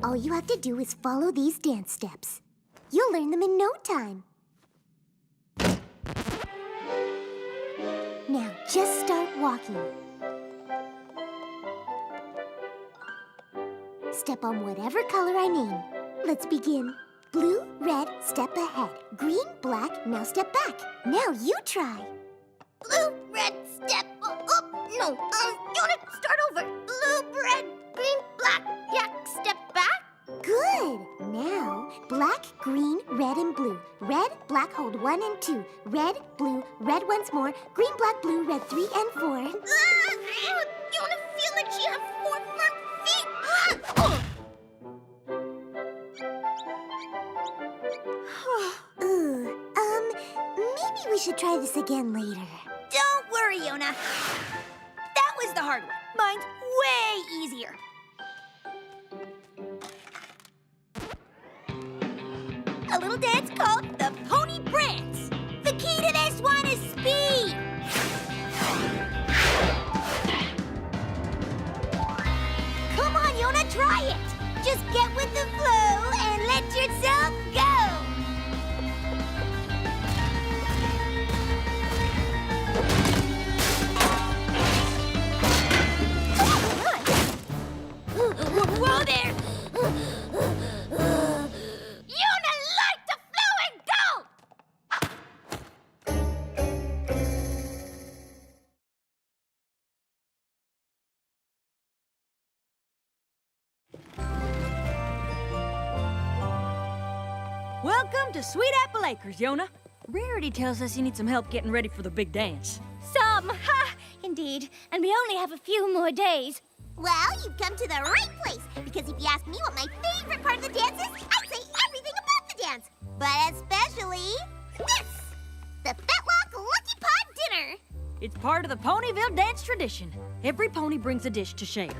All you have to do is follow these dance steps. You'll learn them in no time. Now, just start walking. Step on whatever color I name. Let's begin. Blue, red, step ahead. Green, black, now step back. Now you try. Blue, red, step no, Yona, start over. Blue, red, green, black, yak, step back. Good. Now, black, green, red, and blue. Red, black, hold 1 and 2. Red, blue, red once more. Green, black, blue, red 3 and 4. Yona feel like she has 4 front feet. Maybe we should try this again later. Don't worry, Yona. That was the hard one. Mine's way easier. A little dance called the Pony Prance. The key to this one is speed. Come on, Yona, try it. Just get with the flow and let yourself go. Whoa there! Yona, light the flow and go! Welcome to Sweet Apple Acres, Yona. Rarity tells us you need some help getting ready for the big dance. Indeed, and we only have a few more days. Well, you've come to the right place, because if you ask me what my favorite part of the dance is, I'd say everything about the dance. But especially this, the Fetlock Lucky Pot Dinner. It's part of the Ponyville dance tradition. Every pony brings a dish to share.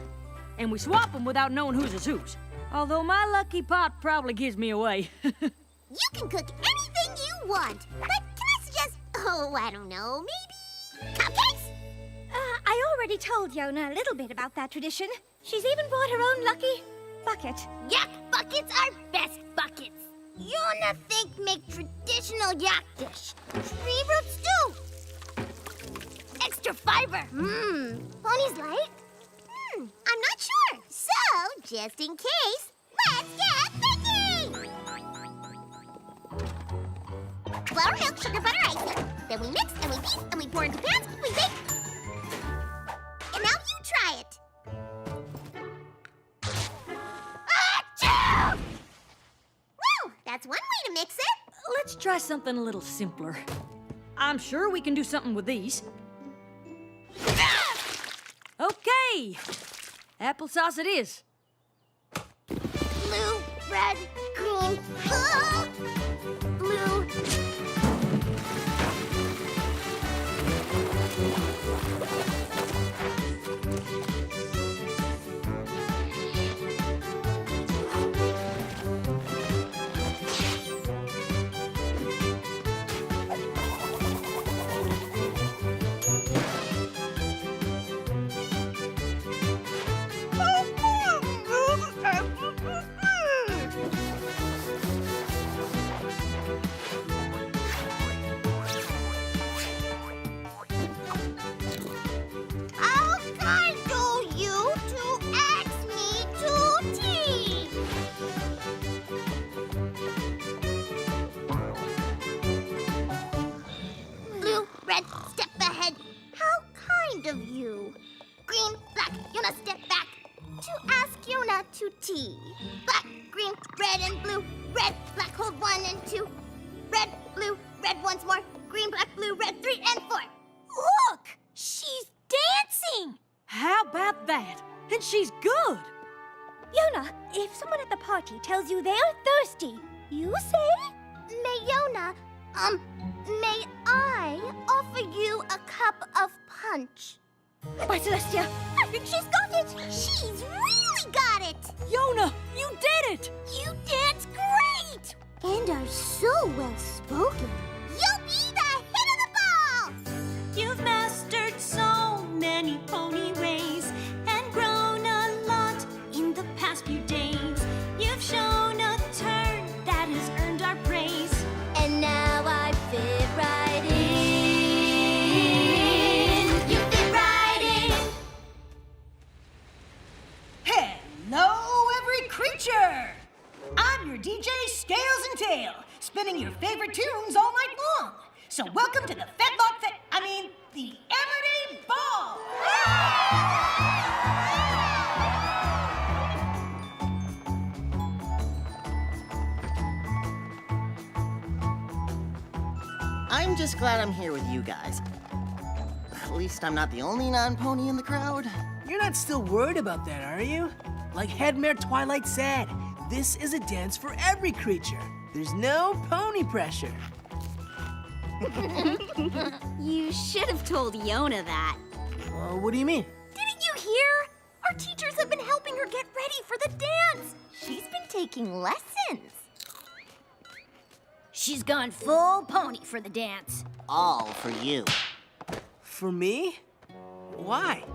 And we swap them without knowing whose is whose. Although my lucky pot probably gives me away. You can cook anything you want, but can I suggest, I don't know, maybe cupcakes? I already told Yona a little bit about that tradition. She's even brought her own lucky bucket. Yak buckets are best buckets. Yona think make traditional yak dish. Tree root stew. Extra fiber. Ponies like? I'm not sure. So, just in case, let's get baking! Flour, milk, sugar, butter, ice. Then we mix, and we beat, and we pour into pans, we bake. And now you try it. Achoo! Well, that's one way to mix it. Let's try something a little simpler. I'm sure we can do something with these. Okay, applesauce it is. Blue, red, green, blue. Of you. Green, black, Yona step back to ask Yona to tea. she's good. Yona, if someone at the party tells you they are thirsty, you say, May Yona, may I offer you a cup of punch? By Celestia, I think she's got it. She's really got it. Yona, you did it. You dance great. And are so well spoken. You'll be the hit of the ball. You've mastered so many pony ways and grown a lot in the past few days. You've shown a turn that has earned our praise. And now I fit right in. You fit right in. Hello, every creature! I'm your DJ Scales and Tail, spinning your favorite tunes all night long. So welcome to the the Amity Ball! I'm just glad I'm here with you guys. At least I'm not the only non-pony in the crowd. You're not still worried about that, are you? Like Headmare Twilight said, this is a dance for every creature. There's no pony pressure. You should have told Yona that. What do you mean? Didn't you hear? Our teachers have been helping her get ready for the dance. She's been taking lessons. She's gone full pony for the dance. All for you. For me? Why?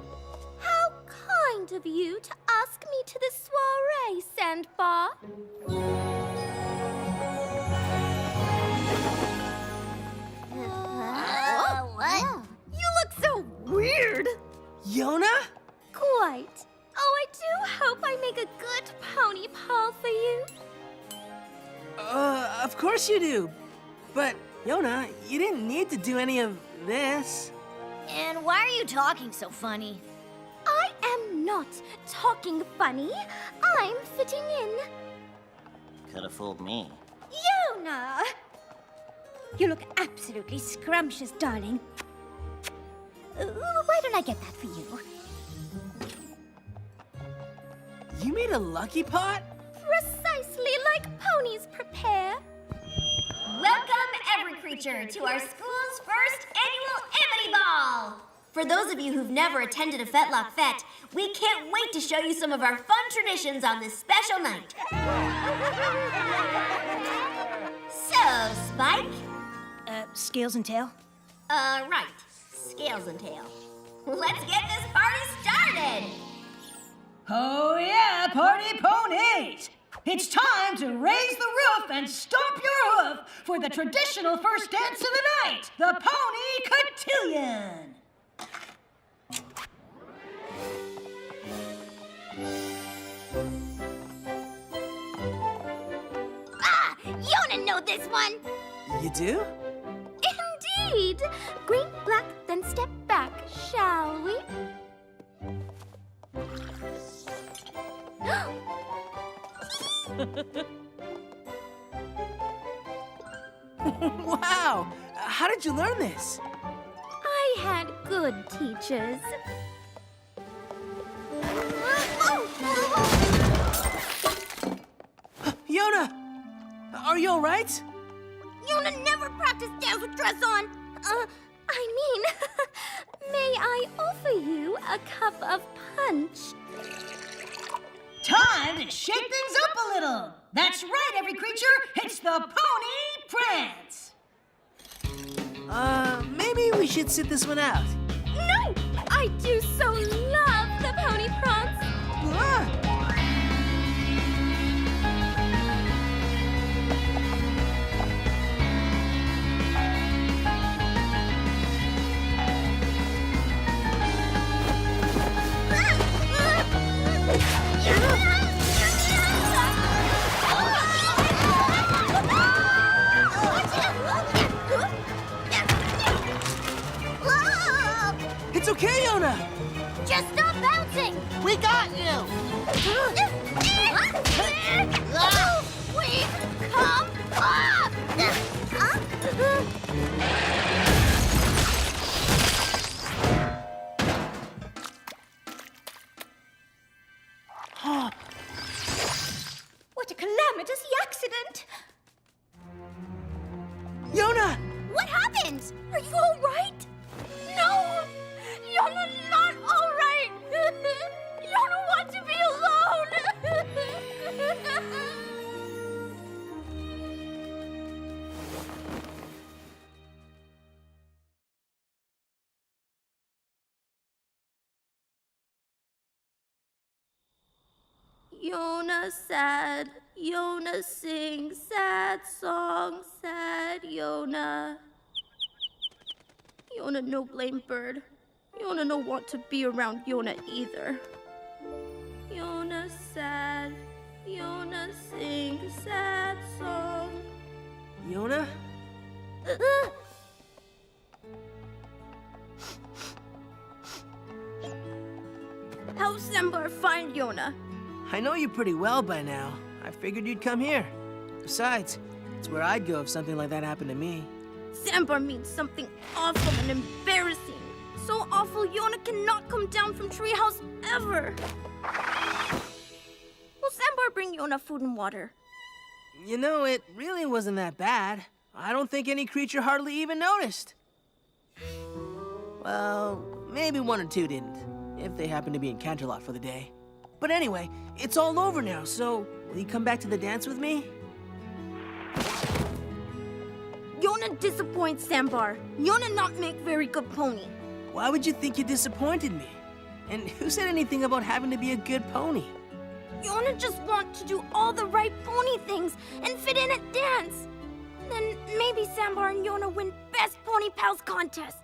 How kind of you to ask me to the soiree, Sandbar. What? You look so weird. Yona? Quite. Oh, I do hope I make a good pony paw for you. Of course you do. But, Yona, you didn't need to do any of this. And why are you talking so funny? I am not talking funny. I'm fitting in. Could have fooled me. Yona! You look absolutely scrumptious, darling. Why don't I get that for you? You made a lucky pot? Precisely like ponies prepare. Welcome, every creature, to our school's first annual Amity Ball! For those of you who've never attended a Fetlock Fete, we can't wait to show you some of our fun traditions on this special night. So, Spike? Scales and Tail? Right. Scales and Tail. Let's get this party started! Oh yeah, party ponies! It's time to raise the roof and stomp your hoof for the traditional first dance of the night, the Pony Cotillion! Ah! Yona know this one! You do? Indeed! Green, black, then step back, shall we? Wow! How did you learn this? I had good teachers. Yona! Are you all right? Yona never practiced dance with dress on. May I offer you a cup of punch? Time to shake things up a little. That's right, every creature. It's the Pony Prance. Maybe we should sit this one out. No! I do so love the pony prance. It's okay, Yona! Just stop bouncing! We got you! We've come up! Yona sad. Yona sing sad song, sad Yona. Yona no blame bird. Yona no want to be around Yona either. Yona sad. Yona sing sad song. Yona? How's Sambar find Yona? I know you pretty well by now. I figured you'd come here. Besides, it's where I'd go if something like that happened to me. Sambar means something awful and embarrassing. So awful, Yona cannot come down from treehouse ever. Will Sambar bring Yona food and water? You know, it really wasn't that bad. I don't think any creature hardly even noticed. Well, maybe one or two didn't, if they happened to be in Canterlot for the day. But anyway, it's all over now, so will you come back to the dance with me? Yona disappoints Sambar. Yona not make very good pony. Why would you think you disappointed me? And who said anything about having to be a good pony? Yona just want to do all the right pony things and fit in at dance. Then maybe Sambar and Yona win Best Pony Pals contest.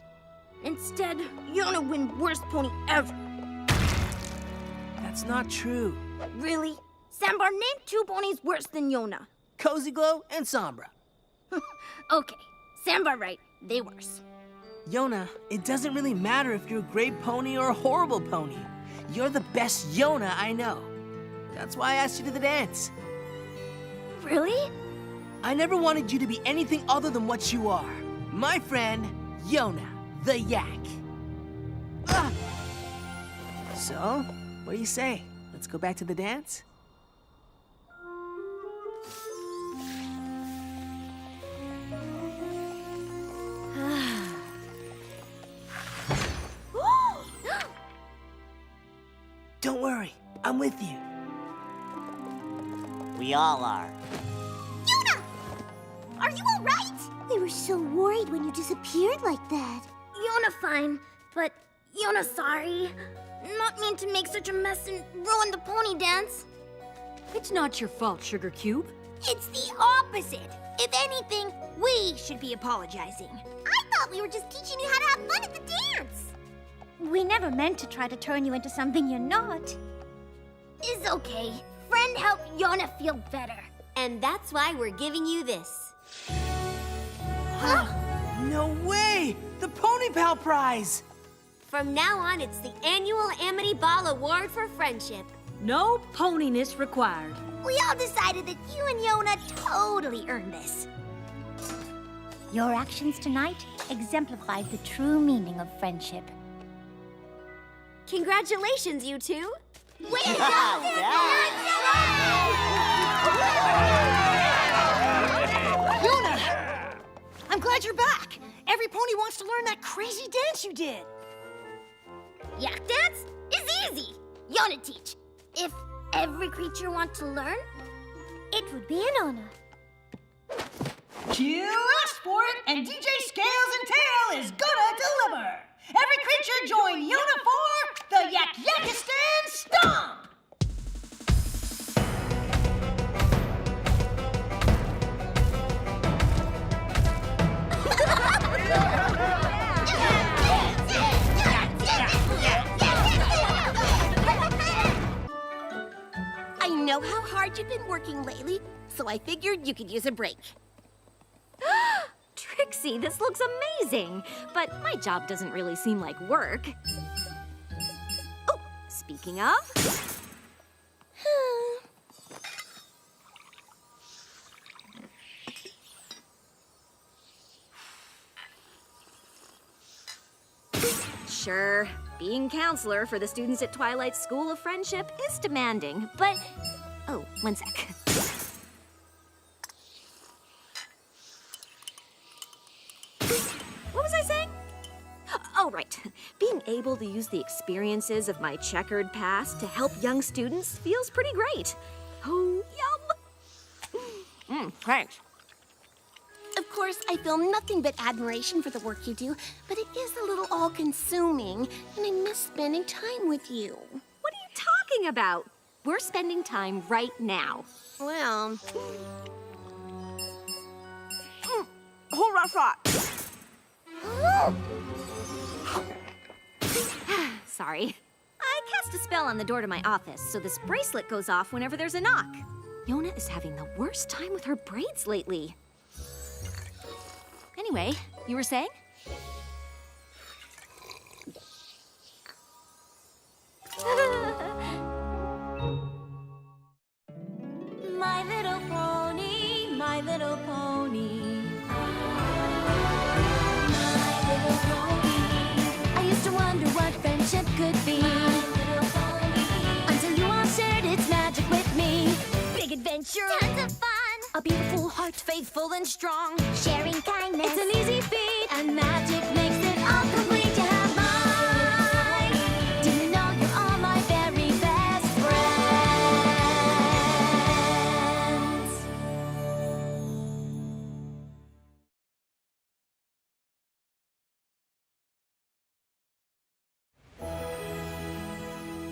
Instead, Yona win Worst Pony ever. That's not true. Really? Sambar, name two ponies worse than Yona. Cozy Glow and Sombra. Okay, Sambar right, they worse. Yona, it doesn't really matter if you're a great pony or a horrible pony. You're the best Yona I know. That's why I asked you to the dance. Really? I never wanted you to be anything other than what you are. My friend, Yona, the yak. Ah! So, what do you say? Let's go back to the dance? Don't worry, I'm with you. We all are. Yona! Are you all right? We were so worried when you disappeared like that. Yona fine, but Yona sorry. Not mean to make such a mess and ruin the pony dance. It's not your fault, Sugar Cube. It's the opposite. If anything, we should be apologizing. I thought we were just teaching you how to have fun at the dance. We never meant to try to turn you into something you're not. It's okay. Friend helped Yona feel better. And that's why we're giving you this. Huh? No way! The Pony Pal Prize! From now on, it's the annual Amity Ball Award for Friendship. No poniness required. We all decided that you and Yona totally earned this. Your actions tonight exemplified the true meaning of friendship. Congratulations, you two. Way to go! Yona! I'm glad you're back. Every pony wants to learn that crazy dance you did. Yak dance is easy. Yona teach. If every creature wants to learn, it would be an honor. Cue up, sport, and DJ Scales and Tail is gonna deliver. Every creature join Yona for the Yak-Yakistan Stomp! I know how hard you've been working lately, so I figured you could use a break. Trixie, this looks amazing, but my job doesn't really seem like work. Oh, speaking of... Sure, being counselor for the students at Twilight School of Friendship is demanding, but... Oh, one sec. What was I saying? Oh, right. Being able to use the experiences of my checkered past to help young students feels pretty great. Oh, yum! Thanks. Of course, I feel nothing but admiration for the work you do, but it is a little all-consuming, and I miss spending time with you. What are you talking about? We're spending time right now. Well... Hold that thought. Sorry. I cast a spell on the door to my office, so this bracelet goes off whenever there's a knock. Yona is having the worst time with her braids lately. Anyway, you were saying? My little pony, my little pony. My little pony. I used to wonder what friendship could be. My little pony. Until you all shared its magic with me. Big adventure. Tons of fun. A beautiful heart, faithful and strong. Sharing kindness. It's an easy feat. And magic makes it all complete. You have mine. Do you know you're all my very best friends?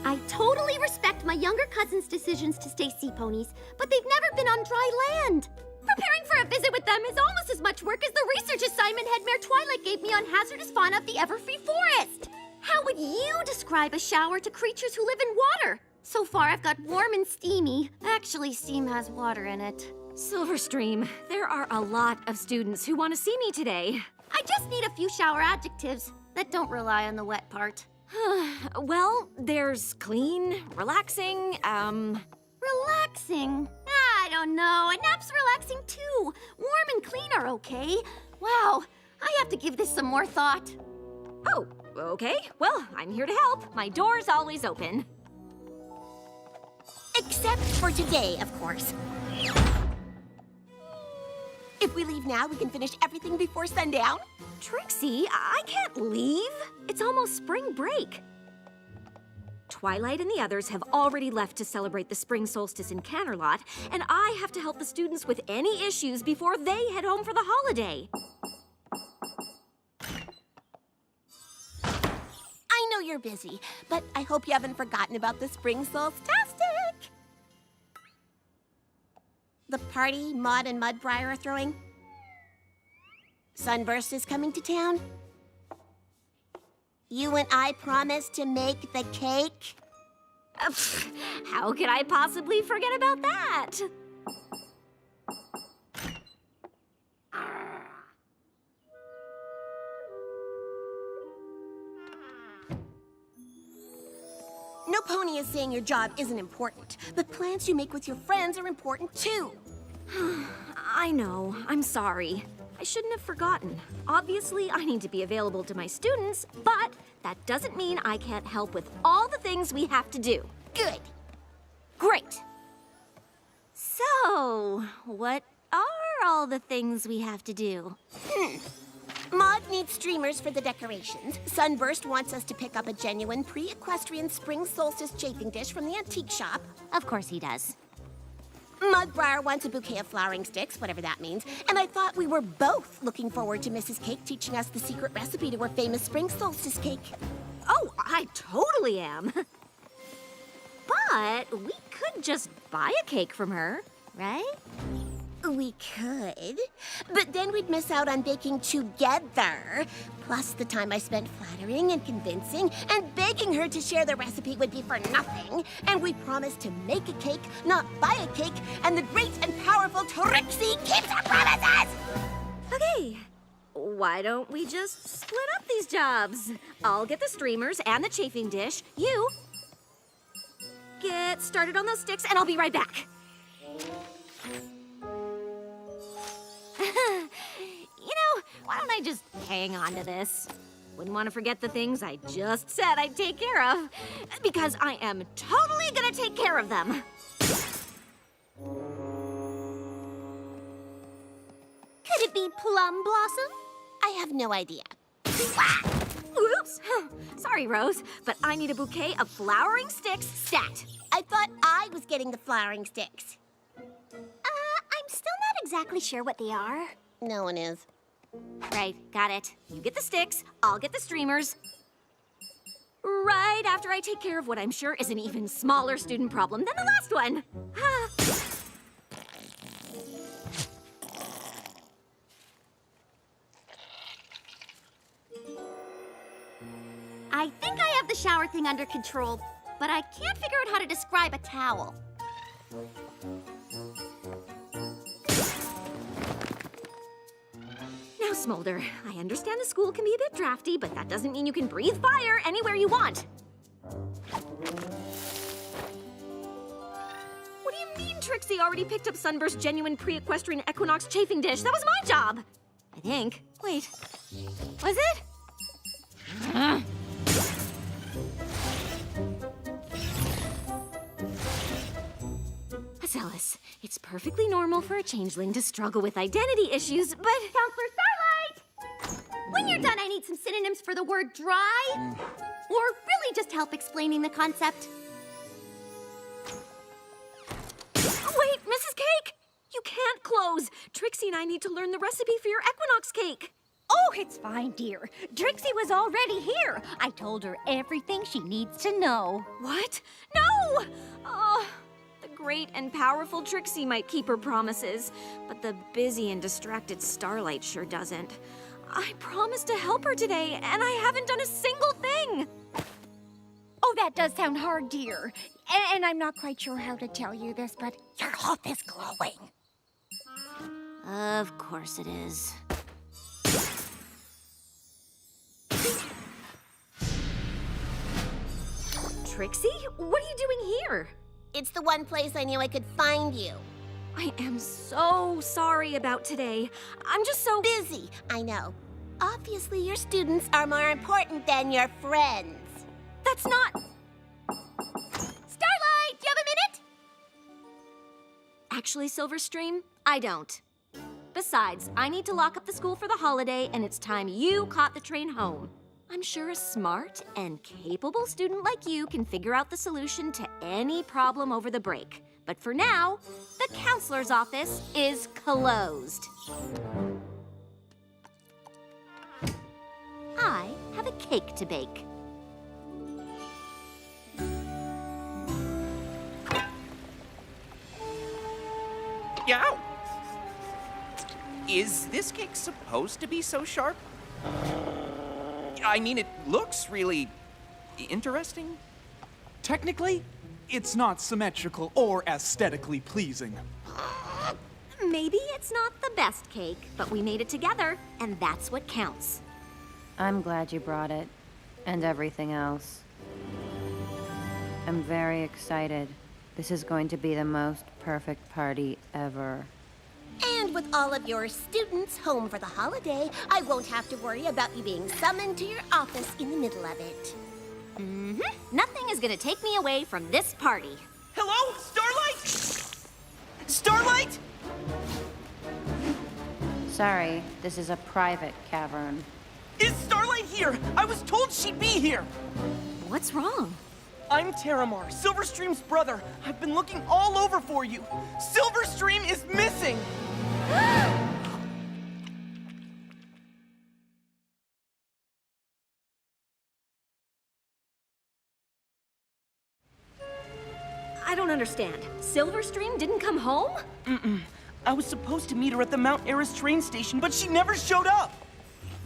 I totally respect my younger cousin's decisions to stay sea ponies, but they've never been on dry land. Preparing for a visit with them is almost as much work as the research assignment Headmare Twilight gave me on hazardous fauna of the Everfree Forest. How would you describe a shower to creatures who live in water? So far, I've got warm and steamy. Actually, steam has water in it. Silverstream, there are a lot of students who want to see me today. I just need a few shower adjectives that don't rely on the wet part. Well, there's clean, relaxing, Relaxing? I don't know. A nap's relaxing too. Warm and clean are okay. Wow, I have to give this some more thought. Oh, okay. Well, I'm here to help. My door's always open. Except for today, of course. If we leave now, we can finish everything before sundown. Trixie, I can't leave. It's almost spring break. Twilight and the others have already left to celebrate the spring solstice in Canterlot, and I have to help the students with any issues before they head home for the holiday. I know you're busy, but I hope you haven't forgotten about the spring solstastic. The party Maud and Mudbriar are throwing. Sunburst is coming to town. You and I promised to make the cake. How could I possibly forget about that? No pony is saying your job isn't important, but plans you make with your friends are important too. I know. I'm sorry. I shouldn't have forgotten. Obviously, I need to be available to my students, but that doesn't mean I can't help with all the things we have to do. Good. Great. So, what are all the things we have to do? Maud needs streamers for the decorations. Sunburst wants us to pick up a genuine pre-equestrian spring solstice chafing dish from the antique shop. Of course he does. Mudbriar wants a bouquet of flowering sticks, whatever that means. And I thought we were both looking forward to Mrs. Cake teaching us the secret recipe to her famous spring solstice cake. Oh, I totally am. But we could just buy a cake from her, right? We could, but then we'd miss out on baking together. Plus, the time I spent flattering and convincing and begging her to share the recipe would be for nothing. And we promised to make a cake, not buy a cake, and the great and powerful Trixie keeps her promises! Okay, why don't we just split up these jobs? I'll get the streamers and the chafing dish. You get started on those sticks, and I'll be right back. You know, why don't I just hang on to this? Wouldn't want to forget the things I just said I'd take care of, because I am totally gonna take care of them. Could it be Plum Blossom? I have no idea. Oops. Sorry, Rose, but I need a bouquet of flowering sticks stat. I thought I was getting the flowering sticks. I'm still not exactly sure what they are. No one is. Right, got it. You get the sticks, I'll get the streamers. Right after I take care of what I'm sure is an even smaller student problem than the last one. I think I have the shower thing under control, but I can't figure out how to describe a towel. Now, Smolder, I understand the school can be a bit drafty, but that doesn't mean you can breathe fire anywhere you want. What do you mean Trixie already picked up Sunburst's genuine pre-equestrian equinox chafing dish? That was my job. I think. Wait. Was it? Alice, it's perfectly normal for a changeling to struggle with identity issues, but... Counselor Starlight! When you're done, I need some synonyms for the word dry. Or really just help explaining the concept. Wait, Mrs. Cake! You can't close. Trixie and I need to learn the recipe for your equinox cake. Oh, it's fine, dear. Trixie was already here. I told her everything she needs to know. What? No! Oh... The great and powerful Trixie might keep her promises, but the busy and distracted Starlight sure doesn't. I promised to help her today, and I haven't done a single thing! Oh, that does sound hard, dear. And I'm not quite sure how to tell you this, but your hoof is glowing. Of course it is. Trixie? What are you doing here? It's the one place I knew I could find you. I am so sorry about today. I'm just so busy, I know. Obviously, your students are more important than your friends. That's not... Starlight, do you have a minute? Actually, Silverstream, I don't. Besides, I need to lock up the school for the holiday, and it's time you caught the train home. I'm sure a smart and capable student like you can figure out the solution to any problem over the break. But for now, the counselor's office is closed. I have a cake to bake. Yow! Is this cake supposed to be so sharp? I mean, it looks really interesting. Technically, it's not symmetrical or aesthetically pleasing. Maybe it's not the best cake, but we made it together, and that's what counts. I'm glad you brought it, and everything else. I'm very excited. This is going to be the most perfect party ever. And with all of your students home for the holiday, I won't have to worry about you being summoned to your office in the middle of it. Nothing is gonna take me away from this party. Hello? Starlight? Starlight? Sorry, this is a private cavern. Is Starlight here? I was told she'd be here. What's wrong? I'm Terramar, Silverstream's brother. I've been looking all over for you. Silverstream is missing! I don't understand. Silverstream didn't come home? I was supposed to meet her at the Mount Eris train station, but she never showed up.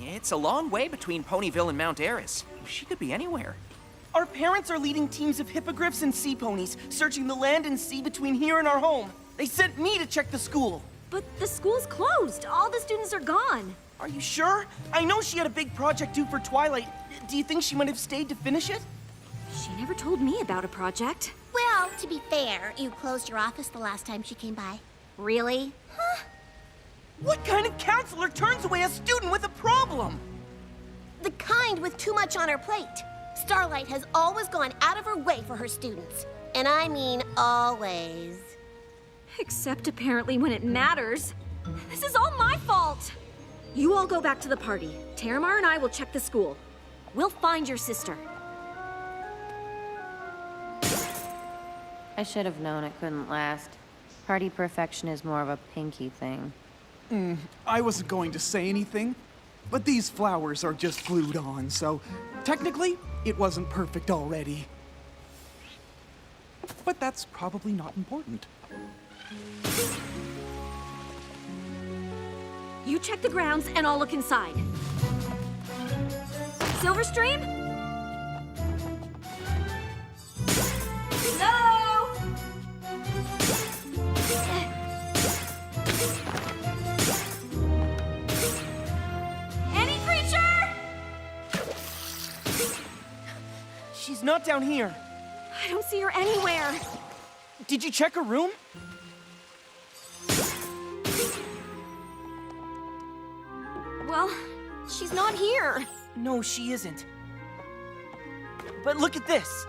It's a long way between Ponyville and Mount Eris. She could be anywhere. Our parents are leading teams of hippogriffs and sea ponies, searching the land and sea between here and our home. They sent me to check the school. But the school's closed. All the students are gone. Are you sure? I know she had a big project due for Twilight. Do you think she might have stayed to finish it? She never told me about a project. Well, to be fair, you closed your office the last time she came by. Really? Huh? What kind of counselor turns away a student with a problem? The kind with too much on her plate. Starlight has always gone out of her way for her students. And I mean always. Except apparently when it matters. This is all my fault. You all go back to the party. Terramar and I will check the school. We'll find your sister. I should have known it couldn't last. Party perfection is more of a Pinky thing. I wasn't going to say anything. But these flowers are just glued on, so technically, it wasn't perfect already. But that's probably not important. You check the grounds and I'll look inside. Silverstream? Hello? Any creature? She's not down here. I don't see her anywhere. Did you check her room? Well, she's not here. No, she isn't. But look at this.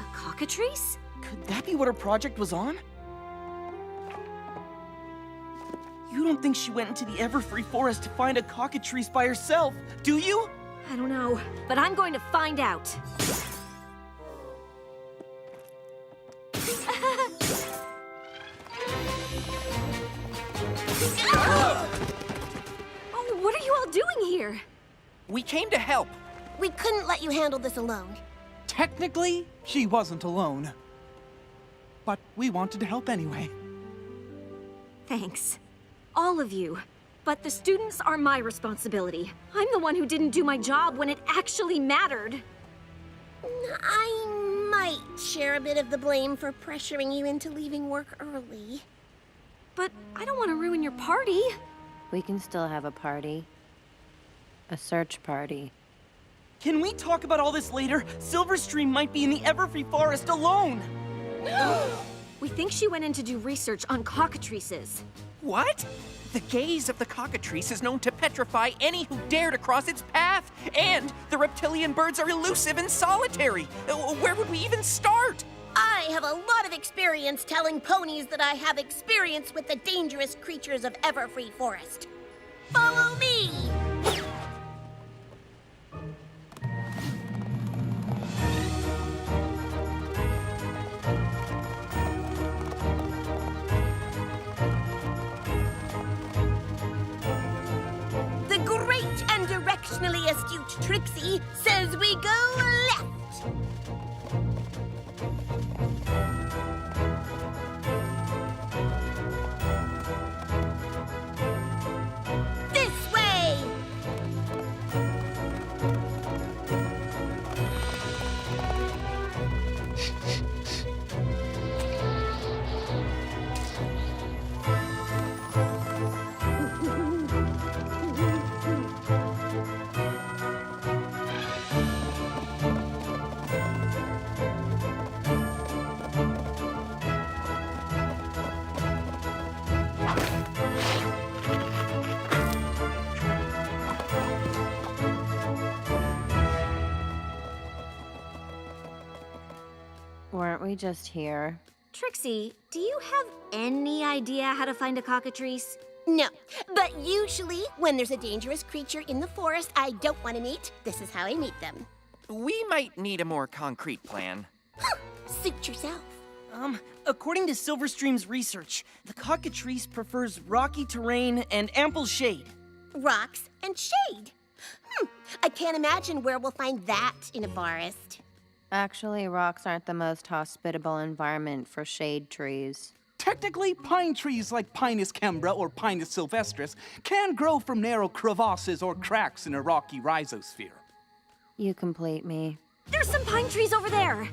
A cockatrice? Could that be what her project was on? You don't think she went into the Everfree Forest to find a cockatrice by herself, do you? I don't know, but I'm going to find out. Oh, what are you all doing here? We came to help. We couldn't let you handle this alone. Technically, she wasn't alone. But we wanted to help anyway. Thanks. All of you. But the students are my responsibility. I'm the one who didn't do my job when it actually mattered. I might share a bit of the blame for pressuring you into leaving work early. But I don't want to ruin your party. We can still have a party. A search party. Can we talk about all this later? Silverstream might be in the Everfree Forest alone. We think she went in to do research on cockatrices. What? The gaze of the cockatrice is known to petrify any who dare to cross its path. And the reptilian birds are elusive and solitary. Where would we even start? I have a lot of experience telling ponies that I have experience with the dangerous creatures of Everfree Forest. Follow me! The great and directionally astute Trixie says we go left. This way! Weren't we just here? Trixie, do you have any idea how to find a cockatrice? No, but usually when there's a dangerous creature in the forest I don't want to meet, this is how I meet them. We might need a more concrete plan. Suit yourself. According to Silverstream's research, the cockatrice prefers rocky terrain and ample shade. Rocks and shade. I can't imagine where we'll find that in a forest. Actually, rocks aren't the most hospitable environment for shade trees. Technically, pine trees like Pinus cembra or Pinus sylvestris can grow from narrow crevasses or cracks in a rocky rhizosphere. You complete me. There's some pine trees over there.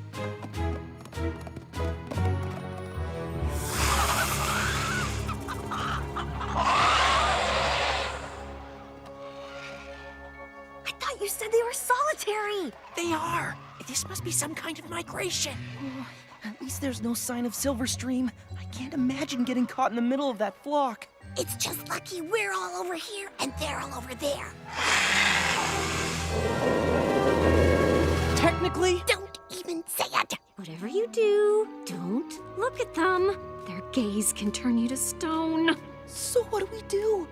I thought you said they were solitary. They are. This must be some kind of migration. Oh, at least there's no sign of Silverstream. I can't imagine getting caught in the middle of that flock. It's just lucky we're all over here and they're all over there. Technically... Don't even say it! Whatever you do, don't look at them. Their gaze can turn you to stone. So what do we do?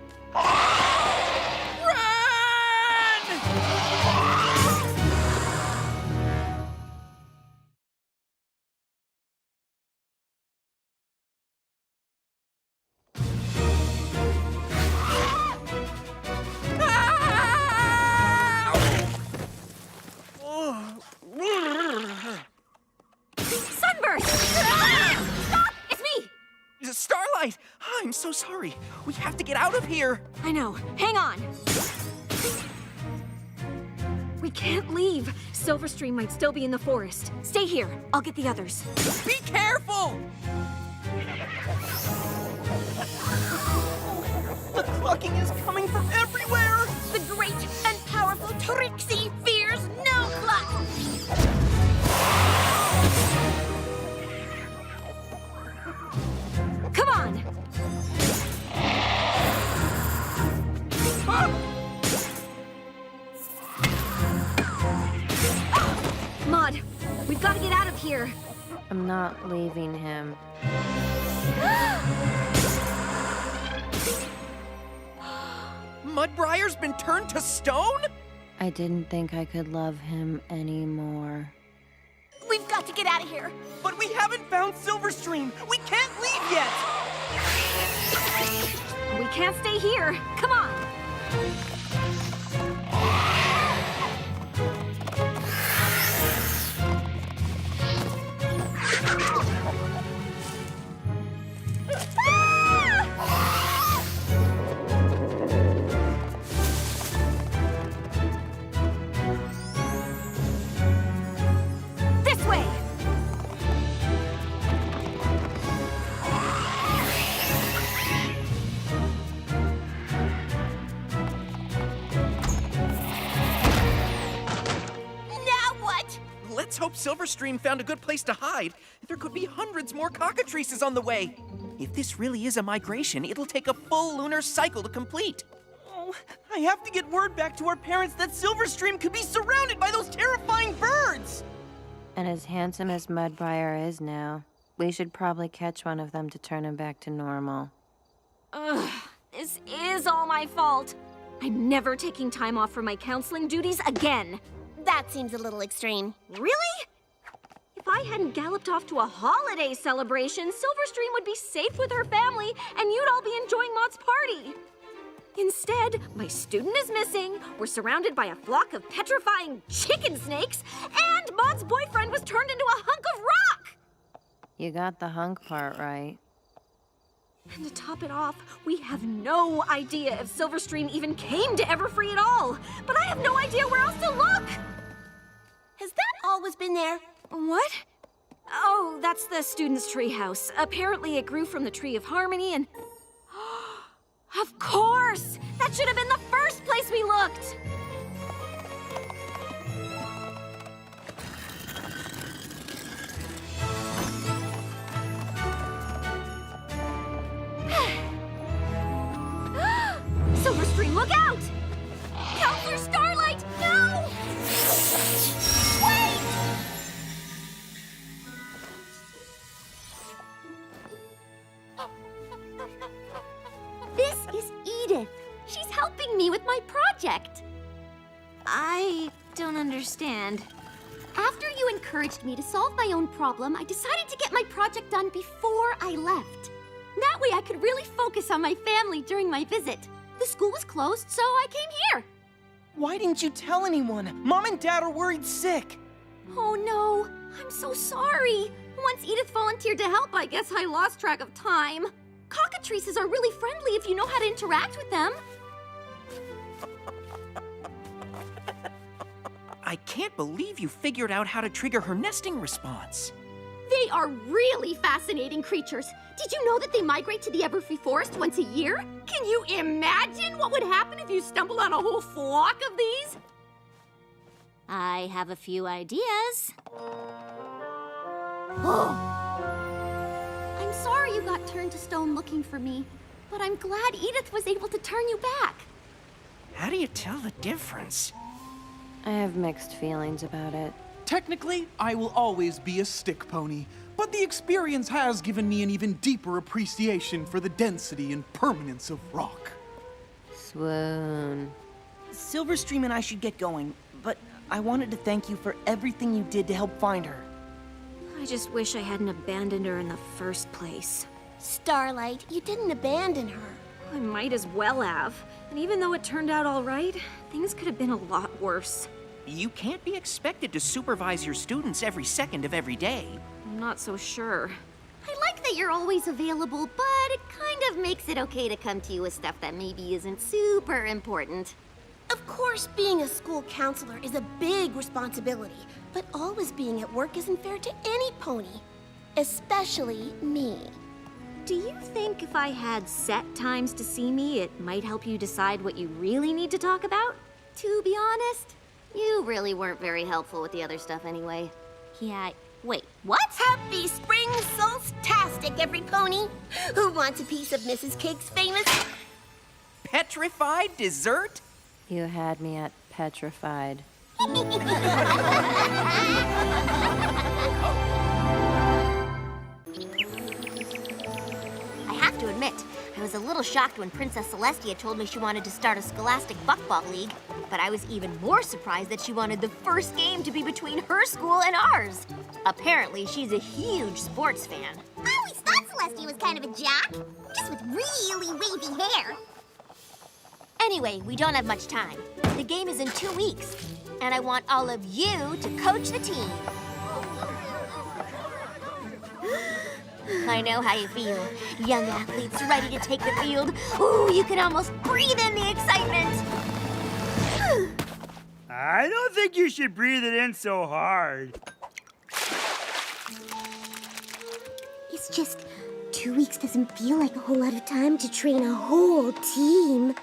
sorry. We have to get out of here. I know. Hang on. We can't leave. Silverstream might still be in the forest. Stay here. I'll get the others. Be careful! The clucking is coming from everywhere! The great and powerful Trixie fears no cluck! Come on! Maud, we've got to get out of here. I'm not leaving him. Mudbrier's been turned to stone? I didn't think I could love him anymore. We've got to get out of here. But we haven't found Silverstream. We can't leave yet. We can't stay here. Come on. This way. Now what? Let's hope Silverstream found a good place to hide. There could be hundreds more cockatrices on the way. If this really is a migration, it'll take a full lunar cycle to complete. Oh, I have to get word back to our parents that Silverstream could be surrounded by those terrifying birds! And as handsome as Mudbriar is now, we should probably catch one of them to turn him back to normal. Ugh, this is all my fault. I'm never taking time off from my counseling duties again. That seems a little extreme. Really? If I hadn't galloped off to a holiday celebration, Silverstream would be safe with her family, and you'd all be enjoying Maud's party. Instead, my student is missing, we're surrounded by a flock of petrifying chicken snakes, and Maud's boyfriend was turned into a hunk of rock! You got the hunk part right. And to top it off, we have no idea if Silverstream even came to Everfree at all. But I have no idea where else to look! Has that always been there? What? Oh, that's the student's treehouse. Apparently it grew from the Tree of Harmony and... Of course! That should have been the first place we looked! Silverstream, look out! Counselor Starlight, no! Wait! This is Edith. She's helping me with my project. I don't understand. After you encouraged me to solve my own problem, I decided to get my project done before I left. That way I could really focus on my family during my visit. The school was closed, so I came here. Why didn't you tell anyone? Mom and Dad are worried sick. Oh no, I'm so sorry. Once Edith volunteered to help, I guess I lost track of time. Cockatrices are really friendly if you know how to interact with them. I can't believe you figured out how to trigger her nesting response. They are really fascinating creatures. Did you know that they migrate to the Everfree Forest once a year? Can you imagine what would happen if you stumbled on a whole flock of these? I have a few ideas. I'm sorry you got turned to stone looking for me, but I'm glad Edith was able to turn you back. How do you tell the difference? I have mixed feelings about it. Technically, I will always be a stick pony, but the experience has given me an even deeper appreciation for the density and permanence of rock. Swoon. Silverstream and I should get going, but I wanted to thank you for everything you did to help find her. I just wish I hadn't abandoned her in the first place. Starlight, you didn't abandon her. I might as well have. And even though it turned out all right, things could have been a lot worse. You can't be expected to supervise your students every second of every day. I'm not so sure. I like that you're always available, but it kind of makes it okay to come to you with stuff that maybe isn't super important. Of course, being a school counselor is a big responsibility, but always being at work isn't fair to any pony, especially me. Do you think if I had set times to see me, it might help you decide what you really need to talk about? To be honest, you really weren't very helpful with the other stuff anyway. Yeah, wait, what? Happy spring solstastic, Everypony! Who wants a piece of Mrs. Cake's famous... Petrified dessert? You had me at petrified. I have to admit, I was a little shocked when Princess Celestia told me she wanted to start a scholastic buckball league, but I was even more surprised that she wanted the first game to be between her school and ours. Apparently, she's a huge sports fan. I always thought Celestia was kind of a jock, just with really wavy hair. Anyway, we don't have much time. The game is in 2 weeks, and I want all of you to coach the team. I know how you feel. Young athletes ready to take the field. Ooh, you can almost breathe in the excitement. I don't think you should breathe it in so hard. It's just 2 weeks doesn't feel like a whole lot of time to train a whole team.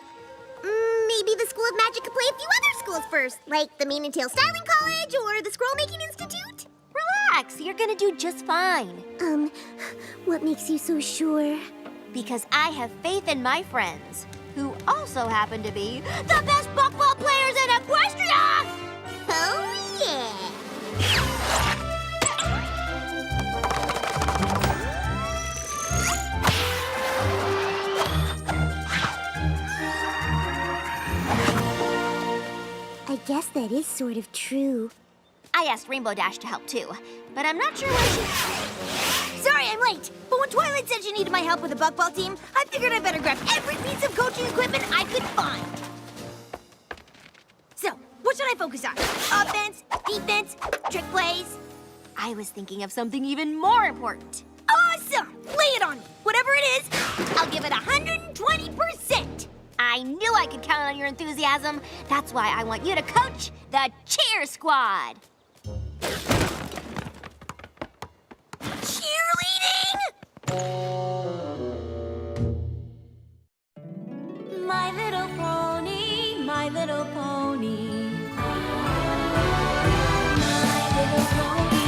Maybe the School of Magic could play a few other schools first, like the Mane and Tail Styling College or the Scroll Making Institute. Relax, you're gonna do just fine. What makes you so sure? Because I have faith in my friends, who also happen to be the best buckball players in Equestria! Oh, yeah! I guess that is sort of true. I asked Rainbow Dash to help too, but I'm not sure where she... Sorry I'm late, but when Twilight said she needed my help with the buckball team, I figured I better grab every piece of coaching equipment I could find. So, what should I focus on? Offense, defense, trick plays? I was thinking of something even more important. Awesome! Lay it on me. Whatever it is, I'll give it 120%. I knew I could count on your enthusiasm. That's why I want you to coach the cheer squad. Cheerleading? My little pony, my little pony. My little pony.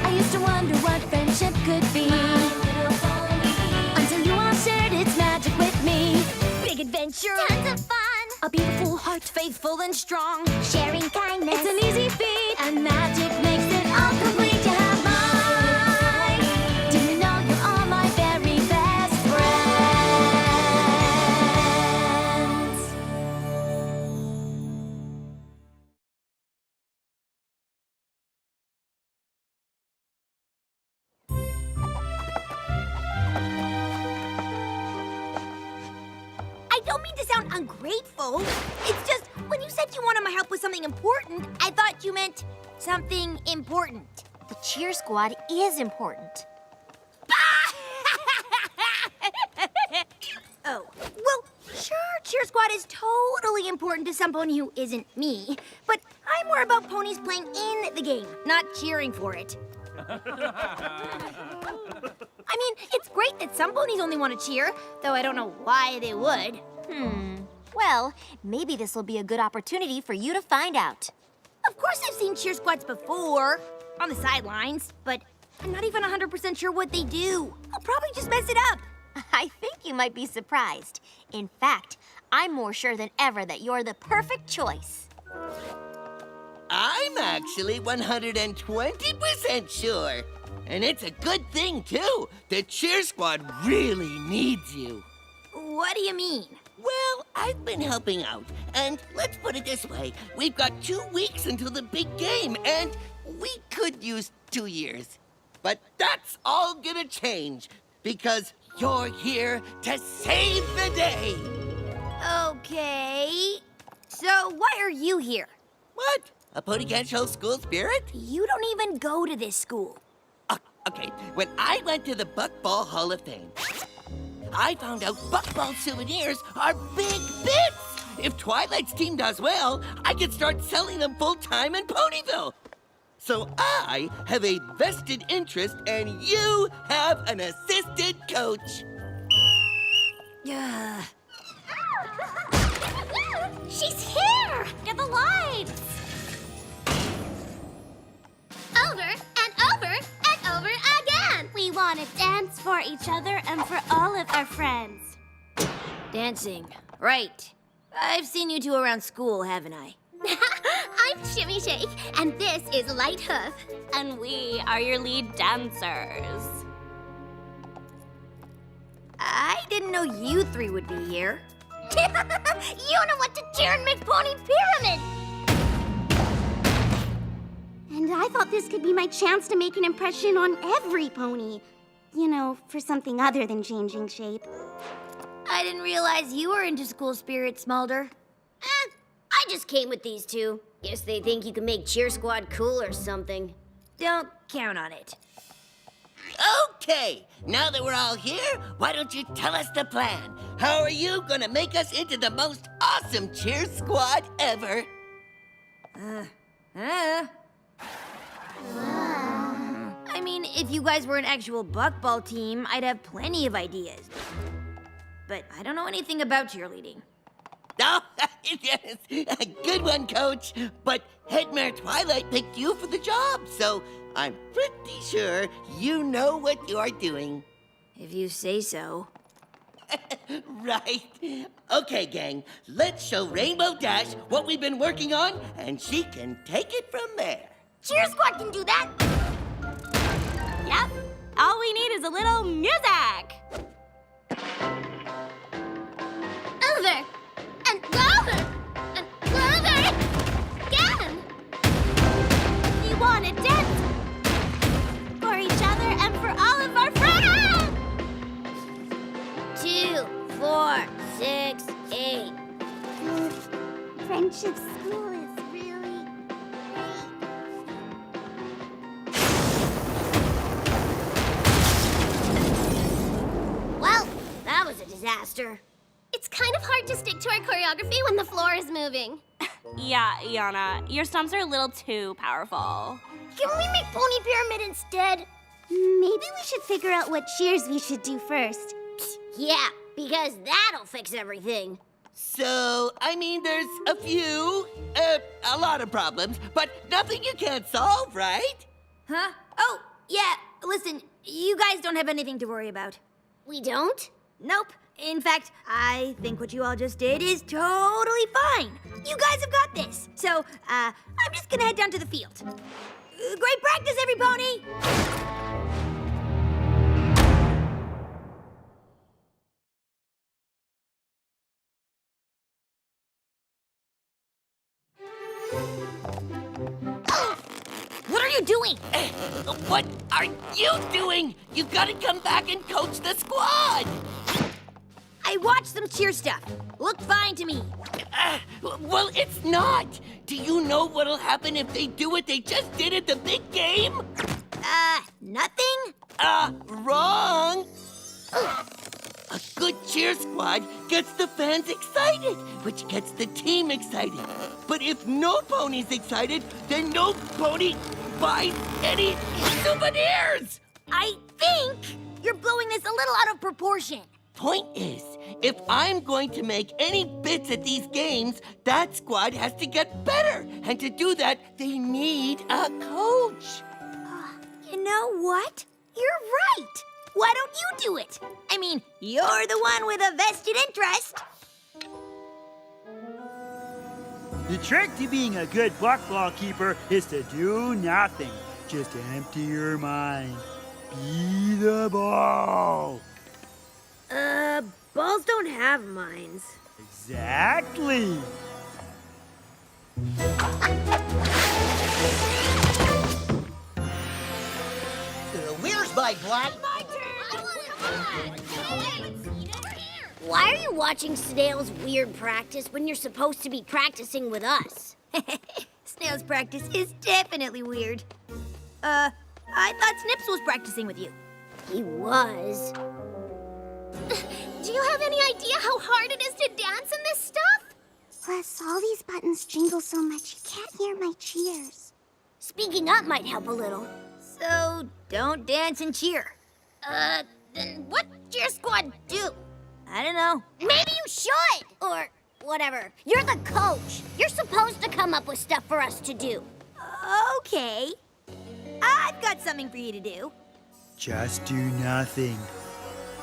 I used to wonder what friendship could be. My little pony. Until you all shared its magic with me. Big adventure. Tons of fun. A beautiful heart, faithful and strong. Sharing kindness. It's an easy feat, and magic makes it all complete. You have mine. Do you know you're all my very best friends? I don't mean to sound ungrateful. It's just, when you said you wanted my help with something important, I thought you meant something important. The cheer squad is important. Oh, well, sure, cheer squad is totally important to some pony who isn't me, but I'm more about ponies playing in the game, not cheering for it. I mean, it's great that some ponies only want to cheer, though I don't know why they would. Well, maybe this will be a good opportunity for you to find out. Of course I've seen cheer squads before, on the sidelines, but I'm not even 100% sure what they do. I'll probably just mess it up. I think you might be surprised. In fact, I'm more sure than ever that you're the perfect choice. I'm actually 120% sure. And it's a good thing, too. The cheer squad really needs you. What do you mean? Well, I've been helping out. And let's put it this way. We've got 2 weeks until the big game, and we could use 2 years. But that's all gonna change, because you're here to save the day. Okay. So why are you here? What? A pony can't show school spirit? You don't even go to this school. Okay, when I went to the Buckball Hall of Fame, I found out Buckball souvenirs are big bits. If Twilight's team does well, I can start selling them full-time in Ponyville. So I have a vested interest, and you have an assistant coach. Yeah. She's here! Get the lights! Over and over and over again! We want to dance for each other and for all of our friends. Dancing. Right. I've seen you two around school, haven't I? I'm Shimmy Shake, and this is Light Hoof. And we are your lead dancers. I didn't know you three would be here. You know what to cheer and make Pony Pyramid! And I thought this could be my chance to make an impression on every pony. You know, for something other than changing shape. I didn't realize you were into school spirit, Smolder. I just came with these two. Guess they think you can make Cheer Squad cool or something. Don't count on it. Okay, now that we're all here, why don't you tell us the plan? How are you gonna make us into the most awesome cheer squad ever? I mean, if you guys were an actual Buckball team, I'd have plenty of ideas. But I don't know anything about cheerleading. Oh, yes, a good one, Coach. But Headmare Twilight picked you for the job, so I'm pretty sure you know what you're doing. If you say so. Right. Okay, gang, let's show Rainbow Dash what we've been working on, and she can take it from there. Cheer Squad can do that! Yep, all we need is a little music! Over! And over! And over! Again! We want to dance for each other and for all of our friends! 2, 4, 6, 8. Friendship school is really Well, that was a disaster. It's kind of hard to stick to our choreography when the floor is moving. Yeah, Yana, your stumps are a little too powerful. Can we make Pony Pyramid instead? Maybe we should figure out what cheers we should do first. Yeah, because that'll fix everything. So, I mean, there's a lot of problems, but nothing you can't solve, right? Huh? Oh, yeah, listen, you guys don't have anything to worry about. We don't? Nope. In fact, I think what you all just did is totally fine. You guys have got this. So, I'm just gonna head down to the field. Great practice, Everypony! What are you doing? What are you doing? You gotta come back and coach the squad! I watched some cheer stuff. Looked fine to me. Well, it's not. Do you know what'll happen if they do what they just did at the big game? Nothing? Wrong. A good cheer squad gets the fans excited, which gets the team excited. But if no pony's excited, then no pony buys any souvenirs. I think you're blowing this a little out of proportion. Point is, if I'm going to make any bits at these games, that squad has to get better. And to do that, they need a coach. You know what? You're right. Why don't you do it? I mean, you're the one with a vested interest. The trick to being a good Buckball keeper is to do nothing. Just empty your mind. Be the ball. Balls don't have minds. Exactly. Where's my black? Why are you watching Snail's weird practice when you're supposed to be practicing with us? Snail's practice is definitely weird. I I thought Snips was practicing with you. He was. Do you have any idea how hard it is to dance in this stuff? Plus, all these buttons jingle so much you can't hear my cheers. Speaking up might help a little. So, don't dance and cheer. Then what cheer squad do? I don't know. Maybe you should! Or whatever. You're the coach. You're supposed to come up with stuff for us to do. Okay. I've got something for you to do. Just do nothing.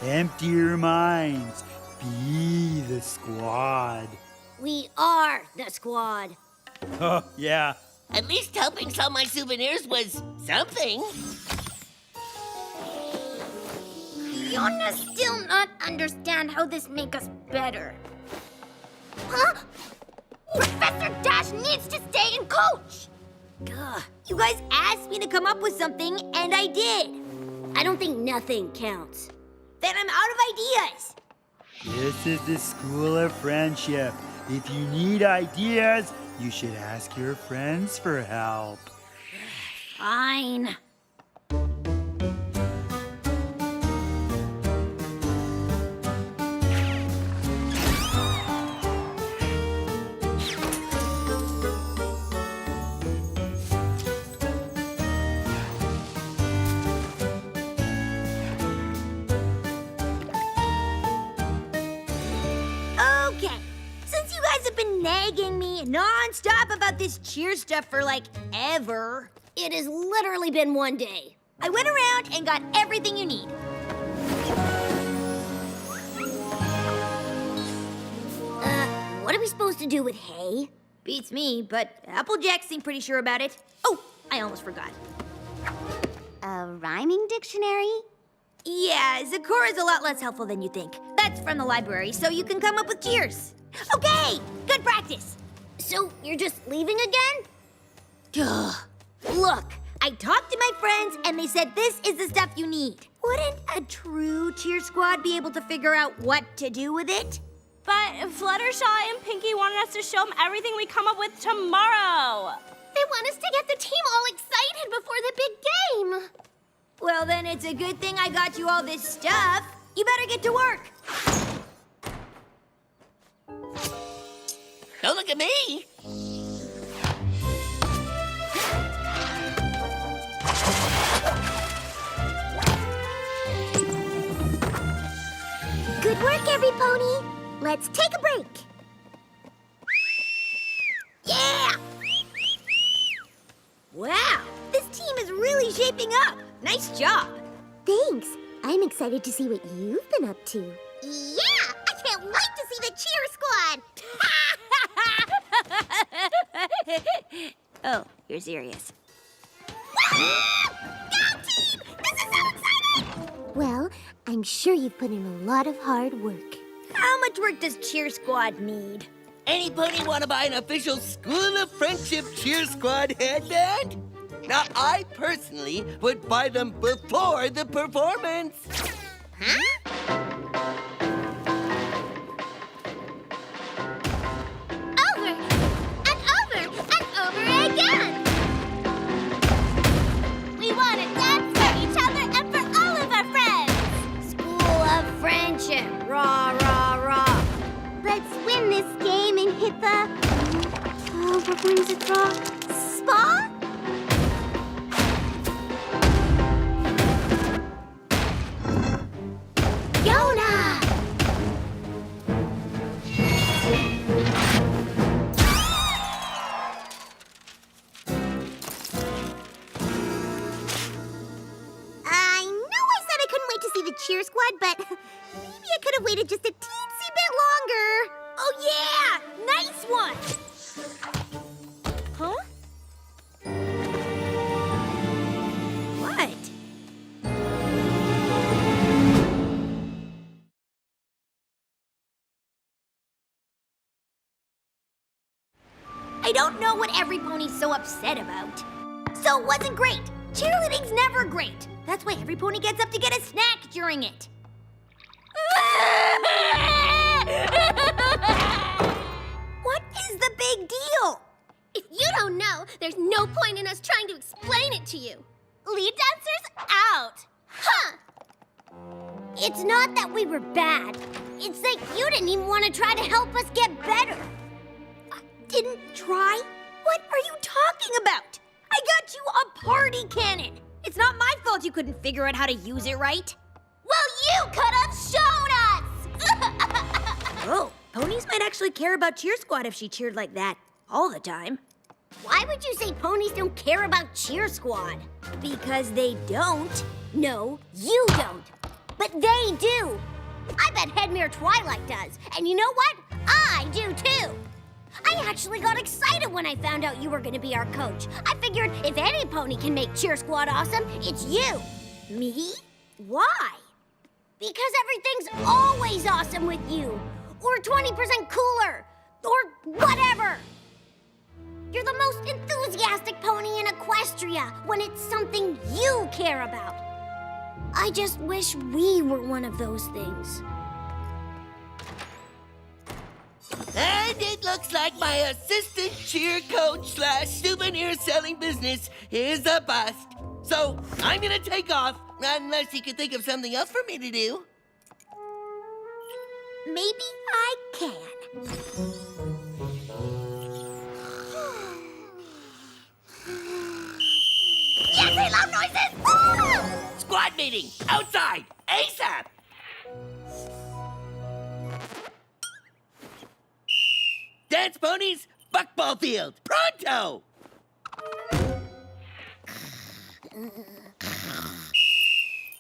Empty your minds. Be the squad. We are the squad. Oh, yeah. At least helping sell my souvenirs was something. You'll still not understand how this makes us better. Huh? Professor Dash needs to stay and coach! Gah, you guys asked me to come up with something, and I did. I don't think nothing counts. Then I'm out of ideas. This is the School of Friendship. If you need ideas, you should ask your friends for help. Fine. Nagging me non-stop about this cheer stuff for like ever. It has literally been one day. I went around and got everything you need. What are we supposed to do with hay? Beats me, but Applejack seemed pretty sure about it. Oh, I almost forgot. A rhyming dictionary? Yeah, Zakura's a lot less helpful than you think. That's from the library, so you can come up with cheers. Okay, good practice. So you're just leaving again? Duh. Look, I talked to my friends and they said this is the stuff you need. Wouldn't a true cheer squad be able to figure out what to do with it? But Fluttershy and Pinky wanted us to show them everything we come up with tomorrow. They want us to get the team all excited before the big game. Well, then it's a good thing I got you all this stuff. You better get to work. Don't look at me! Good work, Everypony. Let's take a break. Yeah! Wow, this team is really shaping up. Nice job. Thanks. I'm excited to see what you've been up to. Yeah! I can't wait to see the cheer squad! Oh, you're serious. Go team! This is so exciting! Well, I'm sure you've put in a lot of hard work. How much work does Cheer Squad need? Anybody want to buy an official School of Friendship Cheer Squad headband? Now, I personally would buy them before the performance. Huh? Again! We want to dance for each other and for all of our friends! School of Friendship. Rah, rah, rah. Let's win this game and hit the... Oh, what brings it draw? Spa? Yona! Cheer Squad, but maybe I could have waited just a teensy bit longer. Oh, yeah! Nice one! Huh? What? I don't know what Everypony's so upset about. So it wasn't great. Cheerleading's never great. That's why Everypony gets up to get a snack during it. What is the big deal? If you don't know, there's no point in us trying to explain it to you. Lead dancers out! Huh! It's not that we were bad. It's that you didn't even want to try to help us get better. Didn't try? What are you talking about? I got you a party cannon. It's not my fault you couldn't figure out how to use it right. Well, you could have shown us! Oh, ponies might actually care about Cheer Squad if she cheered like that all the time. Why would you say ponies don't care about Cheer Squad? Because they don't. No, you don't. But they do. I bet Headmare Twilight does. And you know what? I do too. I actually got excited when I found out you were going to be our coach. I figured if any pony can make Cheer Squad awesome, it's you. Me? Why? Because everything's always awesome with you. Or 20% cooler. Or whatever. You're the most enthusiastic pony in Equestria when it's something you care about. I just wish we were one of those things. And it looks like my assistant cheer coach / souvenir selling business is a bust. So I'm gonna take off, unless you can think of something else for me to do. Maybe I can. Yes, I love noises! Ah! Squad meeting, outside, ASAP! Dance ponies, Buckball field, pronto!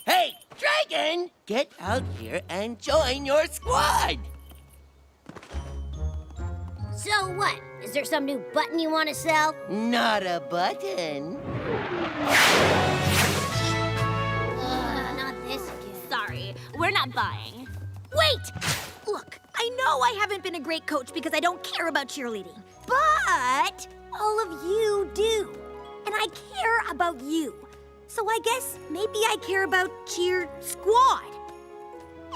Hey, Dragon, get out here and join your squad! So what? Is there some new button you want to sell? Not a button. Not this again. Sorry, we're not buying. Wait! Look, I know I haven't been a great coach because I don't care about cheerleading. But all of you do. And I care about you. So I guess maybe I care about Cheer Squad.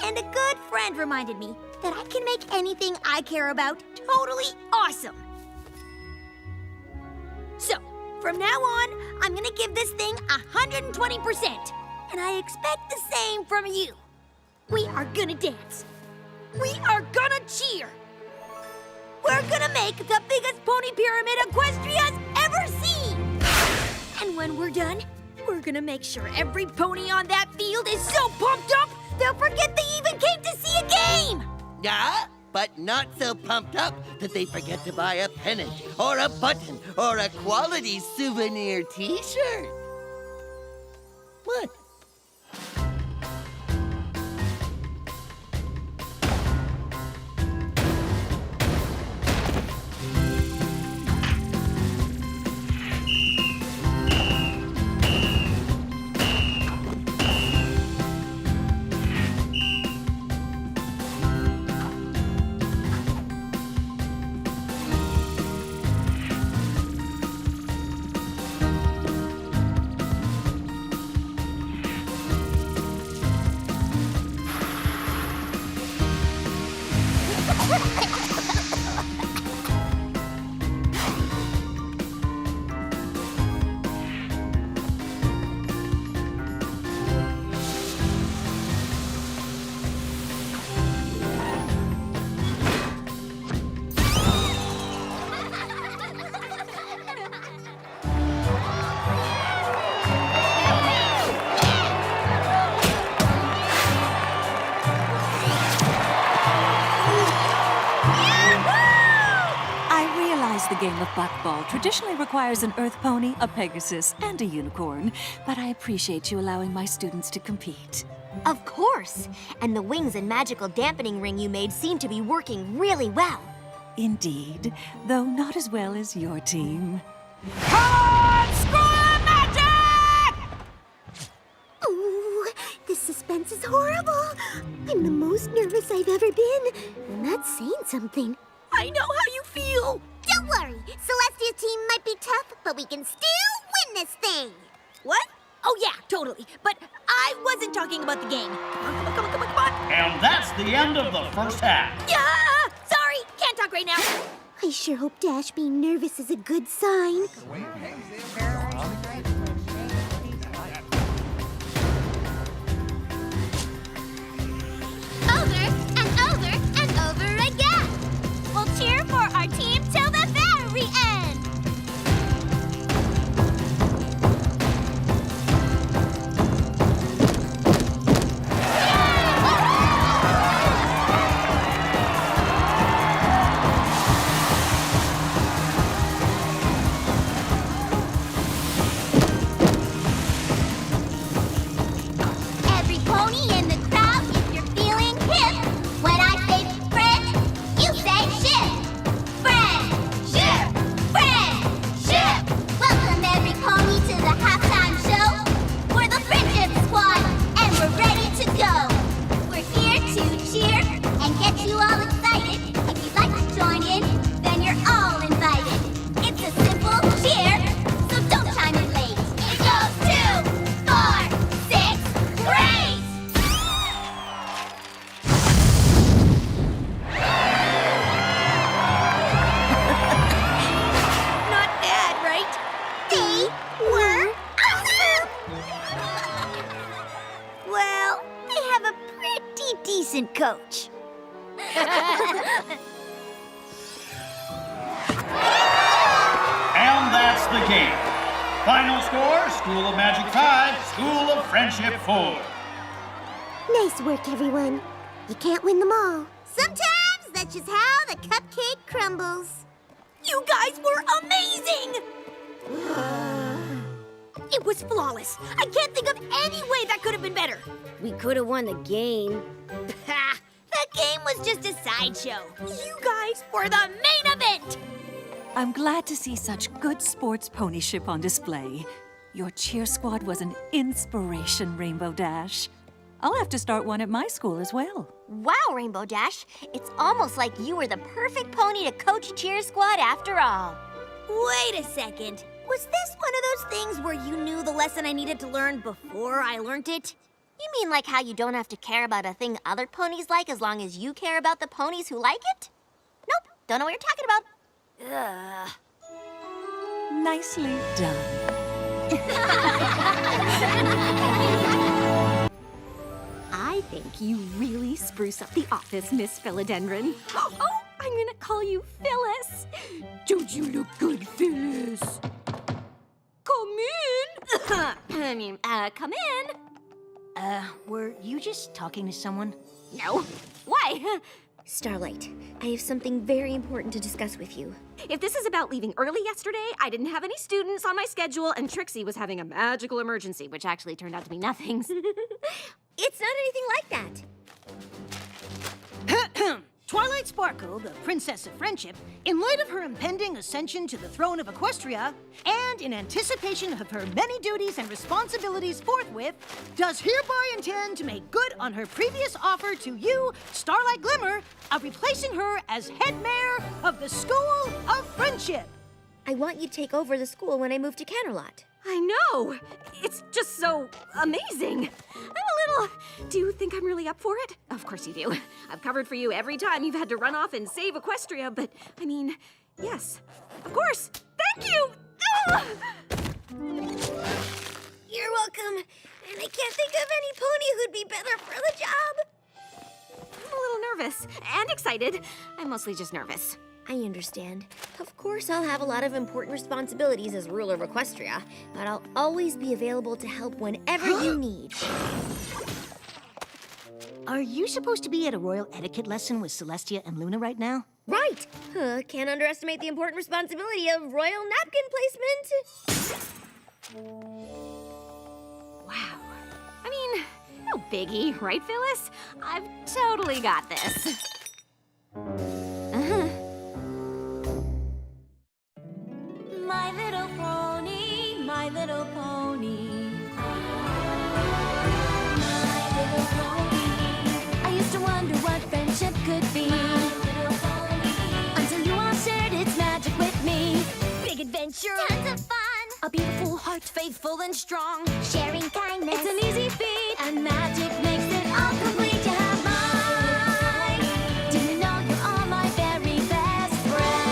And a good friend reminded me that I can make anything I care about totally awesome. So, from now on, I'm gonna give this thing 120%. And I expect the same from you. We are gonna dance. We are gonna cheer. We're gonna make the biggest pony pyramid Equestria's ever seen. And when we're done, we're gonna make sure every pony on that field is so pumped up, they'll forget they even came to see a game. Yeah, but not so pumped up that they forget to buy a pennant or a button or a quality souvenir t-shirt. What? The game of Buckball traditionally requires an Earth Pony, a Pegasus, and a unicorn, but I appreciate you allowing my students to compete. Of course! And the wings and magical dampening ring you made seem to be working really well. Indeed, though not as well as your team. Ooh, this suspense is horrible. I'm the most nervous I've ever been. And that's saying something. I know how you feel. Don't worry. Celestia's team might be tough, but we can still win this thing. What? Oh, yeah, totally. But I wasn't talking about the game. Come on. And that's the end of the first half. Yeah! Sorry, can't talk right now. I sure hope Dash being nervous is a good sign. decent coach. And that's the game. Final score, School of Magic 5, School of Friendship 4. Nice work, everyone. You can't win them all. Sometimes that's just how the cupcake crumbles. You guys were amazing! It was flawless. I can't think of any way that could have been better. We could have won the game. The game was just a sideshow. You guys were the main event! I'm glad to see such good sports ponyship on display. Your cheer squad was an inspiration, Rainbow Dash. I'll have to start one at my school as well. Wow, Rainbow Dash. It's almost like you were the perfect pony to coach cheer squad after all. Wait a second. Was this one of those things where you knew the lesson I needed to learn before I learned it? You mean like how you don't have to care about a thing other ponies like as long as you care about the ponies who like it? Nope, don't know what you're talking about. Ugh. Nicely done. I think you really spruce up the office, Miss Philodendron. Oh, I'm gonna call you Phyllis. Don't you look good, Phyllis? Come in. Come in. Were you just talking to someone? No. Why? Starlight, I have something very important to discuss with you. If this is about leaving early yesterday, I didn't have any students on my schedule, and Trixie was having a magical emergency, which actually turned out to be nothing. It's not anything like that. Twilight Sparkle, the Princess of Friendship, in light of her impending ascension to the throne of Equestria, and in anticipation of her many duties and responsibilities forthwith, does hereby intend to make good on her previous offer to you, Starlight Glimmer, of replacing her as Headmare of the School of Friendship. I want you to take over the school when I move to Canterlot. I know! It's just so amazing! Do you think I'm really up for it? Of course you do. I've covered for you every time you've had to run off and save Equestria, but, I mean, yes. Of course! Thank you! Ugh! You're welcome. And I can't think of any pony who'd be better for the job. I'm a little nervous and excited. I'm mostly just nervous. I understand. Of course, I'll have a lot of important responsibilities as ruler of Equestria, but I'll always be available to help whenever you need. Are you supposed to be at a royal etiquette lesson with Celestia and Luna right now? Right! Can't underestimate the important responsibility of royal napkin placement. Wow. I mean, no biggie, right, Phyllis? I've totally got this. My little pony, my little pony. My little pony. I used to wonder what friendship could be. My little pony. Until you all shared its magic with me. Big adventure. Tons of fun. A beautiful heart, faithful and strong. Sharing kindness. It's an easy feat. And magic makes it all complete. You have mine. Do you know you're all my very best friends?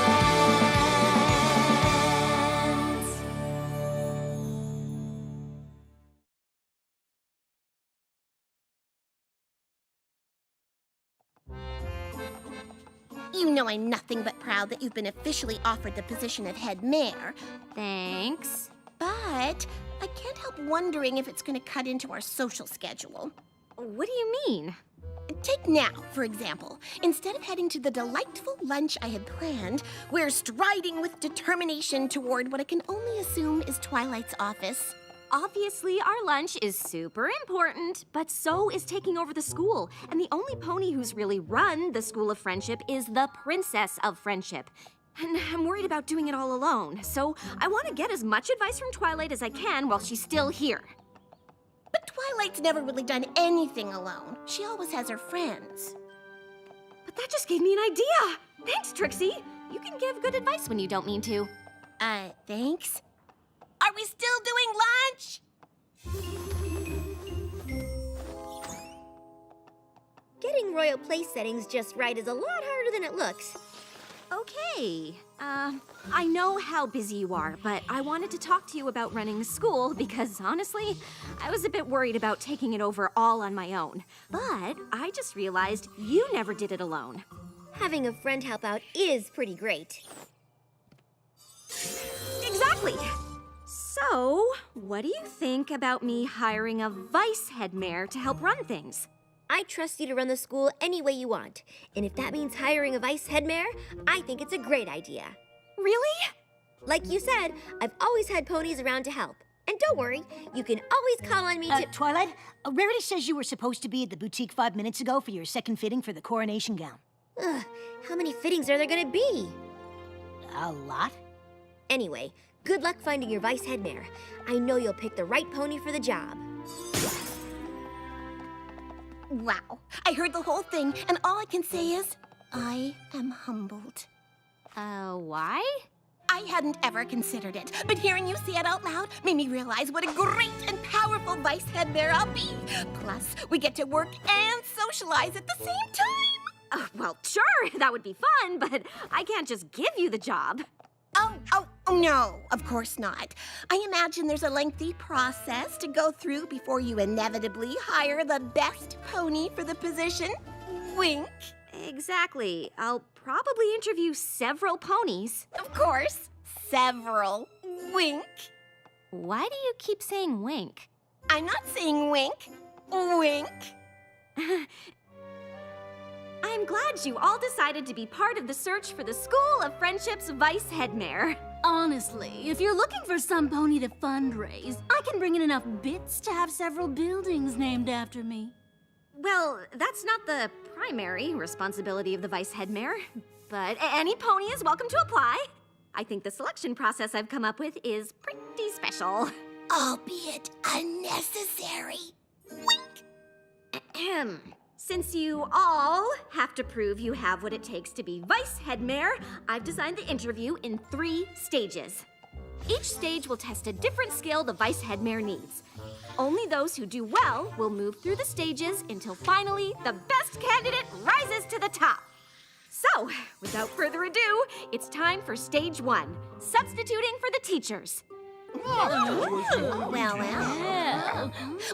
You know I'm nothing but proud that you've been officially offered the position of Headmare. Thanks. But I can't help wondering if it's going to cut into our social schedule. What do you mean? Take now, for example. Instead of heading to the delightful lunch I had planned, we're striding with determination toward what I can only assume is Twilight's office. Obviously, our lunch is super important, but so is taking over the school. And the only pony who's really run the School of Friendship is the Princess of Friendship. And I'm worried about doing it all alone, so I want to get as much advice from Twilight as I can while she's still here. But Twilight's never really done anything alone. She always has her friends. But that just gave me an idea! Thanks, Trixie! You can give good advice when you don't mean to. Thanks? Are we still doing lunch? Getting royal place settings just right is a lot harder than it looks. Okay. I know how busy you are, but I wanted to talk to you about running the school because honestly, I was a bit worried about taking it over all on my own. But I just realized you never did it alone. Having a friend help out is pretty great. Exactly. So, what do you think about me hiring a vice headmare to help run things? I trust you to run the school any way you want. And if that means hiring a vice headmare, I think it's a great idea. Really? Like you said, I've always had ponies around to help. And don't worry, you can always call on me to— Twilight, Rarity says you were supposed to be at the boutique 5 minutes ago for your second fitting for the coronation gown. Ugh, how many fittings are there gonna be? A lot. Anyway, good luck finding your vice headmare. I know you'll pick the right pony for the job. Wow, I heard the whole thing, and all I can say is, I am humbled. Why? I hadn't ever considered it, but hearing you say it out loud made me realize what a great and powerful vice headmare I'll be. Plus, we get to work and socialize at the same time. Well, sure, that would be fun, but I can't just give you the job. Oh, no, of course not. I imagine there's a lengthy process to go through before you inevitably hire the best pony for the position. Wink. Exactly. I'll probably interview several ponies. Of course, several. Wink. Why do you keep saying wink? I'm not saying wink. Wink. I'm glad you all decided to be part of the search for the School of Friendship's vice headmare. Honestly, if you're looking for some pony to fundraise, I can bring in enough bits to have several buildings named after me. Well, that's not the primary responsibility of the vice headmare, but any pony is welcome to apply. I think the selection process I've come up with is pretty special. Albeit unnecessary. Wink. Since you all have to prove you have what it takes to be vice headmare, I've designed the interview in 3 stages. Each stage will test a different skill the vice headmare needs. Only those who do well will move through the stages until finally the best candidate rises to the top. So, without further ado, it's time for stage 1, substituting for the teachers. Well.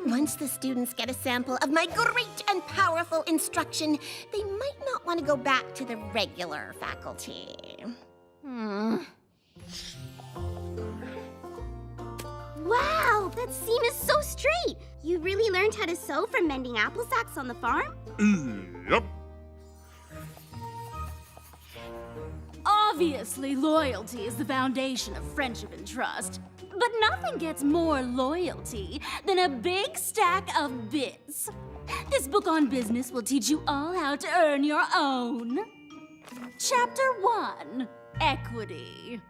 Once the students get a sample of my great and powerful instruction, they might not want to go back to the regular faculty. Wow, that seam is so straight. You really learned how to sew from mending apple sacks on the farm? Yep. Obviously, loyalty is the foundation of friendship and trust. But nothing gets more loyalty than a big stack of bits. This book on business will teach you all how to earn your own. Chapter 1, Equity.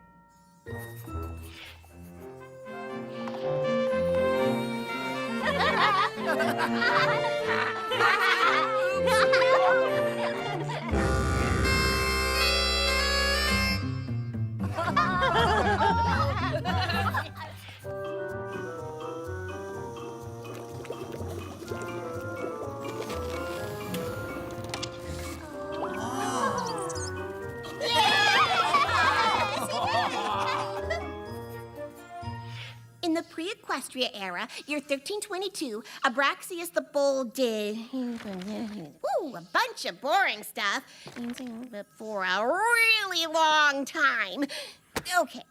In the pre-Equestria era, year 1322, Abraxius the Bold did a bunch of boring stuff for a really long time. Okay,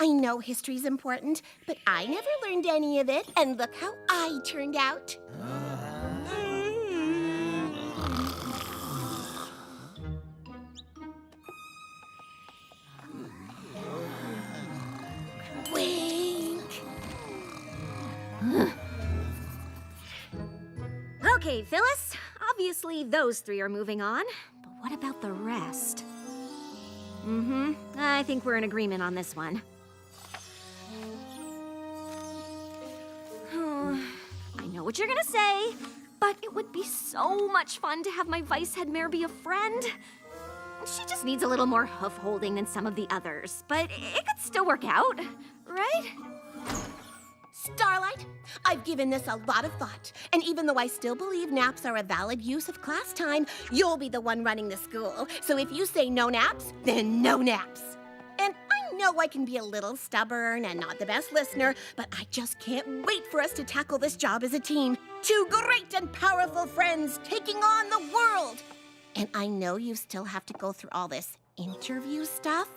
I know history's important, but I never learned any of it, and look how I turned out. Okay, Phyllis, obviously those 3 are moving on, but what about the rest? I think we're in agreement on this one. I know what you're gonna say, but it would be so much fun to have my vice headmare be a friend. She just needs a little more hoof-holding than some of the others, but it could still work out, right? Starlight Starlight, I've given this a lot of thought, and even though I still believe naps are a valid use of class time, you'll be the one running the school. So if you say no naps, then no naps. And I know I can be a little stubborn and not the best listener, but I just can't wait for us to tackle this job as a team. Two great and powerful friends taking on the world. And I know you still have to go through all this interview stuff.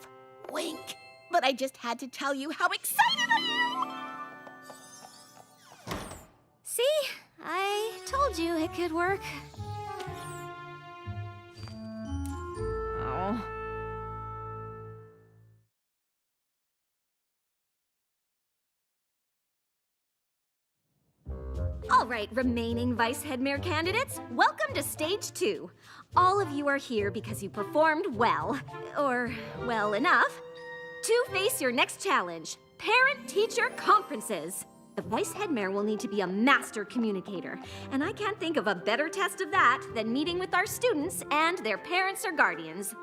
Wink. But I just had to tell you how excited I am! See? I told you it could work. Oh. All right, remaining Vice Headmare candidates, welcome to Stage 2. All of you are here because you performed well, or well enough, to face your next challenge, parent-teacher conferences. The Vice Headmare will need to be a master communicator, and I can't think of a better test of that than meeting with our students and their parents or guardians.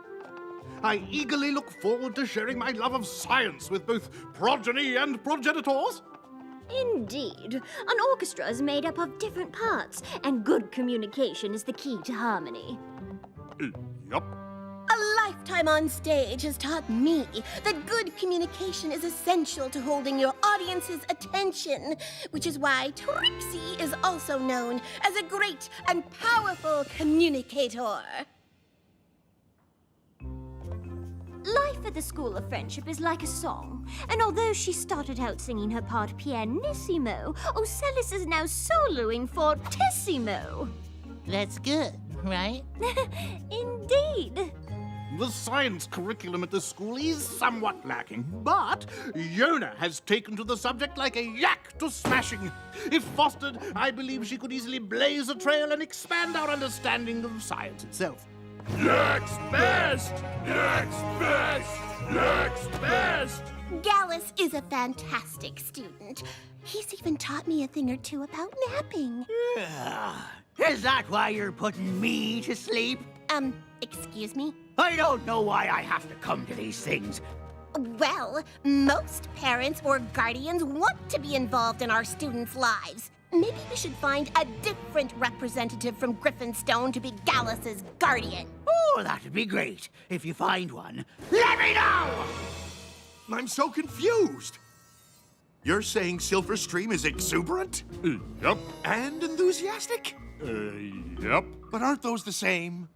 I eagerly look forward to sharing my love of science with both progeny and progenitors. Indeed. An orchestra is made up of different parts, and good communication is the key to harmony. Yup. A lifetime on stage has taught me that good communication is essential to holding your audience's attention, which is why Trixie is also known as a great and powerful communicator. Life at the School of Friendship is like a song, and although she started out singing her part pianissimo, Ocellus is now soloing fortissimo. That's good, right? Indeed. The science curriculum at the school is somewhat lacking, but Yona has taken to the subject like a yak to smashing. If fostered, I believe she could easily blaze a trail and expand our understanding of science itself. Next best! Next best! Next best! Gallus is a fantastic student. He's even taught me a thing or two about napping. Is that why you're putting me to sleep? Excuse me? I don't know why I have to come to these things. Well, most parents or guardians want to be involved in our students' lives. Maybe we should find a different representative from Griffinstone to be Gallus's guardian. Oh, that'd be great. If you find one, let me know! I'm so confused. You're saying Silver Stream is exuberant? Yup. And enthusiastic? Yup. But aren't those the same?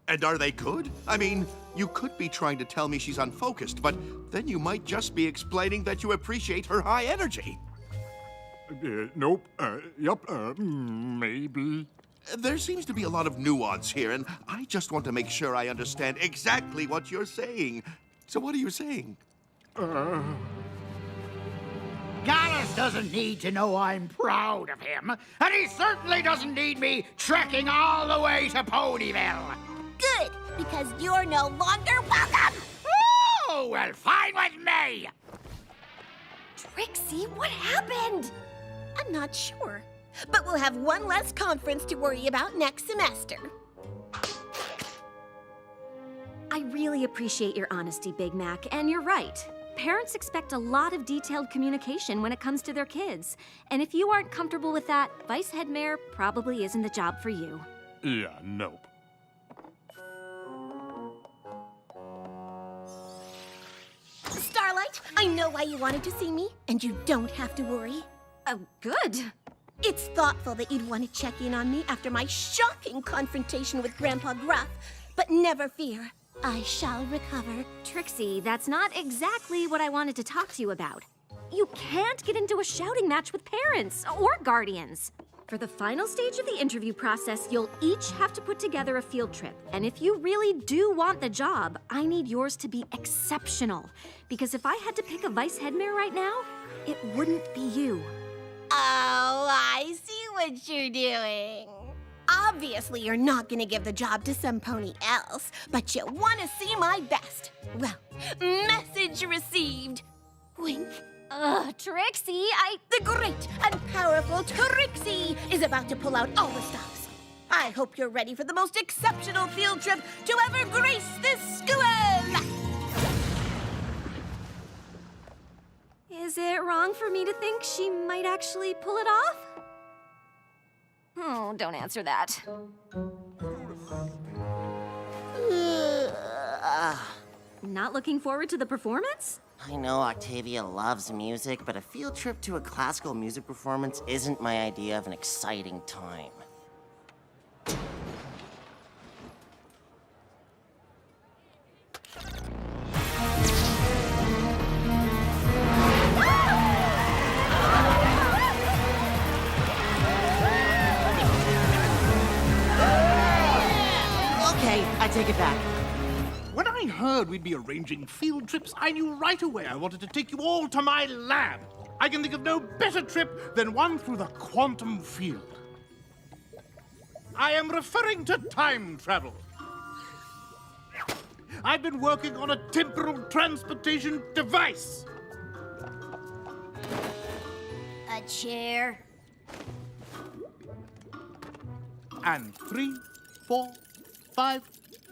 And are they good? I mean, you could be trying to tell me she's unfocused, but then you might just be explaining that you appreciate her high energy. Nope. Maybe. There seems to be a lot of nuance here, and I just want to make sure I understand exactly what you're saying. So what are you saying? Gallus doesn't need to know I'm proud of him, and he certainly doesn't need me trekking all the way to Ponyville. Good, because you're no longer welcome! Oh, well, fine with me! Trixie, what happened? I'm not sure, but we'll have one less conference to worry about next semester. I really appreciate your honesty, Big Mac, and you're right. Parents expect a lot of detailed communication when it comes to their kids. And if you aren't comfortable with that, Vice Headmare probably isn't the job for you. Yeah, nope. Starlight, I know why you wanted to see me, and you don't have to worry. Oh, good. It's thoughtful that you'd want to check in on me after my shocking confrontation with Grandpa Gruff, but never fear, I shall recover. Trixie, that's not exactly what I wanted to talk to you about. You can't get into a shouting match with parents or guardians. For the final stage of the interview process, you'll each have to put together a field trip. And if you really do want the job, I need yours to be exceptional. Because if I had to pick a Vice Headmare right now, it wouldn't be you. Oh, I see what you're doing. Obviously, you're not going to give the job to some pony else, but you want to see my best. Well, message received. Wink. Trixie, The great and powerful Trixie is about to pull out all the stops. I hope you're ready for the most exceptional field trip to ever grace this school! Is it wrong for me to think she might actually pull it off? Oh, don't answer that. Not looking forward to the performance? I know Octavia loves music, but a field trip to a classical music performance isn't my idea of an exciting time. Okay, I take it back. When I heard we'd be arranging field trips, I knew right away I wanted to take you all to my lab. I can think of no better trip than one through the quantum field. I am referring to time travel. I've been working on a temporal transportation device. A chair. And 3, 4, 5.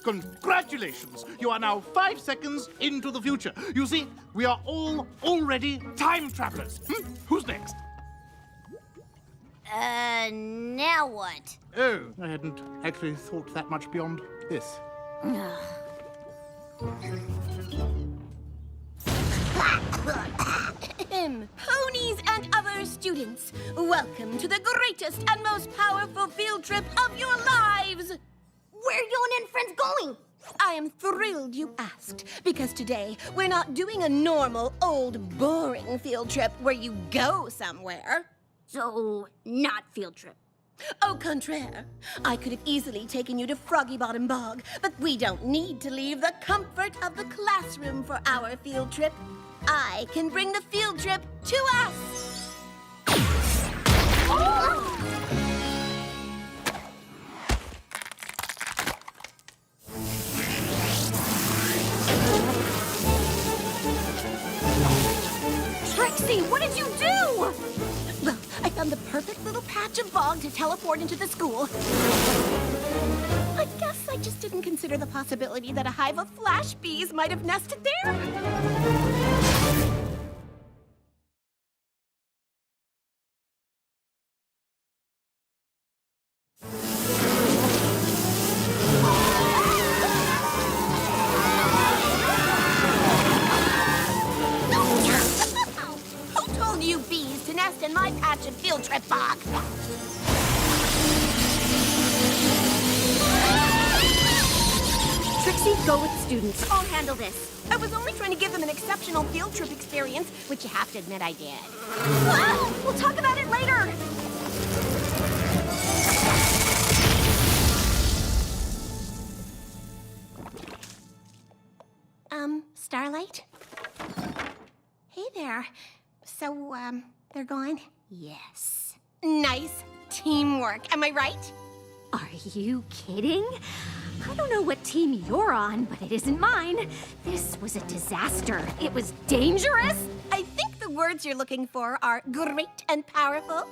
Congratulations! You are now 5 seconds into the future. You see, we are all already time travelers. Who's next? Now what? Oh, I hadn't actually thought that much beyond this. Ponies and other students, welcome to the greatest and most powerful field trip of your lives! Where are you and friends going? I am thrilled you asked, because today we're not doing a normal, old, boring field trip where you go somewhere. So, not field trip. Au contraire, I could have easily taken you to Froggy Bottom Bog, but we don't need to leave the comfort of the classroom for our field trip. I can bring the field trip to us! Oh! Trixie, what did you do? Well, I found the perfect little patch of bog to teleport into the school. I guess I just didn't consider the possibility that a hive of flash bees might have nested there. Who told you bees to nest in my patch of field trip bog? Trixie, go with the students. I'll handle this. I was only trying to give them an exceptional field trip experience, which you have to admit I did. We'll talk about it later. Starlight? Hey there. So, they're gone? Yes. Nice teamwork, am I right? Are you kidding? I don't know what team you're on, but it isn't mine. This was a disaster. It was dangerous. I think the words you're looking for are great and powerful.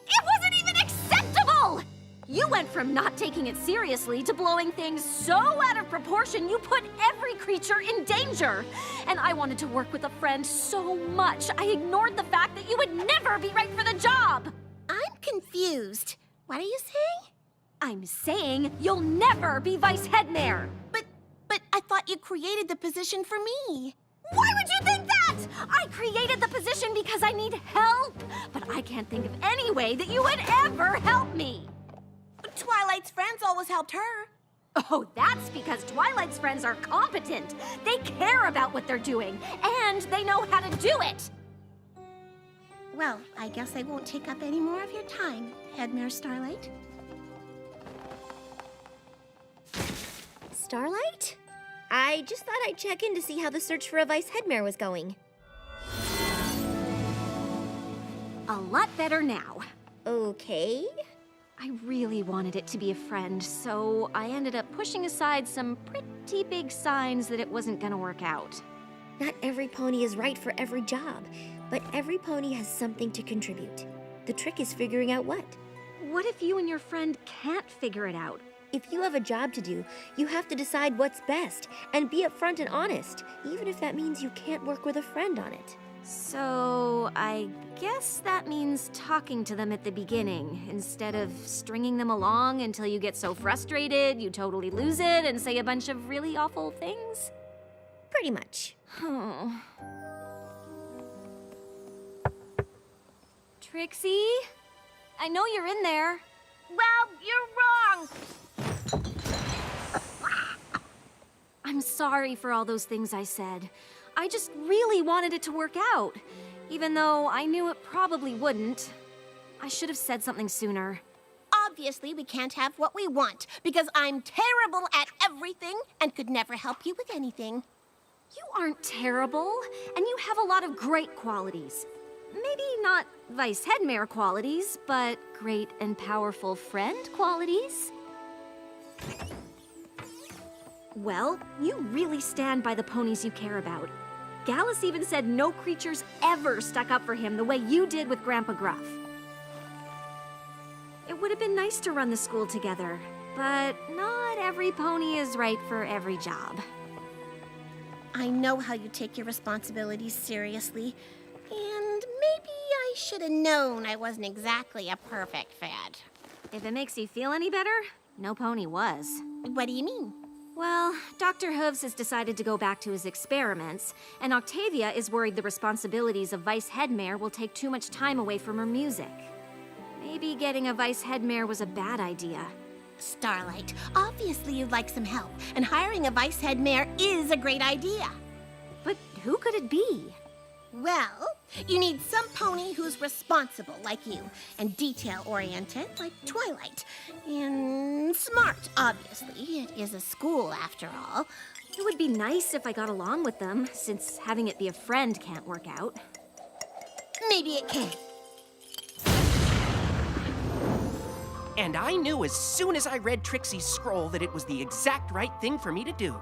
It wasn't even acceptable! You went from not taking it seriously to blowing things so out of proportion you put every creature in danger. And I wanted to work with a friend so much, I ignored the fact that you would never be right for the job. I'm confused. What are you saying? I'm saying you'll never be Vice Headmare. But I thought you created the position for me. Why would you think that? I created the position because I need help. But I can't think of any way that you would ever help me. Twilight's friends always helped her. Oh, that's because Twilight's friends are competent. They care about what they're doing, and they know how to do it. Well, I guess I won't take up any more of your time, Headmare Starlight. Starlight? I just thought I'd check in to see how the search for a Vice Headmare was going. A lot better now. Okay. I really wanted it to be a friend, so I ended up pushing aside some pretty big signs that it wasn't gonna work out. Not every pony is right for every job, but every pony has something to contribute. The trick is figuring out what. What if you and your friend can't figure it out? If you have a job to do, you have to decide what's best and be upfront and honest, even if that means you can't work with a friend on it. So, I guess that means talking to them at the beginning, instead of stringing them along until you get so frustrated you totally lose it and say a bunch of really awful things? Pretty much. Oh. Trixie? I know you're in there. Well, you're wrong. I'm sorry for all those things I said. I just really wanted it to work out, even though I knew it probably wouldn't. I should have said something sooner. Obviously, we can't have what we want because I'm terrible at everything and could never help you with anything. You aren't terrible, and you have a lot of great qualities. Maybe not Vice Headmare qualities, but great and powerful friend qualities. Well, you really stand by the ponies you care about. Gallus even said no creatures ever stuck up for him the way you did with Grandpa Gruff. It would have been nice to run the school together, but not every pony is right for every job. I know how you take your responsibilities seriously, and maybe I should have known I wasn't exactly a perfect fit. If it makes you feel any better, no pony was. What do you mean? Well, Dr. Hooves has decided to go back to his experiments, and Octavia is worried the responsibilities of Vice Headmare will take too much time away from her music. Maybe getting a Vice Headmare was a bad idea. Starlight, obviously you'd like some help, and hiring a Vice Headmare is a great idea. But who could it be? Well, you need some pony who's responsible like you, and detail-oriented like Twilight, and smart, obviously. It is a school, after all. It would be nice if I got along with them, since having it be a friend can't work out. Maybe it can. And I knew as soon as I read Trixie's scroll that it was the exact right thing for me to do.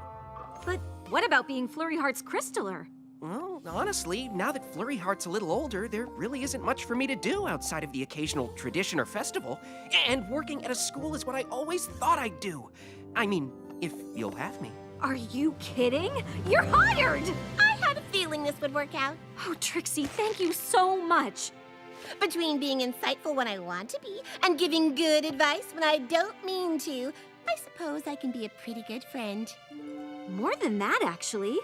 But what about being Flurry Heart's Crystaller? Well, honestly, now that Flurry Heart's a little older, there really isn't much for me to do outside of the occasional tradition or festival. And working at a school is what I always thought I'd do. I mean, if you'll have me. Are you kidding? You're hired! I had a feeling this would work out. Oh, Trixie, thank you so much. Between being insightful when I want to be and giving good advice when I don't mean to, I suppose I can be a pretty good friend. More than that, actually.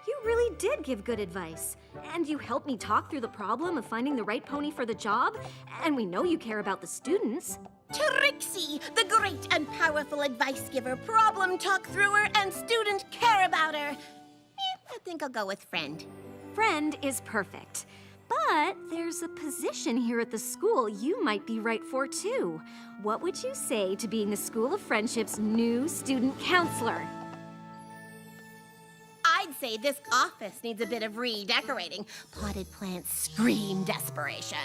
You really did give good advice. And you helped me talk through the problem of finding the right pony for the job. And we know you care about the students. Trixie, the great and powerful advice giver, problem talk thrower, and student care about her. I think I'll go with friend. Friend is perfect. But there's a position here at the school you might be right for, too. What would you say to being the School of Friendship's new student counselor? I'd say this office needs a bit of redecorating. Potted plants scream desperation.